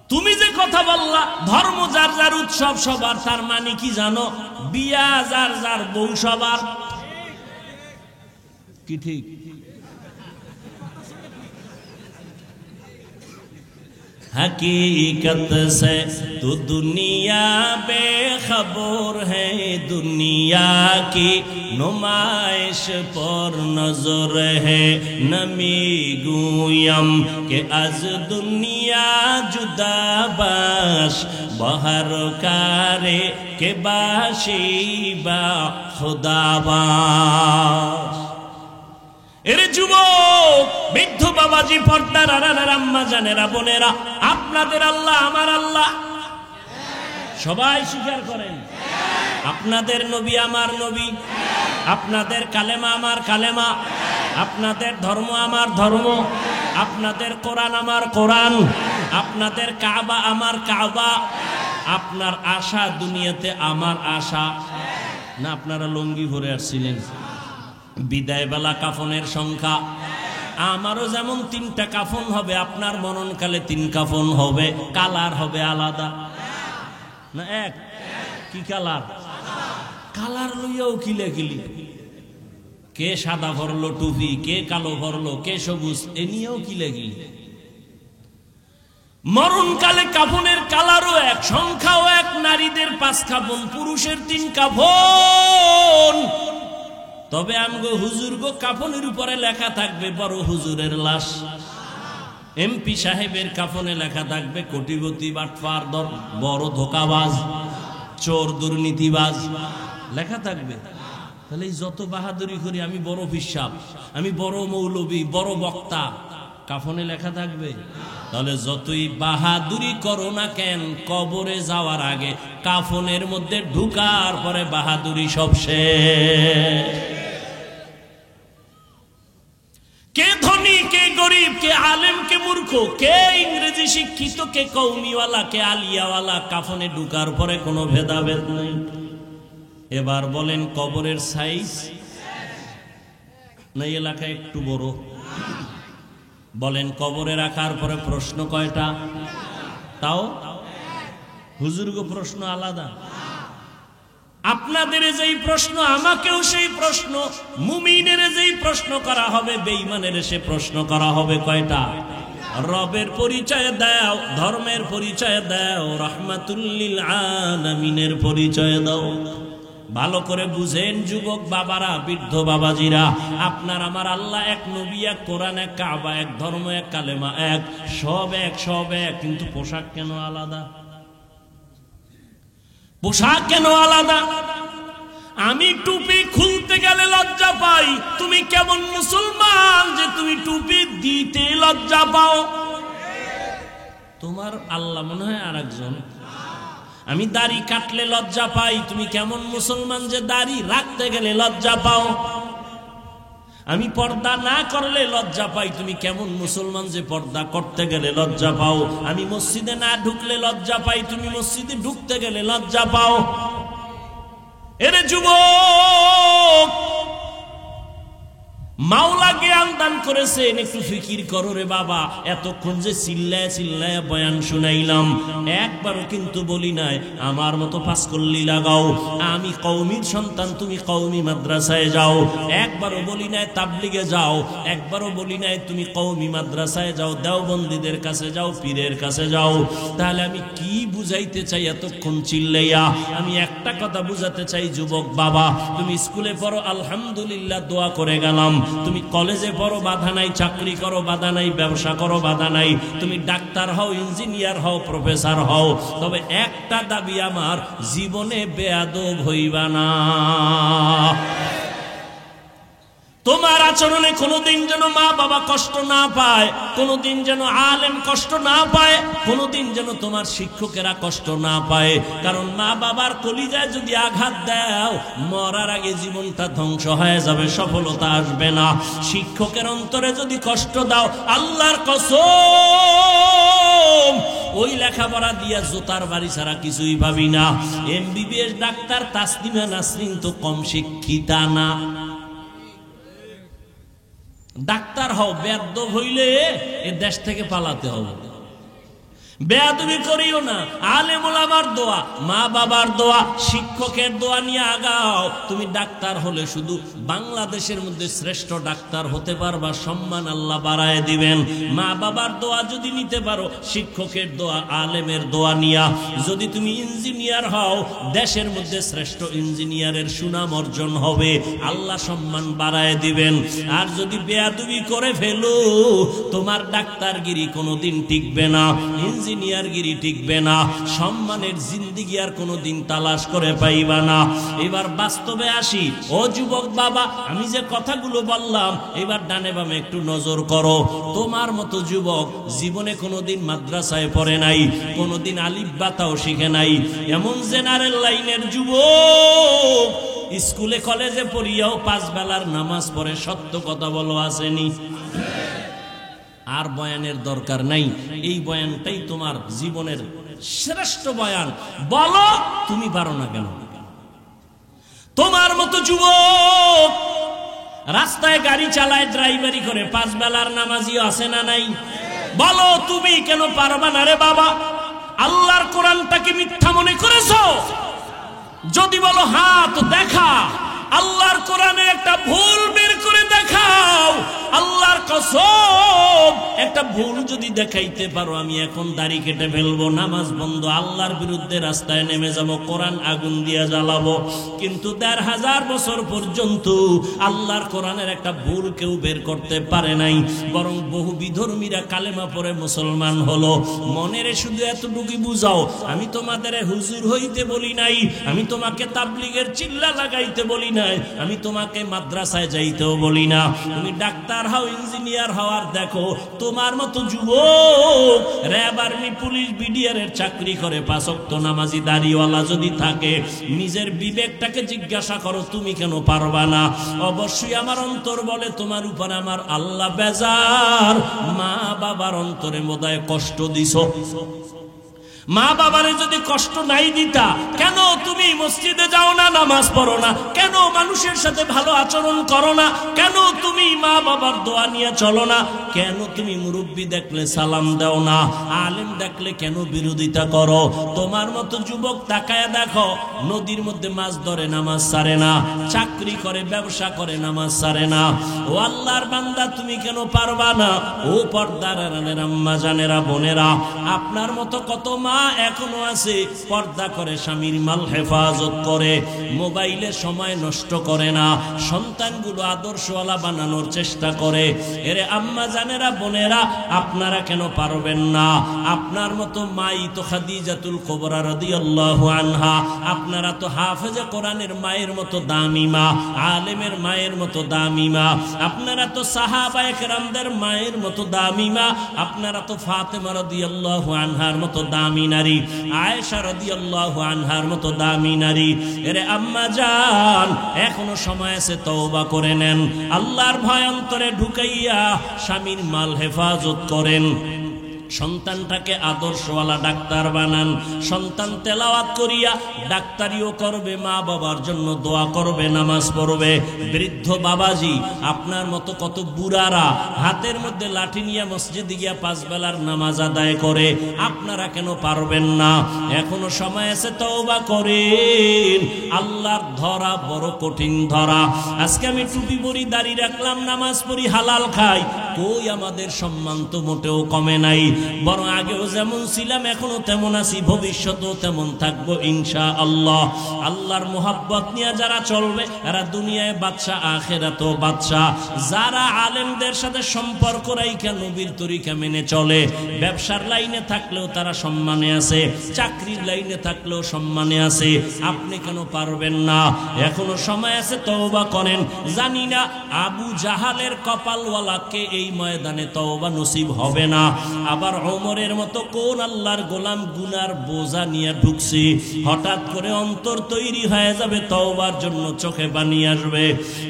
Speaker 1: তুমি যে কথা বললা ধর্ম যার যার উৎসব সবার, তার মানে কি জানো? বিয়া যার যার বউ সবার, কি ঠিক? हकीकत से तो दुनिया बेखबर है, दुनिया की नुमाइश पर नजर है। नमी गुयम के अज दुनिया जुदा बाश, बहर कारे के बाशी बा खुदा बाश। এরে যুবক, বৃদ্ধ বাবাজি, পর্দার আড়ালের আম্মা জানেরা, বোনেরা, আপনাদের আল্লাহ আমার আল্লাহ সবাই স্বীকার করেন? আপনাদের নবী আমার নবী, আপনাদের কালেমা আমার কালেমা, আপনাদের ধর্ম আমার ধর্ম, আপনাদের কোরআন আমার কোরআন, আপনাদের কাবা আমার কাবা, আপনার আশা দুনিয়াতে আমার আশা না? আপনারা লুঙ্গি ভরে আসছিলেন, বিদায় বেলা কাফনের সংখ্যা আমারও যেমন 3টা কাফন হবে, আপনার মরণকালে 3 কাফন হবে। কালার হবে আলাদা না এক? কি কালার? কালার লইয়াও কিলাকিলি, কে সাদা ভরলো টুপি, কে কালো ভরলো, কে সবুজ, এ নিয়েও কিলাকিলি। মরণকালে কাফনের কালারও এক, সংখ্যাও এক। নারীদের 5 কাফন, পুরুষের 3 কাফন। তবে আমগো হুজুর গো কাফনের উপরে লেখা থাকবে বড় হুজুরের লাশ, এমপি সাহেবের কাফনে লেখা থাকবে কোটিপতি বাটপার বড় ধোকাবাজ চোর দুর্নীতিবাজ লেখা থাকবে। তাহলে যত বাহাদুরি করি, আমি বড় পিশাব, আমি বড় মৌলবী, বড় বক্তা, কাফনে লেখা থাকবে? তাহলে যতই বাহাদুরি করো না কেন, কবরে যাওয়ার আগে কাফনের মধ্যে ঢুকার পরে বাহাদুরি সব শেষ। কে ধনী, কে গরিব, কে আলেম, কে মূর্খ, কে ইংরেজি শিক্ষিত, কে কৌমিওয়ালা, কে আলিয়াওয়ালা, কাফনে ঢুকার পরে কোনো ভেদাভেদ নেই। এবার বলেন কবরের সাইজ না এলাকা একটু বড়? বলেন কবরে রাখার পরে প্রশ্ন কয়টা? তাও হুজুরগো প্রশ্ন আলাদা। আপনাদের যেই প্রশ্ন, আমাকেও সেই প্রশ্ন। মুমিনের যেই প্রশ্ন করা হবে, বেঈমানের সে প্রশ্ন করা হবে। কয়টা? রবের পরিচয় দাও, ধর্মের পরিচয় দাও, রাহমাতুল লিল আলামিনের পরিচয় দাও। ভালো করে বুঝেন যুবক বাবারা, বৃদ্ধ বাবাজিরা, আপনার আমার আল্লাহ এক, নবী এক, কোরআন এক, কাবা এক, ধর্ম এক, কালেমা এক, সব এক, সব এক। কিন্তু পোশাক কেন আলাদা? পোশাক কেন আলাদা? আমি টুপি খুলতে গেলে লজ্জা পাই, তুমি কেমন মুসলমান যে তুমি টুপি দিতে লজ্জা পাও? তোমার আল্লাহ মনে হয় আর একজন। আমি দাড়ি কাটলে লজ্জা পাই, তুমি কেমন মুসলমান যে দাড়ি রাখতে গেলে লজ্জা পাও? আমি পর্দা না করলে লজ্জা পাই, তুমি কেমন মুসলমান যে পর্দা করতে গেলে লজ্জা পাও? আমি মসজিদে না ঢুকলে লজ্জা পাই, তুমি মসজিদে ঢুকতে গেলে লজ্জা পাও। এরে যুবক, মাওলা জ্ঞান দান করেছেন, একটু ফিকির করো রে বাবা। এতক্ষণ যে চিল্লায় চিল্লায় বয়ান শুনাইলাম, একবারও কিন্তু বলি নাই আমার মতো পাঁচকল্লি লাগাও, আমি কওমির সন্তান, তুমি কওমি মাদ্রাসায় যাও। একবারও বলি নাই তাবলিগে যাও, একবারও বলি নাই তুমি কওমি মাদ্রাসায় যাও, দেওবন্দীদের কাছে যাও, পীরের কাছে যাও। তাহলে আমি কি বুঝাইতে চাই এতক্ষণ চিল্লাইয়া? আমি একটা কথা বুঝাতে চাই, যুবক বাবা, তুমি স্কুলে পড়ো আলহামদুলিল্লাহ, দোয়া করে গেলাম। তুমি কলেজে পড়ো, বাধা নাই, চাকরি করো, বাধা নাই, ব্যবসা করো, বাধা নাই, তুমি ডাক্তার হও, ইঞ্জিনিয়ার হও, প্রফেসর হও, তবে একটা দাবি আমার, জীবনে বেয়াদব হইবা না। তোমার আচরণে কোনোদিন যেন মা বাবা কষ্ট না পায়, কোনোদিন যেন আলেম কষ্ট না পায়, কোনোদিন যেন তোমার শিক্ষকেরা কষ্ট না পায়। কারণ মা বাবার কলিজায় যদি আঘাত দাও, মরার আগে জীবনটা ধ্বংস হয়ে যাবে, সফলতা আসবে না। শিক্ষকের অন্তরে যদি কষ্ট দাও, আল্লাহর কসম, ওই লেখাপড়া দিয়া জোতার বাড়ি ছাড়া কিছুই ভাবি না। MBBS ডাক্তার তাসলিমা নাসরিন তো কম শিক্ষিতা না। ডাক্তার হও, বেয়াদব হইলে এ দেশ থেকে পালাতে হবে। বেয়াদবি করিও না। আলেম ওলামার দোয়া, মা বাবার দোয়া, শিক্ষকের দোয়া নিয়ে আগাও। তুমি ডাক্তার হলে শুধু বাংলাদেশের মধ্যে শ্রেষ্ঠ ডাক্তার হতে পারবা, সম্মান আল্লাহ বাড়ায় দিবেন। মা বাবার দোয়া যদি নিতে পারো, শিক্ষকের দোয়া, আলেমের দোয়া নিয়া যদি তুমি ইঞ্জিনিয়ার হও, দেশের মধ্যে শ্রেষ্ঠ ইঞ্জিনিয়ারের সুনাম অর্জন হবে, আল্লাহ সম্মান বাড়ায় দিবেন। আর যদি বেয়াদবি করে ফেলো, তোমার ডাক্তারগিরি কোনোদিন টিকবে না, ইঞ্জিনিয়ারগিরি টিকবে না, সম্মানের জিন্দিগি আর কোনোদিন তালাশ করে পাইবা না। এবার বাস্তবে আসি। ও যুবক বাবা, আমি যে কথাগুলো বললাম, এবার ডানে বামে একটু নজর করো। তোমার মতো যুবক জীবনে কোনোদিন মাদ্রাসায় পড়ে নাই, কোনোদিন আলিফ বাতাও শিখে নাই, এমন জেনারেল লাইনের যুবক স্কুলে কলেজে পড়িয়াও 5 বেলার নামাজ পড়ে, সত্য কথা বলো, আসেনি? আর বয়ানের দরকার নাই, এই বয়ানটাই তোমার জীবনের শ্রেষ্ঠ বয়ান। বলো তুমি পারো না কেন? তোমার মতো যুবক রাস্তায় গাড়ি চালায়, ড্রাইভারি করে, 5 বেলার নামাজিও আছে না নাই? বলো তুমি কেন পারবা না রে বাবা? আল্লাহর কোরআনটাকে মিথ্যা মনে করেছো? যদি বলো হ্যাঁ, তো দেখা আল্লাহর কোরআনে একটা ভুল বের করে দেখাও। আল্লাহর কসম, একটা ভুল যদি দেখাইতে পারো, আমি এখন দাড়ি কেটে ফেলবো, নামাজ বন্ধ, আল্লাহর বিরুদ্ধে রাস্তায় নেমে যাব, কোরআন আগুন দিয়ে জ্বালাবো। কিন্তু 1500 বছর পর্যন্ত আল্লাহর কোরআনের একটা ভুল কেউ বের করতে পারে নাই, বরং বহু বিধর্মীরা কালেমা পড়ে মুসলমান হলো। মনেরে শুধু এতটুকু বুঝাও, আমি তোমাদের হুজুর হইতে বলি নাই, আমি তোমাকে তাবলিগের চিল্লা লাগাইতে বলি নাই, আমি তোমাকে মাদ্রাসায় যাইতেও বলি না। তুমি ডাক্তার হও, ইঞ্জিনিয়ার হওয়ার দেখো, তোমার মতো যুবক র্যাব, আর্মি, পুলিশ, বিডিআর এর চাকরি করে, 5 ওয়াক্ত নামাজি দাড়িওয়ালা যদি থাকে, নিজের বিবেকটাকে জিজ্ঞাসা করো, তুমি কেন পারবা না? অবশ্যই আমার অন্তর বলে তোমার উপর আমার আল্লাহ বেজার। মা বাবার অন্তরে বোধহয় কষ্ট দিছো। মা বাবারে যদি কষ্ট নাই দিতা, কেন তুমি মসজিদে যাও না, নামাজ পড়ো না? কেন মানুষের সাথে ভালো আচরণ করো না? কেন তুমি মা বাবার দোয়া নিয়ে চলো না? কেন তুমি মুরব্বি দেখলে সালাম দাও না? আলেম দেখলে কেন বিরোধিতা করো? তোমার মতো যুবক তাকায় দেখো, নদীর মধ্যে মাছ ধরে, নামাজ ছাড়ে না, চাকরি করে, ব্যবসা করে, নামাজ ছাড়ে না। ও আল্লাহর বান্দা, তুমি কেন পারবা না? ও পর্দার আড়ালের আম্মা জানেরা, বোনেরা, আপনার মতো কত মা এখনো আছে, পর্দা করে, স্বামীর মাল হেফাজত করে, মোবাইলে সময় নষ্ট করে না, সন্তানগুলো আদর্শওয়ালা বানানোর চেষ্টা করে। এরে আম্মা জানেরা, বোনেরা, আপনারা কেন পারবেন না? আপনার মতো মাই তো খাদিজাতুল কুবরা রাদিয়াল্লাহু আনহা, আপনারা তো হাফেজে কোরআনের মায়ের মতো দামি মা, আলেমের মায়ের মতো দামি মা, আপনারা তো সাহাবায়ে কেরামদের মায়ের মতো দামি মা, আপনারা তো ফাতেমা রাদিয়াল্লাহু আনহার মতো দামি নারী, আয়েশা রাদিয়াল্লাহু আনহার মতো দামি নারী। এরে আম্মা জান, এখনো সময় আছে, তওবা করে নেন, আল্লাহর ভয় অন্তরে ঢুকাইয়া স্বামীর মাল হেফাজত করেন। সন্তানটাকে আদর্শওয়ালা ডাক্তার বানান। সন্তান তেলাওয়াত করিয়া ডাক্তারিও করবে, মা বাবার জন্য দোয়া করবে, নামাজ পড়বে। বৃদ্ধ বাবাজি, আপনার মতো কত বুড়ারা হাতের মধ্যে লাঠি নিয়ে মসজিদে গিয়া 5 বেলার নামাজ আদায় করে, আপনারা কেন পারবেন না? এখনো সময় আছে, তওবা করেন। আল্লাহর ধরা বড় কঠিন ধরা। আজকে আমি টুপি পরি, দাড়ি রাখলাম, নামাজ পড়ি, হালাল খাই, কই আমাদের সম্মান তো মোটেও কমে নাই, বরং আগেও যেমন ছিলাম এখনো তেমন আছি, ভবিষ্যতেও তেমন থাকবো ইনশাআল্লাহ। আল্লাহর মোহাব্বত নিয়ে যারা চলবে এরা দুনিয়ায় বাদশা, আখিরাতেও বাদশা। যারা আলেমদের সাথে সম্পর্ক রাইখা নবীর তরিকা মেনে চলে, ব্যবসার লাইনে থাকলেও তারা সম্মানে আছে, চাকরির লাইনে থাকলেও সম্মানে আছে, আপনি কেন পারবেন না? এখনো সময় আছে, তওবা করেন। জানি না আবু জাহালের কপালওয়ালাকে এই ময়দানে তওবা নসিব হবে না। আবার ওমরের মতো কোন আল্লাহর গোলাম গুনার বোঝা নিয়ে ঢুকছি, হঠাৎ করে অন্তর তৈরি হয়ে যাবে তওবার জন্য, চোখে পানি আসবে।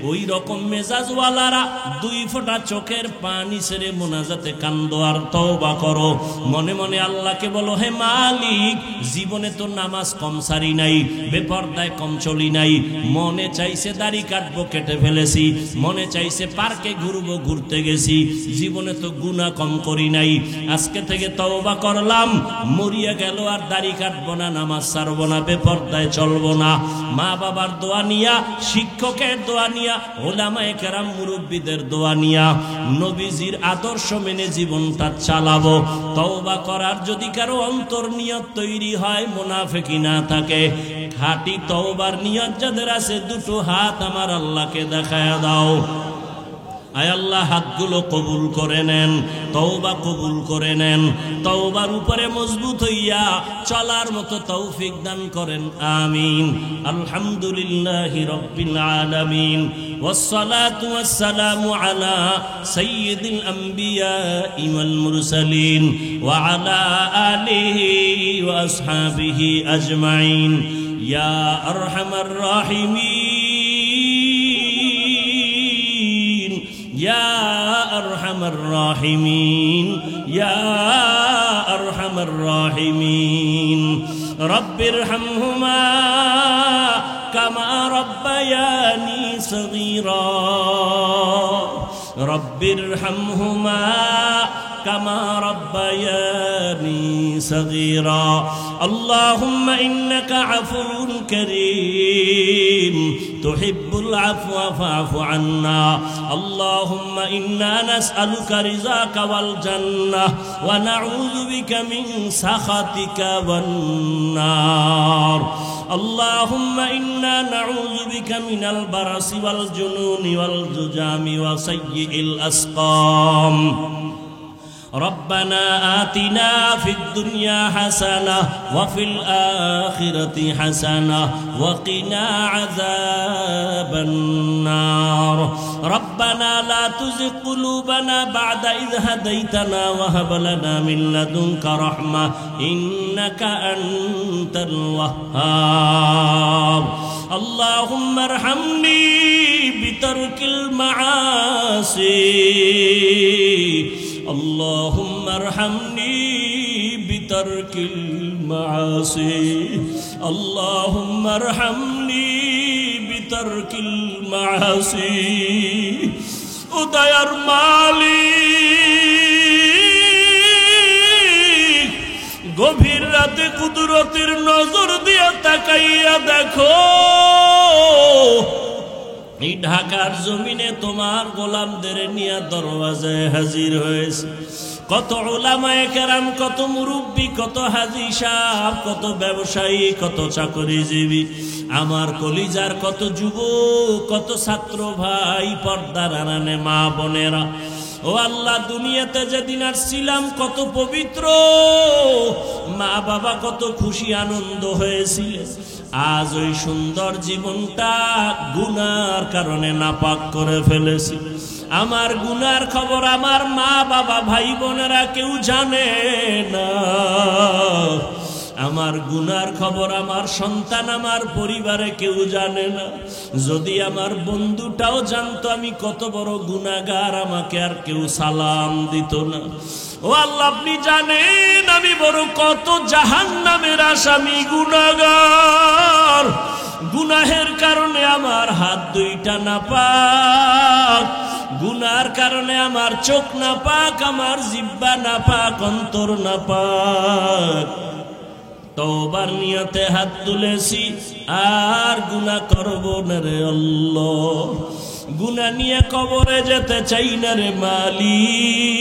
Speaker 1: ওই রকম মেজাজওয়ালারা 2 ফোঁটা চোখের পানি ছেড়ে মোনাজাতে কান্দো আর তওবা করো। মনে মনে আল্লাহকে বলো, হে মালিক, জীবনে তো নামাজ কম সারি নাই, বেপরদায় কম চলি নাই, মনে চাইছে দাড়ি কাটবো, কেটে ফেলেছি, মনে চাইছে পার্কে ঘুরবো, ঘুরতে গেছি, জীবনে তো গুনাহ কম করি নাই। আজকে থেকে তওবা করলাম, মরিয়া গেল আর দাড়ি কাটবো না, নামাজ ছাড়বো না, বেপরদায় চলবো না। মা বাবার দোয়া নিয়া, শিক্ষকের দোয়া নিয়া, ওলামায়ে কেরাম মুরব্বীদের দোয়া নিয়া, নবীজির আদর্শ মেনে জীবনটা চালাবো। তওবা করার যদি কারো অন্তর নিয়ত তৈরি হয়, মুনাফিকি না থাকে, খাঁটি তওবার নিয়ত যাদের আছে, 2টো হাত আমার আল্লাহকে দেখায়া দাও। আয় আল্লাহ, হাতগুলো কবুল করে নেন, তওবা কবুল করে নেন, তওবার উপরে মজবুত হইয়া চলার মতো তৌফিক দান করেন, আমিন। আলহামদুলিল্লাহি রাব্বিল আলামিন, ওয়াসসালাতু ওয়াসসালামু আলা সাইয়্যিদিল আমবিয়াই ওয়াল মুরসালিন ওয়া আলা আলিহি ওয়া আসহাবিহি আজমাইন। ইয়া আরহামার রাহিমিন, ইয়া আরহামার রাহিমিন, ইয়া আরহামার রাহিমিন। রব্বিরহামহুমা কামা রব্বায়ানি সগীরা, রব্বিরহামহুমা কামা রব্বায়ানি সগীরা। আল্লাহুম্মা ইন্নাকা আফুউন কারীম, তুহিব্বুল আফওয়া ফা'ফু আন্না। আল্লাহুম্মা ইন্না নাসআলুকা রিযাকা ওয়াল জান্নাহ ওয়া নাউযু বিকা মিন সাখাতিকা ওয়ান নার। আল্লাহুম্মা ইন্না নাউযু বিকা মিনাল বারাসি ওয়াল জুনুনি ওয়াল জুজামি ওয়া সাইয়্যিল আসকাম। ربنا آتنا في الدنيا حسنة وفي الآخرة حسنة وقنا عذاب النار. ربنا لا تزغ قلوبنا بعد إذ هديتنا وهب لنا من لدنك رحمة إنك أنت الوهاب. اللهم ارحمني بترك المعاصي، اللهم ارحمني بترك المعاصي، اللهم ارحمني بترك المعاصي. উদয়ার মালিক, গভীর রাতে কুদরতের নজর দিয়ে তাকাইয়া দেখো, এই ঢাকার জমিনে তোমার গোলামদের নিয়ে দরওয়াজায় হাজির হয়েছে। কত উলামায়ে কেরাম, কত মুরব্বী, কত হাজী সাহেব, কত ব্যবসায়ী, কত চাকরিজীবী, আমার কলিজার কত যুবক, কত ছাত্র ভাই, পর্দার আড়ালে মা বোনেরা। ও আল্লাহ, দুনিয়াতে যেদিন আসছিলাম কত পবিত্র, মা বাবা কত খুশি আনন্দ হয়েছিল। আজ ওই সুন্দর জীবনটা গুনার কারণে নাপাক করে ফেলেছি। আমার গুনার খবর আমার মা বাবা ভাই বোনেরা কেউ জানে না। আমার গুনার খবর আমার সন্তান আমার পরিবারে কেউ জানে না। যদি আমার বন্ধুটাও জানতো আমি কত বড় গুনাহগার, আমাকে আর কেউ সালাম দিত না। ও আল্লাহ, আপনি জানেন আমি বড় কত জাহান্নামের আসামি, গুনাহগার। গুনাহের কারণে আমার হাত দুইটা নাপাক, গুনার কারণে আমার চোখ নাপাক, আমার জিহ্বা নাপাক, অন্তর নাপাক। তওবার নিয়তে হাত তুলেছি, আর গুনাহ করব না রে আল্লাহ। গুনাহ নিয়ে কবরে যেতে চাই না রে মালিক।